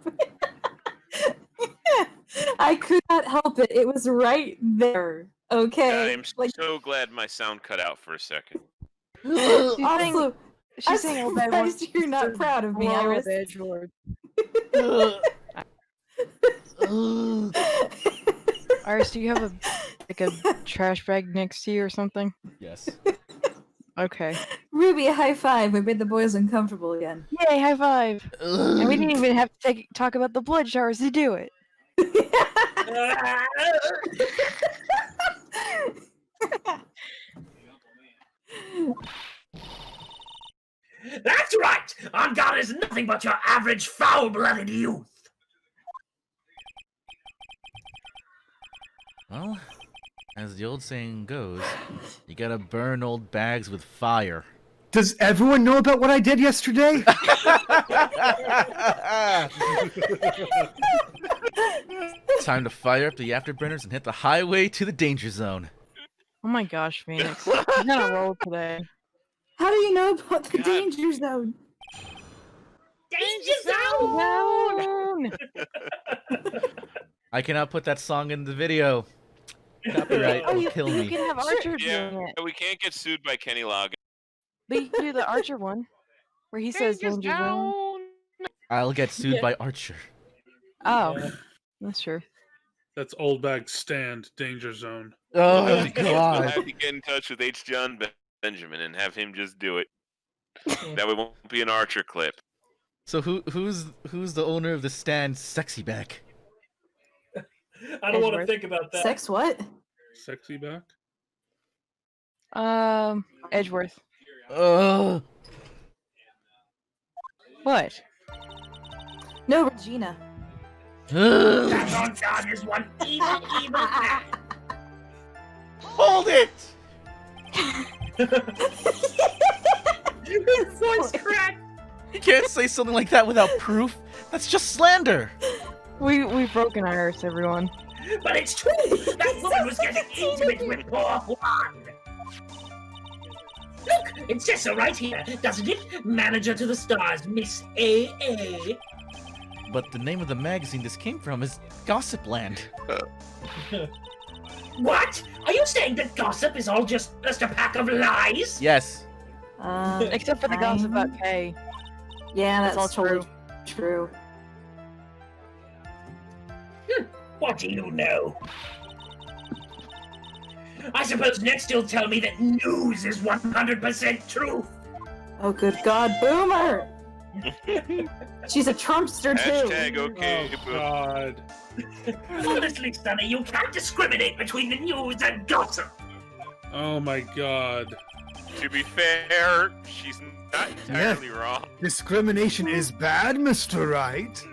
[SPEAKER 5] I could not help it. It was right there. Okay.
[SPEAKER 7] I'm
[SPEAKER 5] Like,
[SPEAKER 7] so glad my sound cut out for a second.
[SPEAKER 5] also,
[SPEAKER 2] She's
[SPEAKER 5] I'm
[SPEAKER 2] saying old bag wants
[SPEAKER 5] surprised you're not proud of me,
[SPEAKER 2] blow
[SPEAKER 5] Iris.
[SPEAKER 2] with Edgeworth. Iris, do you have a trash bag next to you or something?
[SPEAKER 9] Yes.
[SPEAKER 2] Okay.
[SPEAKER 5] Ruby, a high five. We made the boys uncomfortable again.
[SPEAKER 2] Yay, high five! And we didn't even have to talk about the blood showers to do it.
[SPEAKER 8] That's right! Angad is nothing but your average foul-blooded youth.
[SPEAKER 9] Well, as the old saying goes, you gotta burn old bags with fire.
[SPEAKER 3] Does everyone know about what I did yesterday?
[SPEAKER 9] Time to fire up the afterburners and hit the highway to the danger zone.
[SPEAKER 2] Oh my gosh, Phoenix. You're gonna roll today.
[SPEAKER 5] How do you know about the
[SPEAKER 7] God.
[SPEAKER 5] danger zone?
[SPEAKER 8] Danger zone!
[SPEAKER 9] I cannot put that song in the video. Copyright
[SPEAKER 2] Oh,
[SPEAKER 9] will
[SPEAKER 2] you,
[SPEAKER 9] kill
[SPEAKER 2] you
[SPEAKER 9] me.
[SPEAKER 2] can have Archer
[SPEAKER 7] Yeah,
[SPEAKER 2] doing it.
[SPEAKER 7] we can't get sued by Kenny Loggins.
[SPEAKER 2] But you can do the Archer one, where he says danger zone.
[SPEAKER 9] I'll get sued by Archer.
[SPEAKER 2] Oh,
[SPEAKER 6] Yeah.
[SPEAKER 2] that's true.
[SPEAKER 4] That's old bag stand, danger zone.
[SPEAKER 9] Oh
[SPEAKER 7] We'll have
[SPEAKER 9] god.
[SPEAKER 7] to get in touch with H. John Benjamin and have him just do it. That way won't be an Archer clip.
[SPEAKER 9] So who's the owner of the stand sexy back?
[SPEAKER 6] I don't want to
[SPEAKER 2] Edgeworth.
[SPEAKER 6] think about that.
[SPEAKER 5] Sex what?
[SPEAKER 4] Sexy back?
[SPEAKER 2] Edgeworth.
[SPEAKER 9] Ugh.
[SPEAKER 2] What?
[SPEAKER 5] No, Regina.
[SPEAKER 9] Ugh.
[SPEAKER 8] That Angad is one evil man.
[SPEAKER 9] Hold it!
[SPEAKER 8] His voice cracked.
[SPEAKER 9] You can't say something like that without proof. That's just slander.
[SPEAKER 2] We've broken Iris, everyone.
[SPEAKER 8] But it's true. That woman was getting intimate with poor Juan. Look, it says so right here, doesn't it? Manager to the stars, Miss A.A.
[SPEAKER 9] But the name of the magazine this came from is Gossipland.
[SPEAKER 8] What? Are you saying that gossip is all just a pack of lies?
[SPEAKER 9] Yes.
[SPEAKER 2] Except for the gossip about Kay.
[SPEAKER 5] Yeah, that's
[SPEAKER 2] all
[SPEAKER 5] totally true.
[SPEAKER 8] What do you know? I suppose next you'll tell me that news is 100% truth.
[SPEAKER 5] Oh, good God, Boomer! She's a Trumpster, too.
[SPEAKER 7] Hashtag okay,
[SPEAKER 10] Oh,
[SPEAKER 7] boomer.
[SPEAKER 10] God.
[SPEAKER 8] Honestly, Sonny, you can't discriminate between the news and gossip.
[SPEAKER 10] Oh, my God.
[SPEAKER 7] To be fair, she's not entirely wrong.
[SPEAKER 3] Discrimination is bad, Mr. Right.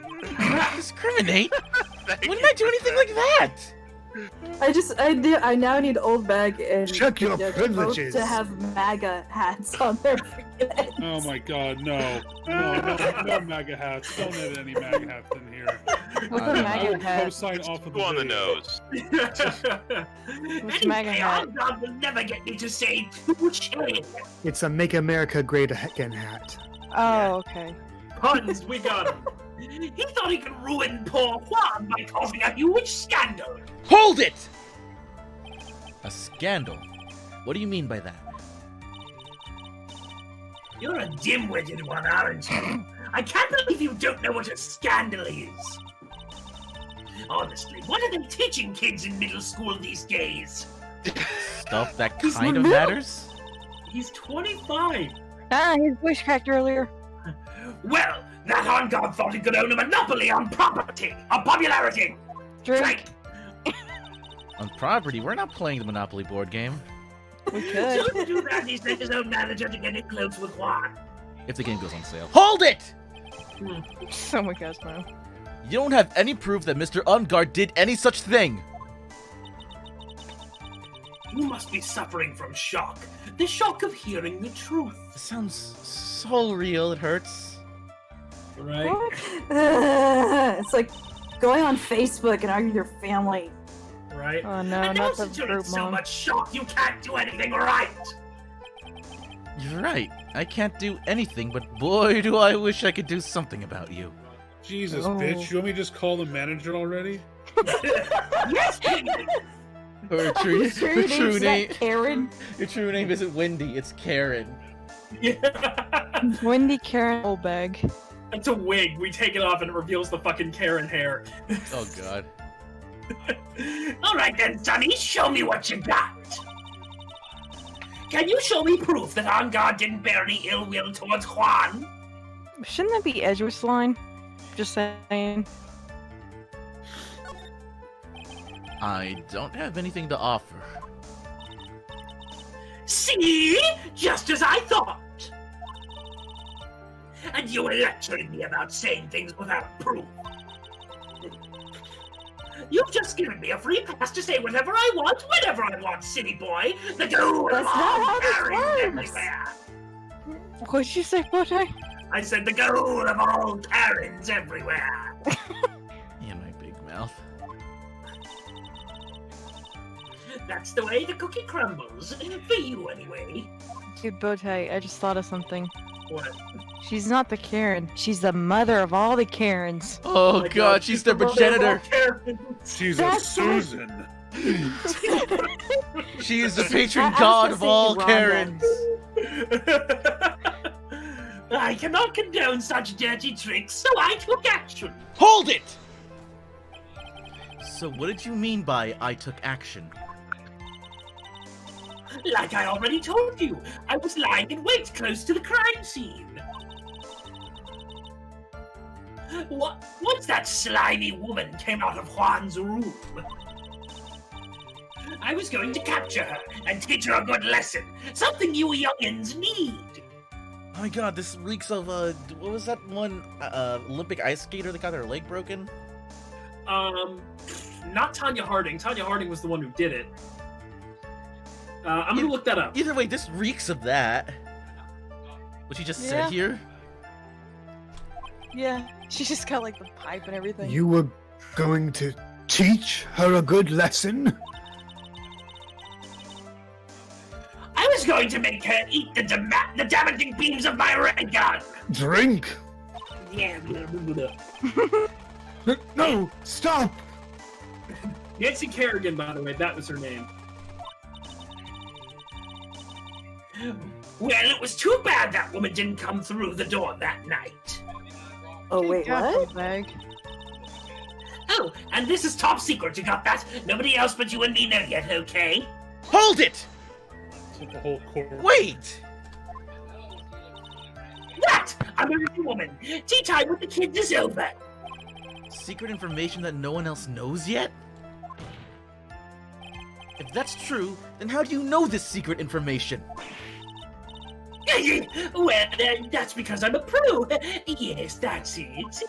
[SPEAKER 9] Discriminate?
[SPEAKER 7] Thank
[SPEAKER 9] When
[SPEAKER 7] you
[SPEAKER 9] did I do
[SPEAKER 7] for
[SPEAKER 9] anything like that?
[SPEAKER 5] I now need Old Bag and
[SPEAKER 3] Check your
[SPEAKER 5] Judge
[SPEAKER 3] privileges.
[SPEAKER 5] both to have MAGA hats on their heads.
[SPEAKER 10] Oh, my God, no. No MAGA hats. Don't let any MAGA hats in here.
[SPEAKER 2] What's a
[SPEAKER 10] I
[SPEAKER 2] MAGA
[SPEAKER 10] will
[SPEAKER 2] hat?
[SPEAKER 10] co-sign off of the
[SPEAKER 7] Go on the
[SPEAKER 10] video.
[SPEAKER 7] nose.
[SPEAKER 2] What's MAGA hat?
[SPEAKER 8] God will never get me to say touche.
[SPEAKER 3] It's a Make America Great Again hat.
[SPEAKER 2] Oh, okay.
[SPEAKER 8] Puns, we got him. He thought he could ruin poor Juan by causing a huge scandal.
[SPEAKER 9] Hold it! A scandal? What do you mean by that?
[SPEAKER 8] You're a dim-witted one, aren't you? I can't believe you don't know what a scandal is. Honestly, what are they teaching kids in middle school these days?
[SPEAKER 9] Stuff that
[SPEAKER 5] He's
[SPEAKER 9] kind of
[SPEAKER 5] removed.
[SPEAKER 9] matters?
[SPEAKER 8] He's 25.
[SPEAKER 2] Ah, his voice cracked earlier.
[SPEAKER 8] Well, that on-god thought he could own a monopoly on property, on popularity.
[SPEAKER 2] Drink.
[SPEAKER 8] Right.
[SPEAKER 9] On property, we're not playing the Monopoly board game.
[SPEAKER 2] We
[SPEAKER 8] So
[SPEAKER 2] could.
[SPEAKER 8] to do that, he sent his own manager to get it close with Juan.
[SPEAKER 9] If the game goes on sale. Hold it!
[SPEAKER 2] Oh my gosh, no.
[SPEAKER 9] You don't have any proof that Mr. Unguard did any such thing.
[SPEAKER 8] You must be suffering from shock. The shock of hearing the truth.
[SPEAKER 9] It sounds so real, it hurts.
[SPEAKER 8] Right?
[SPEAKER 5] It's like going on Facebook and arguing with your family.
[SPEAKER 8] Right?
[SPEAKER 2] Oh no,
[SPEAKER 8] And
[SPEAKER 2] not
[SPEAKER 8] also
[SPEAKER 2] the
[SPEAKER 8] you're in
[SPEAKER 2] group
[SPEAKER 8] so
[SPEAKER 2] mom.
[SPEAKER 8] much shock you can't do anything right.
[SPEAKER 9] You're right. I can't do anything, but boy, do I wish I could do something about you.
[SPEAKER 10] Jesus,
[SPEAKER 2] Oh.
[SPEAKER 10] bitch. You want me to just call the manager already?
[SPEAKER 8] Yes, please.
[SPEAKER 9] Her
[SPEAKER 5] Are you sure your name's not Karen?
[SPEAKER 9] your true name isn't Wendy, it's Karen.
[SPEAKER 8] Yeah.
[SPEAKER 2] Wendy Karen Oldbag.
[SPEAKER 8] It's a wig. We take it off and it reveals the fucking Karen hair.
[SPEAKER 9] Oh god.
[SPEAKER 8] All right then, Sonny, show me what you got. Can you show me proof that On God didn't bear any ill will towards Juan?
[SPEAKER 2] Shouldn't that be Edgeworth's line? Just saying.
[SPEAKER 9] I don't have anything to offer.
[SPEAKER 8] See? Just as I thought. And you were lecturing me about saying things without proof. You've just given me a free pass to say whatever I want, whenever I want, silly boy. The goal
[SPEAKER 5] That's
[SPEAKER 8] of
[SPEAKER 5] not
[SPEAKER 8] all
[SPEAKER 5] how this
[SPEAKER 8] Karens
[SPEAKER 5] works.
[SPEAKER 8] everywhere.
[SPEAKER 2] What did you say, Bote?
[SPEAKER 8] I said the goal of all Karens everywhere.
[SPEAKER 9] In my big mouth.
[SPEAKER 8] That's the way the cookie crumbles. For you, anyway.
[SPEAKER 2] Dude, Bote, I just thought of something.
[SPEAKER 8] What?
[SPEAKER 2] She's not the Karen. She's the mother of all the Karens.
[SPEAKER 9] Oh
[SPEAKER 8] my
[SPEAKER 9] god, she's the
[SPEAKER 8] mother of
[SPEAKER 9] progenitor.
[SPEAKER 8] all Karens.
[SPEAKER 10] She's a
[SPEAKER 5] That's-
[SPEAKER 10] Susan.
[SPEAKER 9] She is the patron
[SPEAKER 5] I was
[SPEAKER 9] god
[SPEAKER 5] gonna
[SPEAKER 9] of
[SPEAKER 5] say
[SPEAKER 9] all
[SPEAKER 5] Rhonda.
[SPEAKER 9] Karens.
[SPEAKER 8] I cannot condone such dirty tricks, so I took action.
[SPEAKER 9] Hold it! So what did you mean by I took action?
[SPEAKER 8] Like I already told you, I was lying in wait close to the crime scene. Once that slimy woman came out of Juan's room, I was going to capture her and teach her a good lesson. Something you youngins need.
[SPEAKER 9] Oh my god, this reeks of what was that one Olympic ice skater that got their leg broken?
[SPEAKER 8] Not Tanya Harding. Tanya Harding was the one who did it. I'm gonna look that up.
[SPEAKER 9] Either way, this reeks of that. What you just
[SPEAKER 2] Yeah.
[SPEAKER 9] said here?
[SPEAKER 2] Yeah, she just got like the pipe and everything.
[SPEAKER 3] You were going to teach her a good lesson?
[SPEAKER 8] I was going to make her eat the damaging beams of my ray gun.
[SPEAKER 3] Drink!
[SPEAKER 8] Yeah.
[SPEAKER 3] No, stop!
[SPEAKER 8] Nancy Kerrigan, by the way, that was her name. Well, it was too bad that woman didn't come through the door that night.
[SPEAKER 5] Oh, wait,
[SPEAKER 2] God,
[SPEAKER 5] what?
[SPEAKER 2] Oldbag.
[SPEAKER 8] Oh, and this is top secret. You got that? Nobody else but you and me know yet, okay?
[SPEAKER 1] Hold it!
[SPEAKER 4] The whole court.
[SPEAKER 1] Wait!
[SPEAKER 8] What? I'm a real woman. Tea time with the kids is over.
[SPEAKER 1] Secret information that no one else knows yet? If that's true, then how do you know this secret information?
[SPEAKER 8] Well, that's because I'm a pro. Yes, that's it.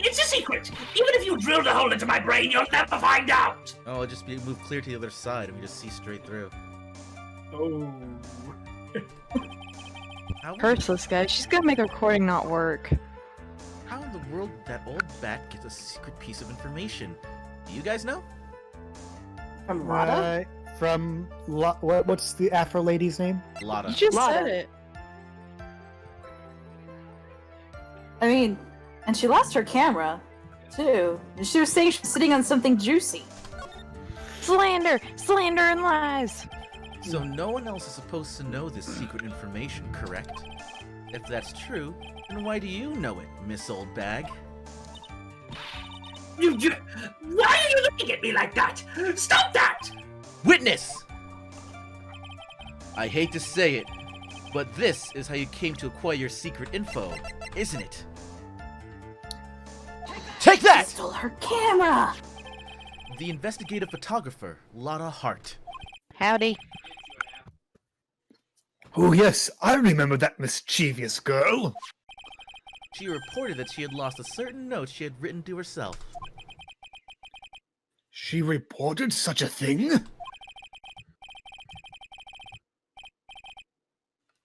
[SPEAKER 8] It's a secret. Even if you drilled a hole into my brain, you'll never find out.
[SPEAKER 1] Oh, it'll just be moved clear to the other side and we just see straight through.
[SPEAKER 8] Oh.
[SPEAKER 1] How,
[SPEAKER 2] Curseless, guys. She's gonna make a recording not work.
[SPEAKER 1] how in the world did that old bat get a secret piece of information? Do you guys know?
[SPEAKER 11] From Lotta?
[SPEAKER 3] What's the Afro lady's name?
[SPEAKER 1] Lotta.
[SPEAKER 2] You just
[SPEAKER 11] Lotta.
[SPEAKER 2] said it.
[SPEAKER 11] I mean, and she lost her camera, too. And she was saying she was sitting on something juicy.
[SPEAKER 2] Slander! Slander and lies!
[SPEAKER 1] So no one else is supposed to know this secret information, correct? If that's true, then why do you know it, Miss Old Bag?
[SPEAKER 8] Why are you looking at me like that? Stop that!
[SPEAKER 1] Witness! I hate to say it, but this is how you came to acquire your secret info, isn't it? Take
[SPEAKER 11] She
[SPEAKER 1] that!
[SPEAKER 11] stole her camera!
[SPEAKER 1] The investigative photographer, Lotta Hart.
[SPEAKER 2] Howdy.
[SPEAKER 3] Oh yes, I remember that mischievous girl.
[SPEAKER 1] She reported that she had lost a certain note she had written to herself.
[SPEAKER 3] She reported such a thing?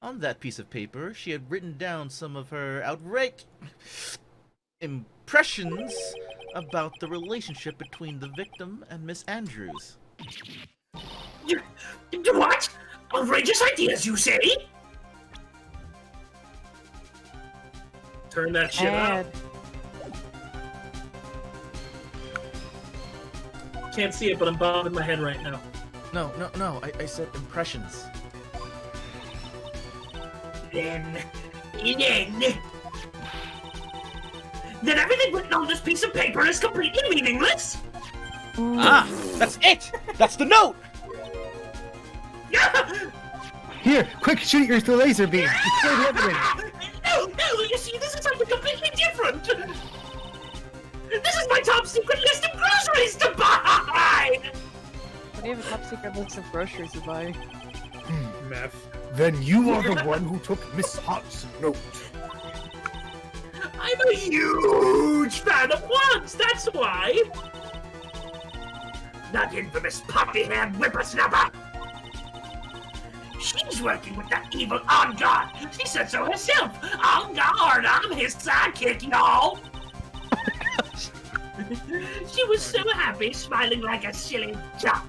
[SPEAKER 1] On that piece of paper, she had written down some of her outright impressions about the relationship between the victim and Miss Andrews.
[SPEAKER 8] What? Outrageous ideas, you say? Turn that shit
[SPEAKER 2] Ad.
[SPEAKER 8] up. Can't see it, but I'm bobbing my head right now.
[SPEAKER 1] No, I said impressions.
[SPEAKER 8] Then everything written on this piece of paper is completely meaningless?
[SPEAKER 1] Ah, that's it! That's the note!
[SPEAKER 3] Here, quick, shoot your laser beam. Destroy the evidence.
[SPEAKER 8] No, you see, this is something completely different! This is my top secret list of groceries to buy!
[SPEAKER 2] What do you have a top secret list of groceries to buy?
[SPEAKER 4] Meth.
[SPEAKER 3] Then you are the one who took Miss Hart's note.
[SPEAKER 8] I'm a huge fan of Wands, that's why! That infamous poppy-haired whippersnapper! She's working with that evil On-Guard! She said so herself! On-Guard, I'm his sidekick, y'all! She was so happy, smiling like a silly duck.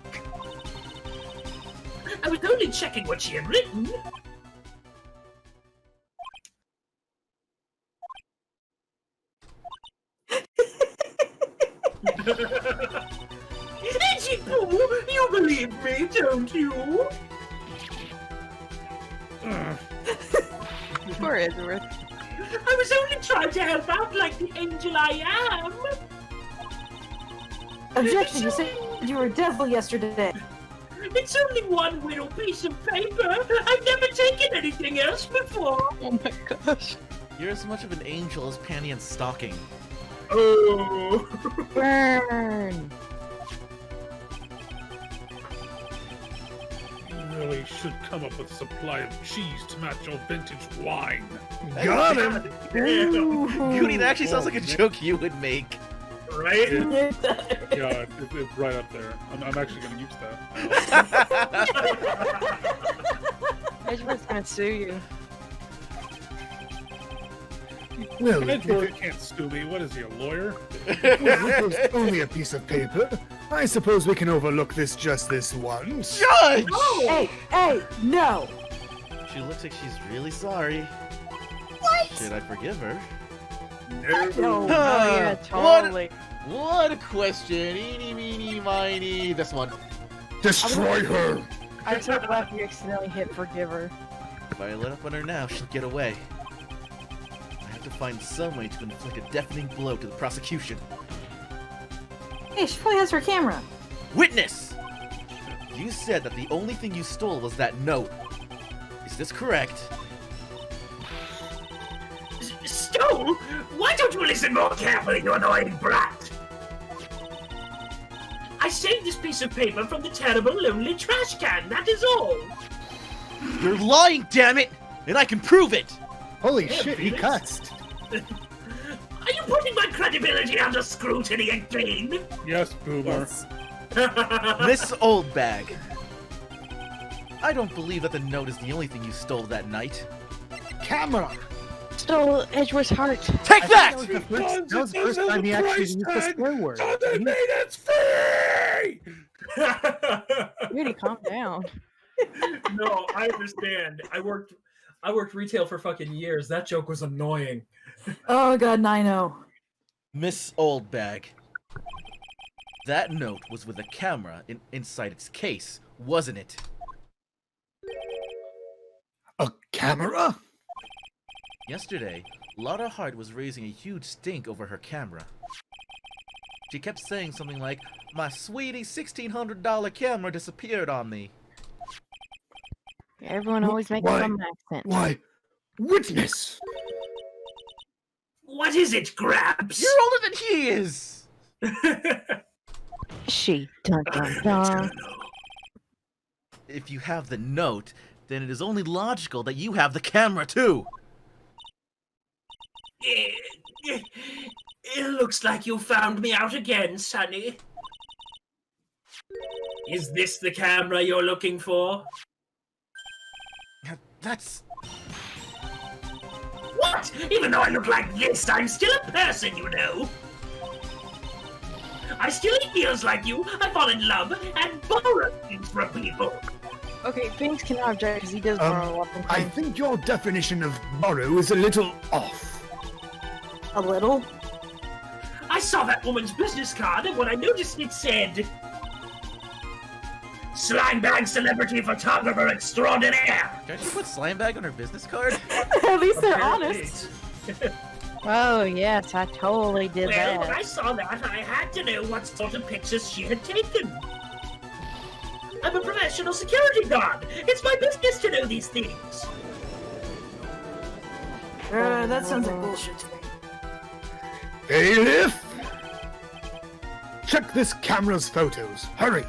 [SPEAKER 8] I was only checking what she had written. Itchy Poo, you believe me, don't you?
[SPEAKER 2] Poor Edgeworth.
[SPEAKER 8] I was only trying to help out like the angel I am.
[SPEAKER 11] Objection, you said you were a devil yesterday.
[SPEAKER 8] It's only one little piece of paper. I've never taken anything else before.
[SPEAKER 2] Oh my gosh.
[SPEAKER 1] You're as much of an angel as Panty and Stocking.
[SPEAKER 8] Oh.
[SPEAKER 2] Burn!
[SPEAKER 4] You really should come up with a supply of cheese to match your vintage wine.
[SPEAKER 3] Got him.
[SPEAKER 1] Goody, that actually sounds like a joke you would make.
[SPEAKER 8] Right?
[SPEAKER 4] Yeah, it's right up there. I'm actually gonna use that.
[SPEAKER 2] Edgeworth's gonna sue you.
[SPEAKER 3] Well,
[SPEAKER 4] Edward can't sue me. What is he, a lawyer?
[SPEAKER 3] it was only a piece of paper. I suppose we can overlook this just this once.
[SPEAKER 1] Judge!
[SPEAKER 11] Hey, no!
[SPEAKER 1] She looks like she's really sorry. What? Should I forgive her?
[SPEAKER 11] No.
[SPEAKER 2] Oh yeah, totally.
[SPEAKER 1] What a question. Eeny, meeny, miny. This one.
[SPEAKER 3] Destroy her.
[SPEAKER 2] I so glad you accidentally hit forgive her.
[SPEAKER 1] If I let up on her now, she'll get away. I have
[SPEAKER 9] to find some way to inflict a deafening blow to the prosecution.
[SPEAKER 11] Hey, she probably has her camera.
[SPEAKER 9] Witness! You said that the only thing you stole was that note. Is this correct?
[SPEAKER 8] Stole? Why don't you listen more carefully, you annoying brat? I saved this piece of paper from the terrible, lonely trash can, that is all.
[SPEAKER 9] You're lying, damn it! And I can prove it!
[SPEAKER 3] Holy
[SPEAKER 8] Yeah,
[SPEAKER 3] shit, he
[SPEAKER 8] Felix.
[SPEAKER 3] cussed.
[SPEAKER 8] Are you putting my credibility under scrutiny again?
[SPEAKER 4] Yes, Boomer.
[SPEAKER 11] Yes.
[SPEAKER 9] Miss Oldbag. I don't believe that the note is the only thing you stole that night.
[SPEAKER 3] Camera!
[SPEAKER 2] Stole Edgeworth's heart.
[SPEAKER 9] Take
[SPEAKER 3] I
[SPEAKER 9] that!
[SPEAKER 3] think that was the first time he actually used the swear word.
[SPEAKER 6] It's free!
[SPEAKER 2] Really, calm down.
[SPEAKER 8] No, I understand. I worked retail for fucking years. That joke was annoying.
[SPEAKER 11] Oh god, Nino.
[SPEAKER 9] Miss Oldbag. That note was with a camera inside its case, wasn't it?
[SPEAKER 3] A camera?
[SPEAKER 9] Yesterday, Lotta Hart was raising a huge stink over her camera. She kept saying something like, "My sweetie $1,600 camera disappeared on me."
[SPEAKER 2] Everyone always makes
[SPEAKER 3] Why?
[SPEAKER 2] some accent.
[SPEAKER 3] Why? Witness!
[SPEAKER 8] What is it, Grabs?
[SPEAKER 9] You're older than he is!
[SPEAKER 2] She. Dun dun dun.
[SPEAKER 9] If you have the note, then it is only logical that you have the camera too!
[SPEAKER 8] It looks like you found me out again, Sonny. Is this the camera you're looking for?
[SPEAKER 9] That's...
[SPEAKER 8] What? Even though I look like this, I'm still a person, you know. I still eat meals like you. I fall in love and borrow things from people.
[SPEAKER 2] Okay, Finks cannot object because he does borrow a lot of
[SPEAKER 3] I
[SPEAKER 2] times.
[SPEAKER 3] think your definition of borrow is a little off.
[SPEAKER 11] A little?
[SPEAKER 8] I saw that woman's business card, and when I noticed it said, "Slimebag Celebrity Photographer Extraordinaire."
[SPEAKER 9] Can't you put Slimebag on her business card?
[SPEAKER 11] At least they're
[SPEAKER 8] Apparently.
[SPEAKER 11] honest.
[SPEAKER 2] Oh, yes, I totally did
[SPEAKER 8] Well, when I
[SPEAKER 2] that.
[SPEAKER 8] saw that, I had to know what sort of pictures she had taken. I'm a professional security guard. It's my business to know these things.
[SPEAKER 11] That sounds like bullshit to me.
[SPEAKER 3] Bailiff! Check this camera's photos. Hurry!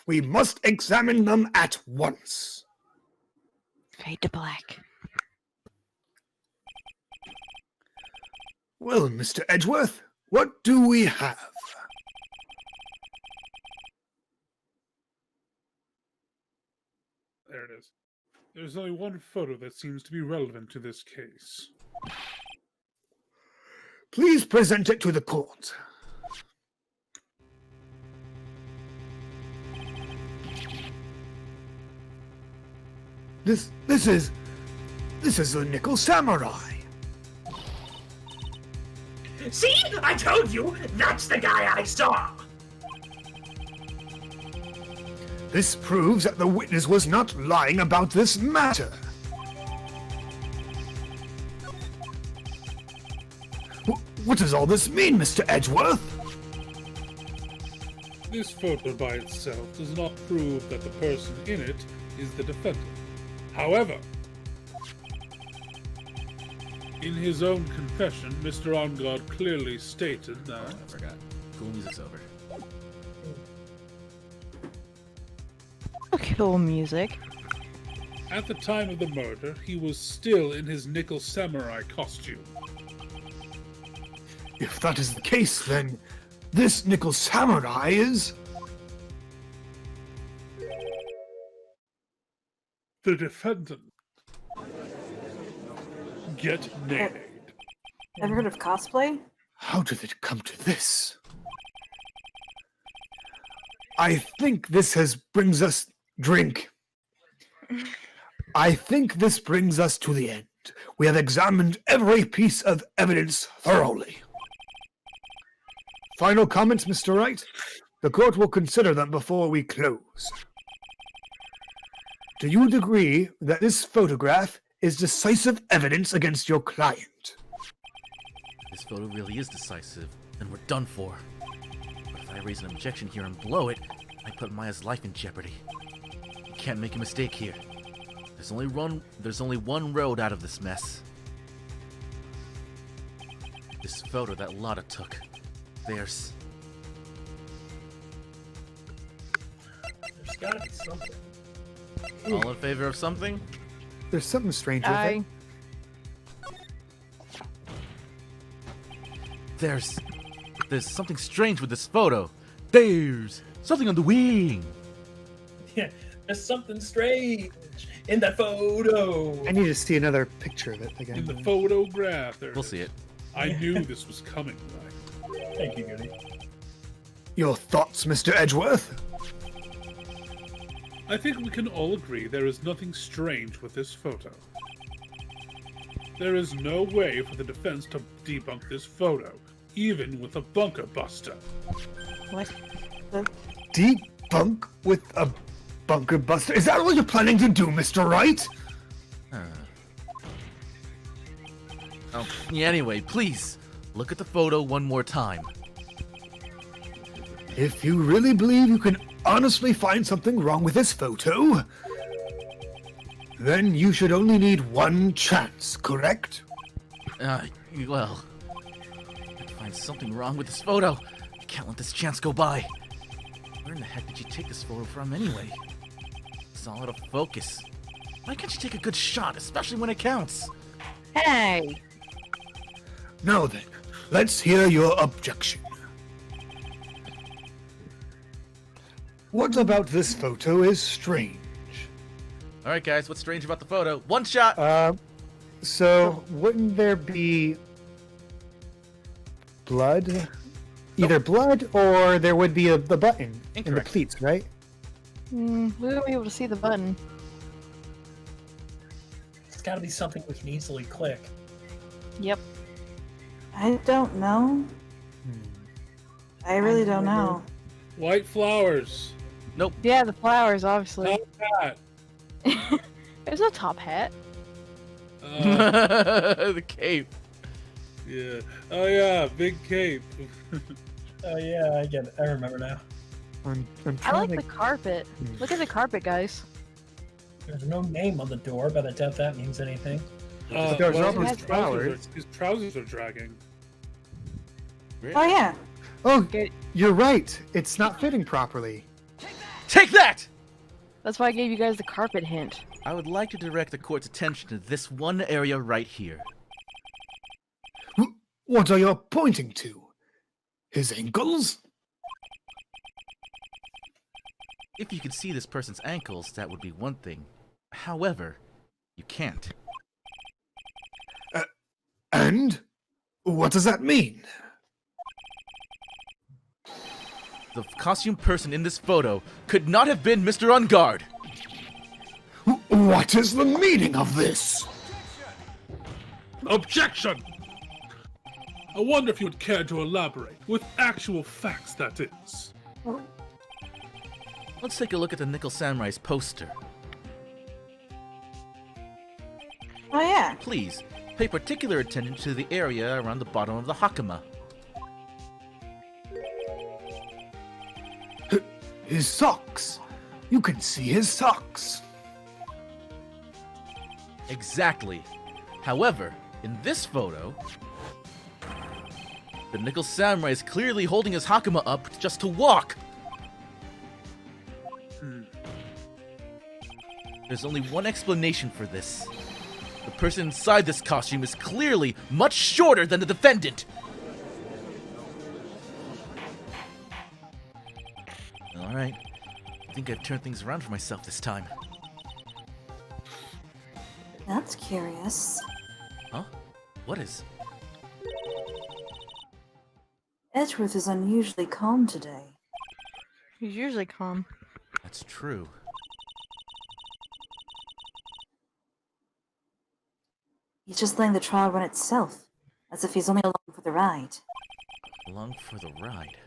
[SPEAKER 3] We must examine them at once.
[SPEAKER 2] Fade to black.
[SPEAKER 3] Well, Mr. Edgeworth, what do we have?
[SPEAKER 4] There it is. There's only one photo that seems to be relevant to this case.
[SPEAKER 3] Please present it to the court. This is the Nickel Samurai.
[SPEAKER 8] See? I told you! That's the guy I saw!
[SPEAKER 3] This proves that the witness was not lying about this matter. What does all this mean, Mr. Edgeworth?
[SPEAKER 4] This photo by itself does not prove that the person in it is the defendant. However, in his own confession, Mr. Ongod clearly stated that...
[SPEAKER 9] I forgot. Cool music's over.
[SPEAKER 2] Cool music.
[SPEAKER 4] At the time of the murder, he was still in his Nickel Samurai costume.
[SPEAKER 3] If that is the case, then this Nickel Samurai is...
[SPEAKER 4] The defendant. Get named.
[SPEAKER 11] Ever heard of cosplay?
[SPEAKER 3] How did it come to this? I think this brings us... Drink. I think this brings us to the end. We have examined every piece of evidence thoroughly. Final comments, Mr. Wright? The court will consider them before we close. Do you agree that this photograph is decisive evidence against your client.
[SPEAKER 9] This photo really is decisive, then we're done for. But if I raise an objection here and blow it, I put Maya's life in jeopardy. You can't make a mistake here. There's only one road out of this mess. This photo that Lotta took. There's
[SPEAKER 8] gotta be something.
[SPEAKER 9] all in favor of something?
[SPEAKER 3] There's something strange with it.
[SPEAKER 9] There's something strange with this photo. There's something on the wing.
[SPEAKER 8] Yeah, there's something strange in that photo.
[SPEAKER 3] I need to see another picture of it again.
[SPEAKER 12] In the photograph.
[SPEAKER 9] We'll see it.
[SPEAKER 12] I knew this was coming, right?
[SPEAKER 8] Thank you, Goody.
[SPEAKER 3] Your thoughts, Mr. Edgeworth?
[SPEAKER 12] I think we can all agree there is nothing strange with this photo. There is no way for the defense to debunk this photo, even with a bunker buster.
[SPEAKER 2] What?
[SPEAKER 3] Debunk with a bunker buster? Is that what you're planning to do, Mr. Wright?
[SPEAKER 9] Oh, yeah, anyway, please, look at the photo one more time.
[SPEAKER 3] If you really believe you can honestly find something wrong with this photo, then you should only need one chance, correct?
[SPEAKER 9] Well, if I find something wrong with this photo, I can't let this chance go by. Where in the heck did you take this photo from anyway? It's all out of focus. Why can't you take a good shot, especially when it counts?
[SPEAKER 2] Hey!
[SPEAKER 3] Now then, let's hear your objection. What about this photo is strange?
[SPEAKER 9] Alright guys, what's strange about the photo? One shot!
[SPEAKER 3] So wouldn't there be blood? Either blood or there would be the button in the
[SPEAKER 9] Incorrect.
[SPEAKER 3] pleats, right?
[SPEAKER 2] We won't be able to see the button.
[SPEAKER 8] It's gotta be something we can easily click.
[SPEAKER 2] Yep.
[SPEAKER 11] I don't know. I really don't know.
[SPEAKER 12] White flowers.
[SPEAKER 9] Nope.
[SPEAKER 2] Yeah, the flowers, obviously.
[SPEAKER 12] Top hat.
[SPEAKER 2] There's no top hat.
[SPEAKER 9] The cape.
[SPEAKER 12] Yeah. Oh yeah, big cape.
[SPEAKER 8] Oh yeah, I get it. I remember now.
[SPEAKER 3] I'm
[SPEAKER 2] I
[SPEAKER 3] trying
[SPEAKER 2] like the carpet. Look at the carpet, guys.
[SPEAKER 8] There's no name on the door, but I doubt that means anything.
[SPEAKER 3] There's all those
[SPEAKER 12] his
[SPEAKER 3] flowers.
[SPEAKER 12] His trousers are dragging.
[SPEAKER 11] Oh yeah.
[SPEAKER 3] Oh, you're right. It's not fitting properly.
[SPEAKER 9] Take that!
[SPEAKER 2] That's why I gave you guys the carpet hint.
[SPEAKER 9] I would like to direct the court's attention to this one area right here.
[SPEAKER 3] What are you pointing to? His ankles?
[SPEAKER 9] If you could see this person's ankles, that would be one thing. However, you can't.
[SPEAKER 3] And? What does that mean?
[SPEAKER 9] The costume person in this photo could not have been Mr. Ungard!
[SPEAKER 3] What is the meaning of this?
[SPEAKER 12] Objection! I wonder if you would care to elaborate, with actual facts, that is.
[SPEAKER 9] Let's take a look at the Nickel Samurai's poster.
[SPEAKER 11] Oh yeah.
[SPEAKER 9] Please, pay particular attention to the area around the bottom of the hakama.
[SPEAKER 3] His socks. You can see his socks.
[SPEAKER 9] Exactly. However, in this photo, the Nickel Samurai is clearly holding his hakama up just to walk. There's only one explanation for this. The person inside this costume is clearly much shorter than the defendant. Alright, I think I've turned things around for myself this time.
[SPEAKER 11] That's curious.
[SPEAKER 9] Huh? What is?
[SPEAKER 11] Edgeworth is unusually calm today.
[SPEAKER 2] He's usually calm.
[SPEAKER 9] That's true.
[SPEAKER 11] He's just letting the trial run itself, as if he's only along for the ride.
[SPEAKER 9] Along for the ride?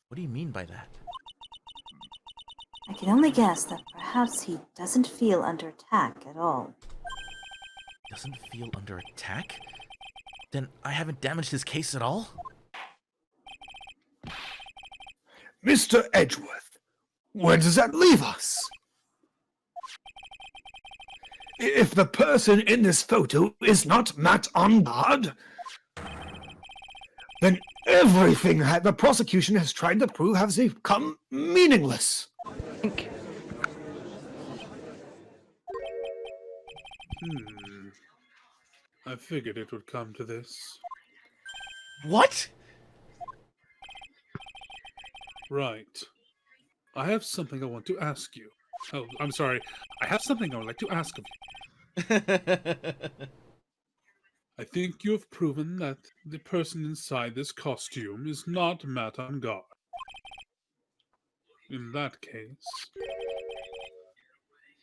[SPEAKER 9] What do you mean by that?
[SPEAKER 11] I can only guess that perhaps he doesn't feel under attack at all.
[SPEAKER 9] doesn't feel under attack? Then I haven't damaged his case at all?
[SPEAKER 3] Mr. Edgeworth, where does that leave us? If the person in this photo is not Matt on guard, then everything that the prosecution has tried to prove has become meaningless.
[SPEAKER 12] I figured it would come to this.
[SPEAKER 9] What?
[SPEAKER 12] Right. I have something I want to ask you. Oh, I'm sorry. I have something I would like to ask of you. I think you have proven that the person inside this costume is not Matt on guard. In that case,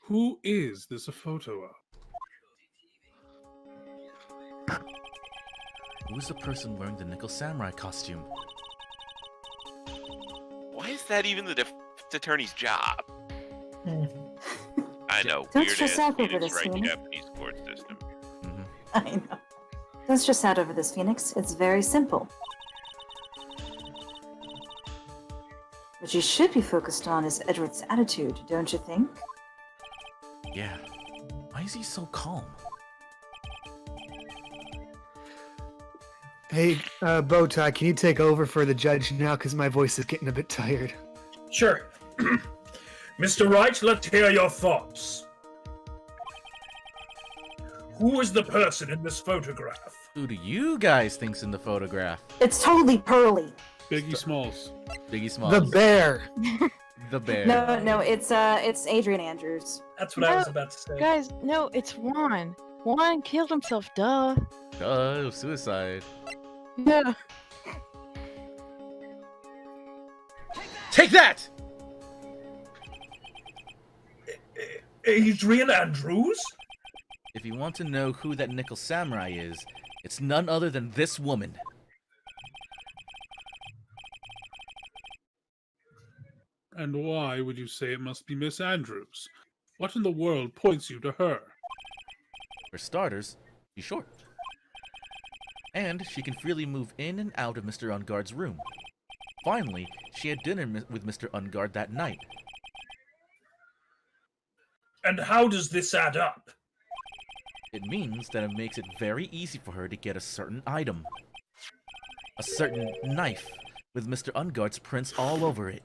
[SPEAKER 12] who is this a photo of?
[SPEAKER 9] Who's the person wearing the Nickel Samurai costume?
[SPEAKER 7] Why is that even the defense attorney's job? I know.
[SPEAKER 11] Don't
[SPEAKER 7] Weird
[SPEAKER 11] stress
[SPEAKER 7] ass
[SPEAKER 11] out over
[SPEAKER 7] Phoenix
[SPEAKER 11] this,
[SPEAKER 7] right
[SPEAKER 11] Phoenix.
[SPEAKER 7] Japanese court system.
[SPEAKER 11] I know. Don't stress out over this, Phoenix. It's very simple. What you should be focused on is Edward's attitude, don't you think?
[SPEAKER 9] Yeah. Why is he so calm?
[SPEAKER 3] Hey, Bowtie, can you take over for the judge now? Because my voice is getting a bit tired.
[SPEAKER 6] Sure. Mr. Wright, let's hear your thoughts. Who is the person in this photograph?
[SPEAKER 9] Who do you guys think's in the photograph?
[SPEAKER 11] It's totally Pearly.
[SPEAKER 12] Biggie Smalls.
[SPEAKER 9] Biggie Smalls.
[SPEAKER 3] The bear.
[SPEAKER 9] The bear.
[SPEAKER 11] No, it's Adrian Andrews.
[SPEAKER 6] That's what I was about to say.
[SPEAKER 2] Guys, no, it's Juan. Juan killed himself, duh.
[SPEAKER 9] Oh, suicide.
[SPEAKER 2] Yeah.
[SPEAKER 9] Take that!
[SPEAKER 6] Adrian Andrews?
[SPEAKER 9] If you want to know who that Nickel Samurai is, it's none other than this woman.
[SPEAKER 12] And why would you say it must be Miss Andrews? What in the world points you to her?
[SPEAKER 9] For starters, she's short. And she can freely move in and out of Mr. Unguard's room. Finally, she had dinner with Mr. Unguard that night.
[SPEAKER 6] And how does this add up?
[SPEAKER 9] It means that it makes it very easy for her to get a certain item. A certain knife with Mr. Unguard's prints all over it.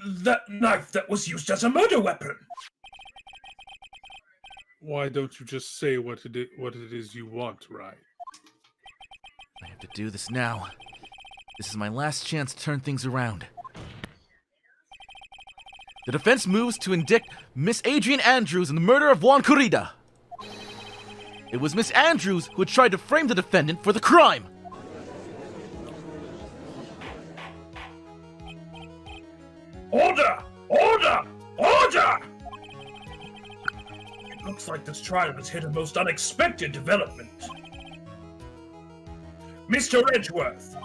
[SPEAKER 6] That knife that was used as a murder weapon!
[SPEAKER 12] Why don't you just say what it is you want, right?
[SPEAKER 9] I have to do this now. This is my last chance to turn things around. The defense moves to indict Miss Adrian Andrews in the murder of Juan Corrida. It was Miss Andrews who had tried to frame the defendant for the crime.
[SPEAKER 6] Order! Order! Order! It looks like this trial has hit a most unexpected development. Mr. Edgeworth!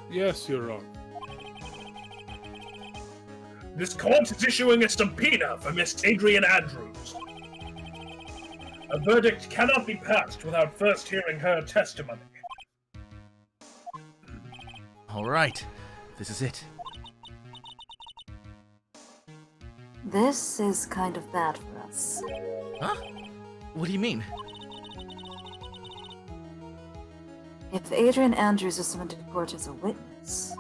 [SPEAKER 12] Yes, Your Honor.
[SPEAKER 6] This court is issuing a subpoena for Miss Adrian Andrews. A verdict cannot be passed without first hearing her testimony.
[SPEAKER 9] All right, this is it.
[SPEAKER 11] This is kind of bad for us.
[SPEAKER 9] Huh? What do you mean?
[SPEAKER 11] If Adrian Andrews is summoned to court as a witness,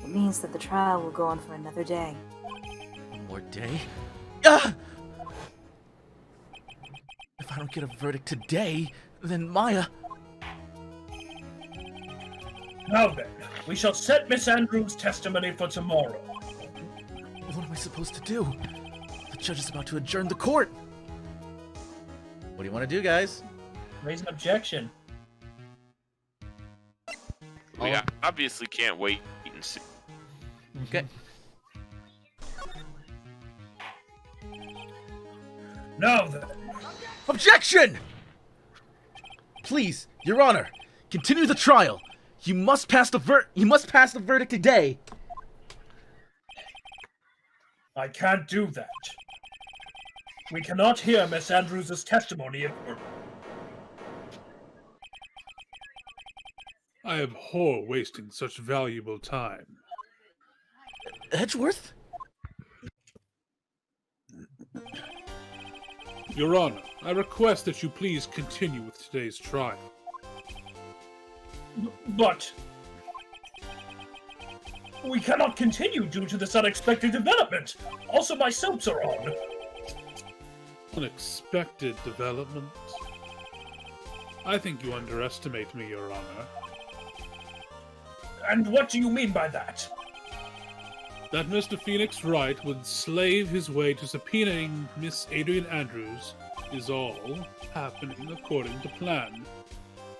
[SPEAKER 11] it means that the trial will go on for another day.
[SPEAKER 9] One more day? Ah! If I don't get a verdict today, then Maya...
[SPEAKER 6] Now then, we shall set Miss Andrews' testimony for tomorrow.
[SPEAKER 9] What am I supposed to do? The judge is about to adjourn the court. What do you want to do, guys?
[SPEAKER 6] Raise an objection.
[SPEAKER 7] We obviously can't wait and see.
[SPEAKER 9] Okay.
[SPEAKER 6] Now then.
[SPEAKER 9] Objection! Please, Your Honor, continue the trial. You must pass the verdict today.
[SPEAKER 6] I can't do that. We cannot hear Miss Andrews' testimony if...
[SPEAKER 12] I abhor wasting such valuable time.
[SPEAKER 1] Edgeworth?
[SPEAKER 12] Your Honor, I request that you please continue with today's trial.
[SPEAKER 6] But... we cannot continue due to this unexpected development. Also, my soaps are on.
[SPEAKER 12] Unexpected development? I think you underestimate me, Your Honor.
[SPEAKER 6] And what do you mean by that?
[SPEAKER 12] That Mr. Phoenix Wright would slave his way to subpoenaing Miss Adrian Andrews is all happening according to plan,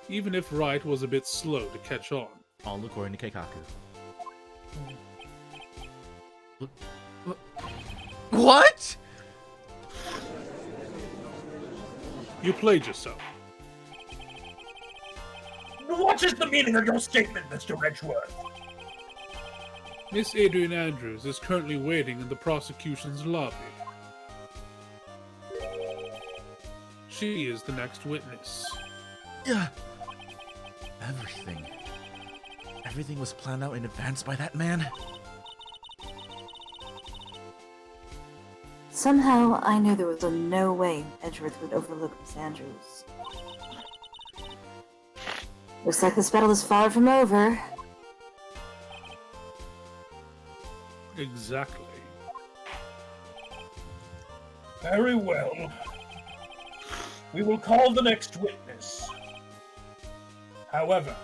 [SPEAKER 12] even if Wright was a bit slow to catch on.
[SPEAKER 9] All according to Keikaku.
[SPEAKER 1] What?
[SPEAKER 12] You played yourself.
[SPEAKER 6] What is the meaning of your statement, Mr. Edgeworth?
[SPEAKER 12] Miss Adrian Andrews is currently waiting in the prosecution's lobby. She is the next witness.
[SPEAKER 1] Yeah. Everything. Everything was planned out in advance by that man?
[SPEAKER 11] Somehow, I knew there was no way Edgeworth would overlook Miss Andrews. Looks like this battle is far from over.
[SPEAKER 12] Exactly.
[SPEAKER 6] Very well. We will call the next witness. However,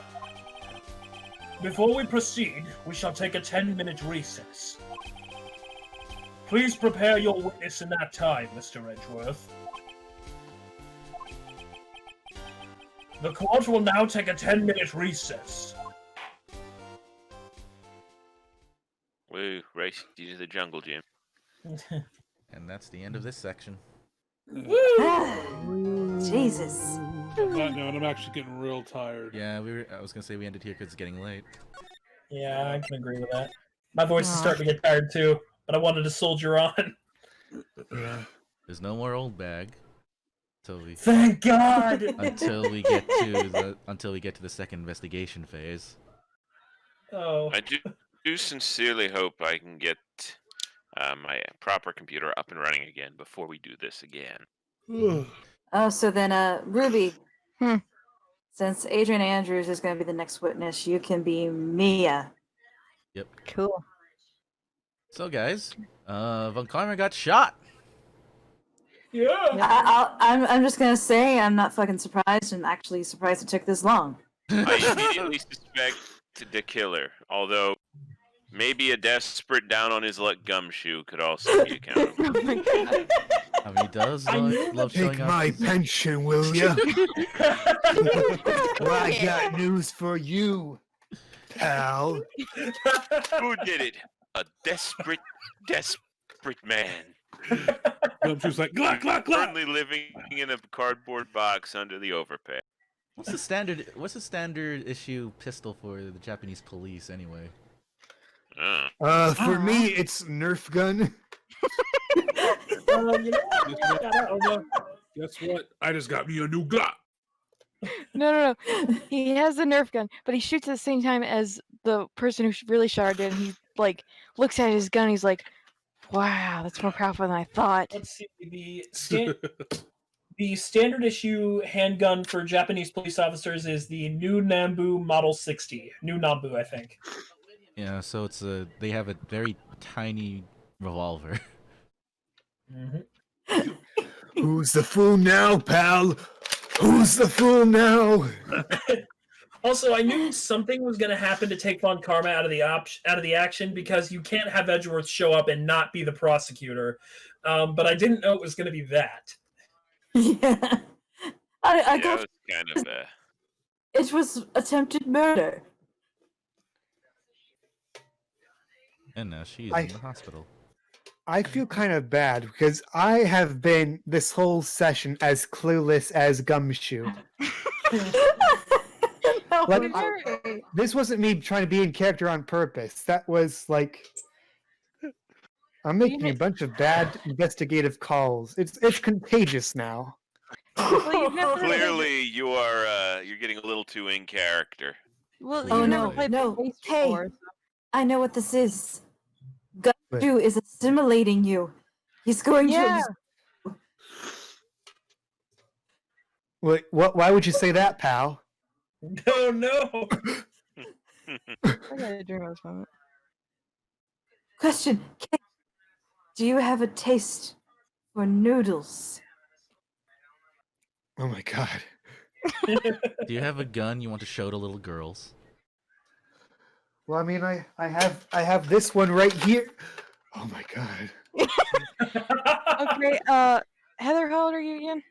[SPEAKER 6] before we proceed, we shall take a 10-minute recess. Please prepare your witness in that time, Mr. Edgeworth. The court will now take a 10-minute recess.
[SPEAKER 7] Woo, race you to the jungle gym.
[SPEAKER 9] And that's the end of this section.
[SPEAKER 11] Jesus.
[SPEAKER 12] On that note, I'm actually getting real tired.
[SPEAKER 9] Yeah, I was gonna say we ended here because it's getting late.
[SPEAKER 6] Yeah, I can agree with that. My voice is starting to get tired too, but I wanted to soldier on.
[SPEAKER 12] Yeah.
[SPEAKER 9] There's no more old bag.
[SPEAKER 6] Thank God!
[SPEAKER 9] until we get to the second investigation phase.
[SPEAKER 6] Oh.
[SPEAKER 7] I do sincerely hope I can get my proper computer up and running again before we do this again.
[SPEAKER 11] Oh, so then, Ruby.
[SPEAKER 2] Hmm.
[SPEAKER 11] Since Adrian Andrews is going to be the next witness, you can be Mia.
[SPEAKER 9] Yep.
[SPEAKER 2] Cool.
[SPEAKER 9] So, guys, Von Karma got shot.
[SPEAKER 6] Yeah.
[SPEAKER 11] I'm just gonna say I'm not fucking surprised. I'm actually surprised it took this long.
[SPEAKER 7] I immediately suspected the killer, although maybe a desperate down on his luck gumshoe could also be accountable.
[SPEAKER 2] Oh my God.
[SPEAKER 9] I mean, he does love showing
[SPEAKER 3] Take
[SPEAKER 9] up.
[SPEAKER 3] my pension, will ya? Well, I got news for you, pal.
[SPEAKER 7] Who did it? A desperate man.
[SPEAKER 12] Gumshoe's like, glot, glot, glot!
[SPEAKER 7] Currently living in a cardboard box under the overpay.
[SPEAKER 9] What's the standard issue pistol for the Japanese police anyway?
[SPEAKER 3] For me, it's Nerf gun.
[SPEAKER 12] Guess what? I just got me a new Glock.
[SPEAKER 2] No. He has the Nerf gun, but he shoots at the same time as the person who really shot it, and he like looks at his gun. He's like, "Wow, that's more powerful than I thought."
[SPEAKER 6] Let's see. The standard issue handgun for Japanese police officers is the New Nambu Model 60. New Nambu, I think.
[SPEAKER 9] Yeah, so they have a very tiny revolver.
[SPEAKER 6] Mm-hmm.
[SPEAKER 3] Who's the fool now, pal? Who's the fool now?
[SPEAKER 6] Also, I knew something was going to happen to take Von Karma out of the action because you can't have Edgeworth show up and not be the prosecutor. But I didn't know it was going to be that.
[SPEAKER 11] Yeah. I got
[SPEAKER 7] It was kind of
[SPEAKER 11] it was attempted murder.
[SPEAKER 9] And now she's in the hospital.
[SPEAKER 3] I feel kind of bad because I have been this whole session as clueless as Gumshoe. Like, this wasn't me trying to be in character on purpose. That was like, I'm making a bunch of bad investigative calls. It's contagious now.
[SPEAKER 2] Well, you've never,
[SPEAKER 7] Clearly, you're getting a little too in character.
[SPEAKER 2] well,
[SPEAKER 11] Oh,
[SPEAKER 2] you've never
[SPEAKER 11] no,
[SPEAKER 2] played
[SPEAKER 11] no.
[SPEAKER 2] the base
[SPEAKER 11] Hey.
[SPEAKER 2] before.
[SPEAKER 11] I know what this is. Gumshoe is assimilating you. He's going
[SPEAKER 2] Yeah.
[SPEAKER 11] to.
[SPEAKER 3] Wait, what? Why would you say that, pal?
[SPEAKER 6] No, no.
[SPEAKER 2] I gotta dream of this moment.
[SPEAKER 11] Question: Kay, do you have a taste for noodles?
[SPEAKER 3] Oh my god.
[SPEAKER 9] Do you have a gun you want to show to little girls?
[SPEAKER 3] Well, I mean, I have this one right here. Oh my god.
[SPEAKER 2] Okay, Heather, how old are you again?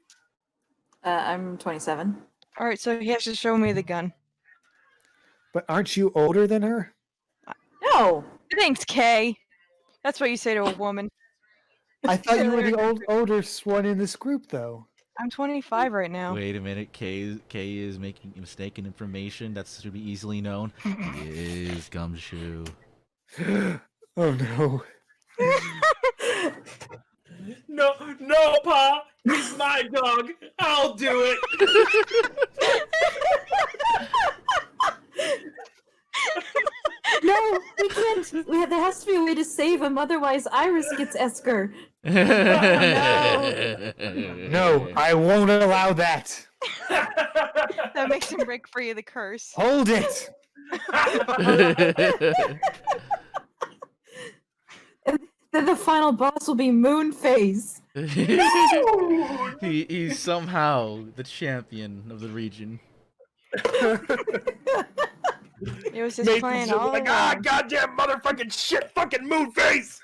[SPEAKER 11] I'm 27.
[SPEAKER 2] All right, so he has to show me the gun.
[SPEAKER 3] But aren't you older than her?
[SPEAKER 11] No.
[SPEAKER 2] Thanks, Kay. That's what you say to a woman.
[SPEAKER 3] I thought you were the oldest one in this group, though.
[SPEAKER 2] I'm 25 right now.
[SPEAKER 9] Wait a minute, Kay is making mistaken information that should be easily known. He is Gumshoe.
[SPEAKER 3] Oh no.
[SPEAKER 6] No, Pa. He's my dog. I'll do it.
[SPEAKER 11] No, we can't. There has to be a way to save him. Otherwise, Iris gets Esker.
[SPEAKER 3] No, I won't allow that.
[SPEAKER 2] That makes him break free of the curse.
[SPEAKER 3] Hold it.
[SPEAKER 11] Then the final boss will be Moonface.
[SPEAKER 9] He's somehow the champion of the region.
[SPEAKER 2] It was his
[SPEAKER 6] Nathan's
[SPEAKER 2] plan
[SPEAKER 6] just
[SPEAKER 2] all
[SPEAKER 6] like,
[SPEAKER 2] along.
[SPEAKER 6] goddamn motherfucking shit, fucking Moonface.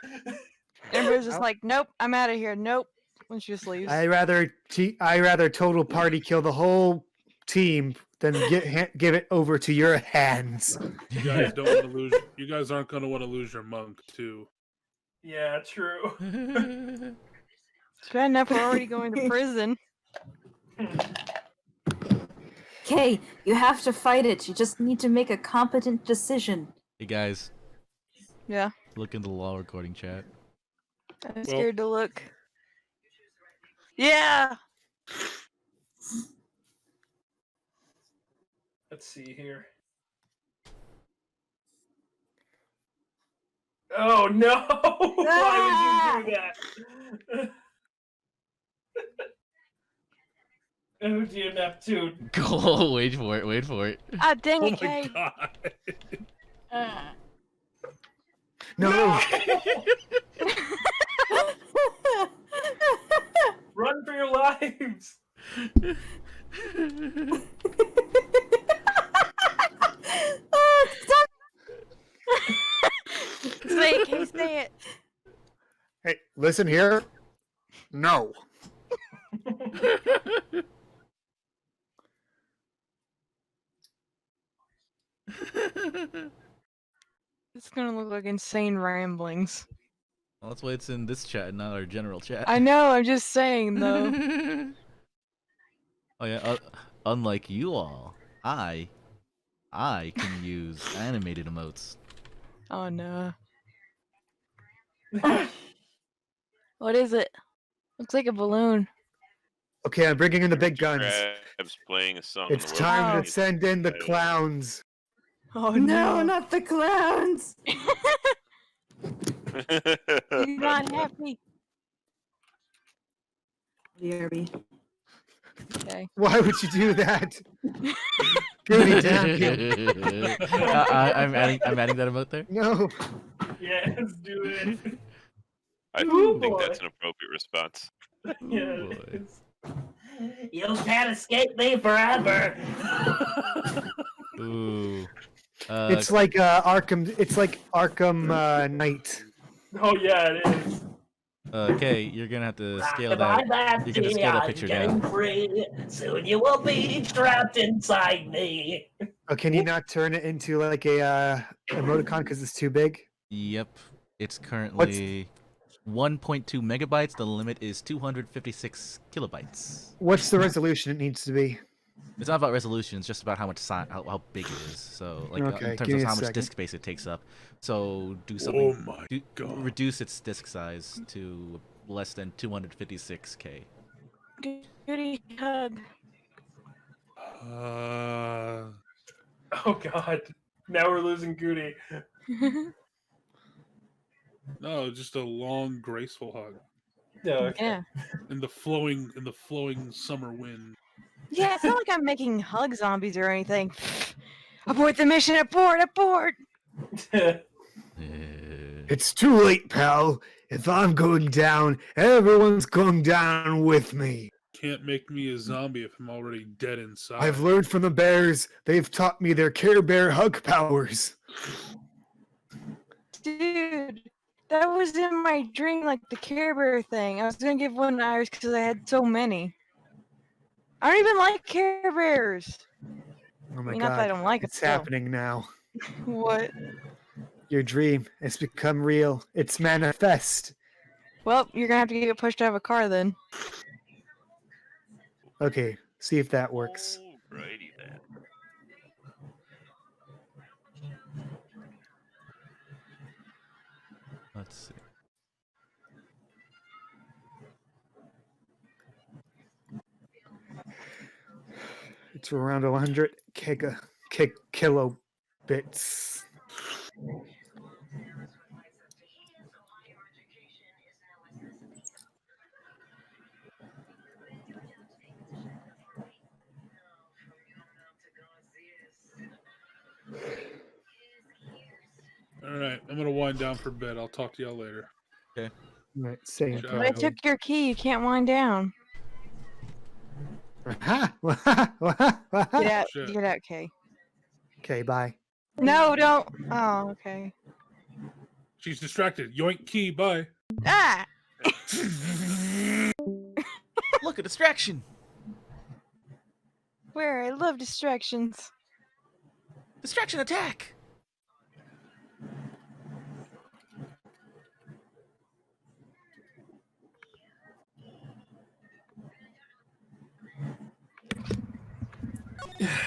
[SPEAKER 2] Everybody's just like, nope, I'm out of here. Nope. And she just leaves.
[SPEAKER 3] I rather total party kill the whole team than give it over to your hands.
[SPEAKER 12] You guys don't want to lose. You guys aren't going to want to lose your monk too.
[SPEAKER 6] Yeah, true.
[SPEAKER 2] It's bad enough we're already going to prison.
[SPEAKER 11] Kay, you have to fight it. You just need to make a competent decision.
[SPEAKER 9] Hey guys,
[SPEAKER 2] Yeah,
[SPEAKER 9] look in the law recording chat.
[SPEAKER 2] I'm scared to look. Yeah!
[SPEAKER 6] Let's see here. Oh no! Why would you do that? Oh dear, Neptune.
[SPEAKER 9] Go, wait for it, wait for it.
[SPEAKER 2] Ah, dang
[SPEAKER 12] Oh
[SPEAKER 2] it,
[SPEAKER 12] my
[SPEAKER 2] Kay.
[SPEAKER 12] god!
[SPEAKER 3] No.
[SPEAKER 6] Run for your lives!
[SPEAKER 11] Oh, stop.
[SPEAKER 2] Say it, Kay, say it.
[SPEAKER 3] Hey, listen here. No.
[SPEAKER 2] It's gonna look like insane ramblings.
[SPEAKER 9] Well, that's why it's in this chat, not our general chat.
[SPEAKER 2] I know, I'm just saying, though.
[SPEAKER 9] Oh yeah, unlike you all, I can use animated emotes.
[SPEAKER 2] Oh, no. What is it? Looks like a balloon.
[SPEAKER 3] Okay, I'm bringing in the big guns.
[SPEAKER 7] Crab's playing a song.
[SPEAKER 3] It's time to send in the clowns.
[SPEAKER 2] Oh,
[SPEAKER 11] No, not the clowns.
[SPEAKER 2] He's not happy.
[SPEAKER 11] BRB.
[SPEAKER 2] Okay.
[SPEAKER 3] Why would you do that? Goody damn you.
[SPEAKER 9] I'm adding that emote there.
[SPEAKER 3] No.
[SPEAKER 6] Yeah, let's do it.
[SPEAKER 7] I
[SPEAKER 6] Ooh,
[SPEAKER 7] think
[SPEAKER 6] boy.
[SPEAKER 7] that's an appropriate response.
[SPEAKER 6] Yeah,
[SPEAKER 9] Ooh,
[SPEAKER 6] it
[SPEAKER 9] boy.
[SPEAKER 6] is.
[SPEAKER 8] You can't escape me forever.
[SPEAKER 9] Ooh.
[SPEAKER 3] It's like Arkham. It's like Arkham Knight.
[SPEAKER 6] Oh yeah, it is.
[SPEAKER 9] Okay, you're gonna have to scale
[SPEAKER 8] Goodbye,
[SPEAKER 9] that. You're gonna
[SPEAKER 8] Betsy,
[SPEAKER 9] scale that
[SPEAKER 8] I'm
[SPEAKER 9] picture
[SPEAKER 8] getting
[SPEAKER 9] down.
[SPEAKER 8] free. Soon you will be trapped inside me.
[SPEAKER 3] Oh, can you not turn it into like a emoticon because it's too big?
[SPEAKER 9] Yep, it's currently 1.2 megabytes. The limit is 256 kilobytes.
[SPEAKER 3] What's the resolution it needs to be?
[SPEAKER 1] It's not about resolution. It's just about how much how big it is. So, like
[SPEAKER 3] Okay,
[SPEAKER 1] in terms
[SPEAKER 3] give
[SPEAKER 1] of
[SPEAKER 3] me a
[SPEAKER 1] how much
[SPEAKER 3] second.
[SPEAKER 1] disk space it takes up. So, do something.
[SPEAKER 12] Oh my God.
[SPEAKER 1] Reduce its disk size to less than 256K.
[SPEAKER 2] Goody hug.
[SPEAKER 6] Oh God. Now we're losing Goody.
[SPEAKER 12] No, just a long, graceful hug
[SPEAKER 6] Yeah. Okay.
[SPEAKER 2] Yeah.
[SPEAKER 12] in the flowing summer wind.
[SPEAKER 2] Yeah, it's not like I'm making hug zombies or anything. Abort the mission! Abort! Abort!
[SPEAKER 3] It's too late, pal. If I'm going down, everyone's going down with me.
[SPEAKER 12] Can't make me a zombie if I'm already dead inside.
[SPEAKER 3] I've learned from the bears. They've taught me their Care Bear hug powers.
[SPEAKER 2] Dude, that was in my dream, like the Care Bear thing. I was gonna give one to Iris because I had so many. I don't even like Care Bears.
[SPEAKER 3] Oh my
[SPEAKER 2] I mean, not that I
[SPEAKER 3] god.
[SPEAKER 2] don't like
[SPEAKER 3] It's
[SPEAKER 2] them.
[SPEAKER 3] happening now.
[SPEAKER 2] What?
[SPEAKER 3] Your dream has become real. It's manifest.
[SPEAKER 2] Well, you're gonna have to get pushed out of a car then.
[SPEAKER 3] Okay, see if that works.
[SPEAKER 7] Alrighty then.
[SPEAKER 1] Let's see.
[SPEAKER 3] It's around 100 kilobits.
[SPEAKER 12] All right, I'm gonna wind down for bed. I'll talk to y'all later.
[SPEAKER 3] Right, same.
[SPEAKER 12] But
[SPEAKER 2] But I took your key. You can't wind down. Get out.
[SPEAKER 12] Shit.
[SPEAKER 2] Get out, Kay.
[SPEAKER 3] Okay, bye.
[SPEAKER 2] No, don't. Oh, okay.
[SPEAKER 12] She's distracted. Yoink key. Bye.
[SPEAKER 2] Ah!
[SPEAKER 1] Look, a distraction.
[SPEAKER 2] Where? I love distractions.
[SPEAKER 1] Distraction attack.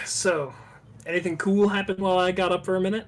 [SPEAKER 6] So, anything cool happened while I got up for a minute?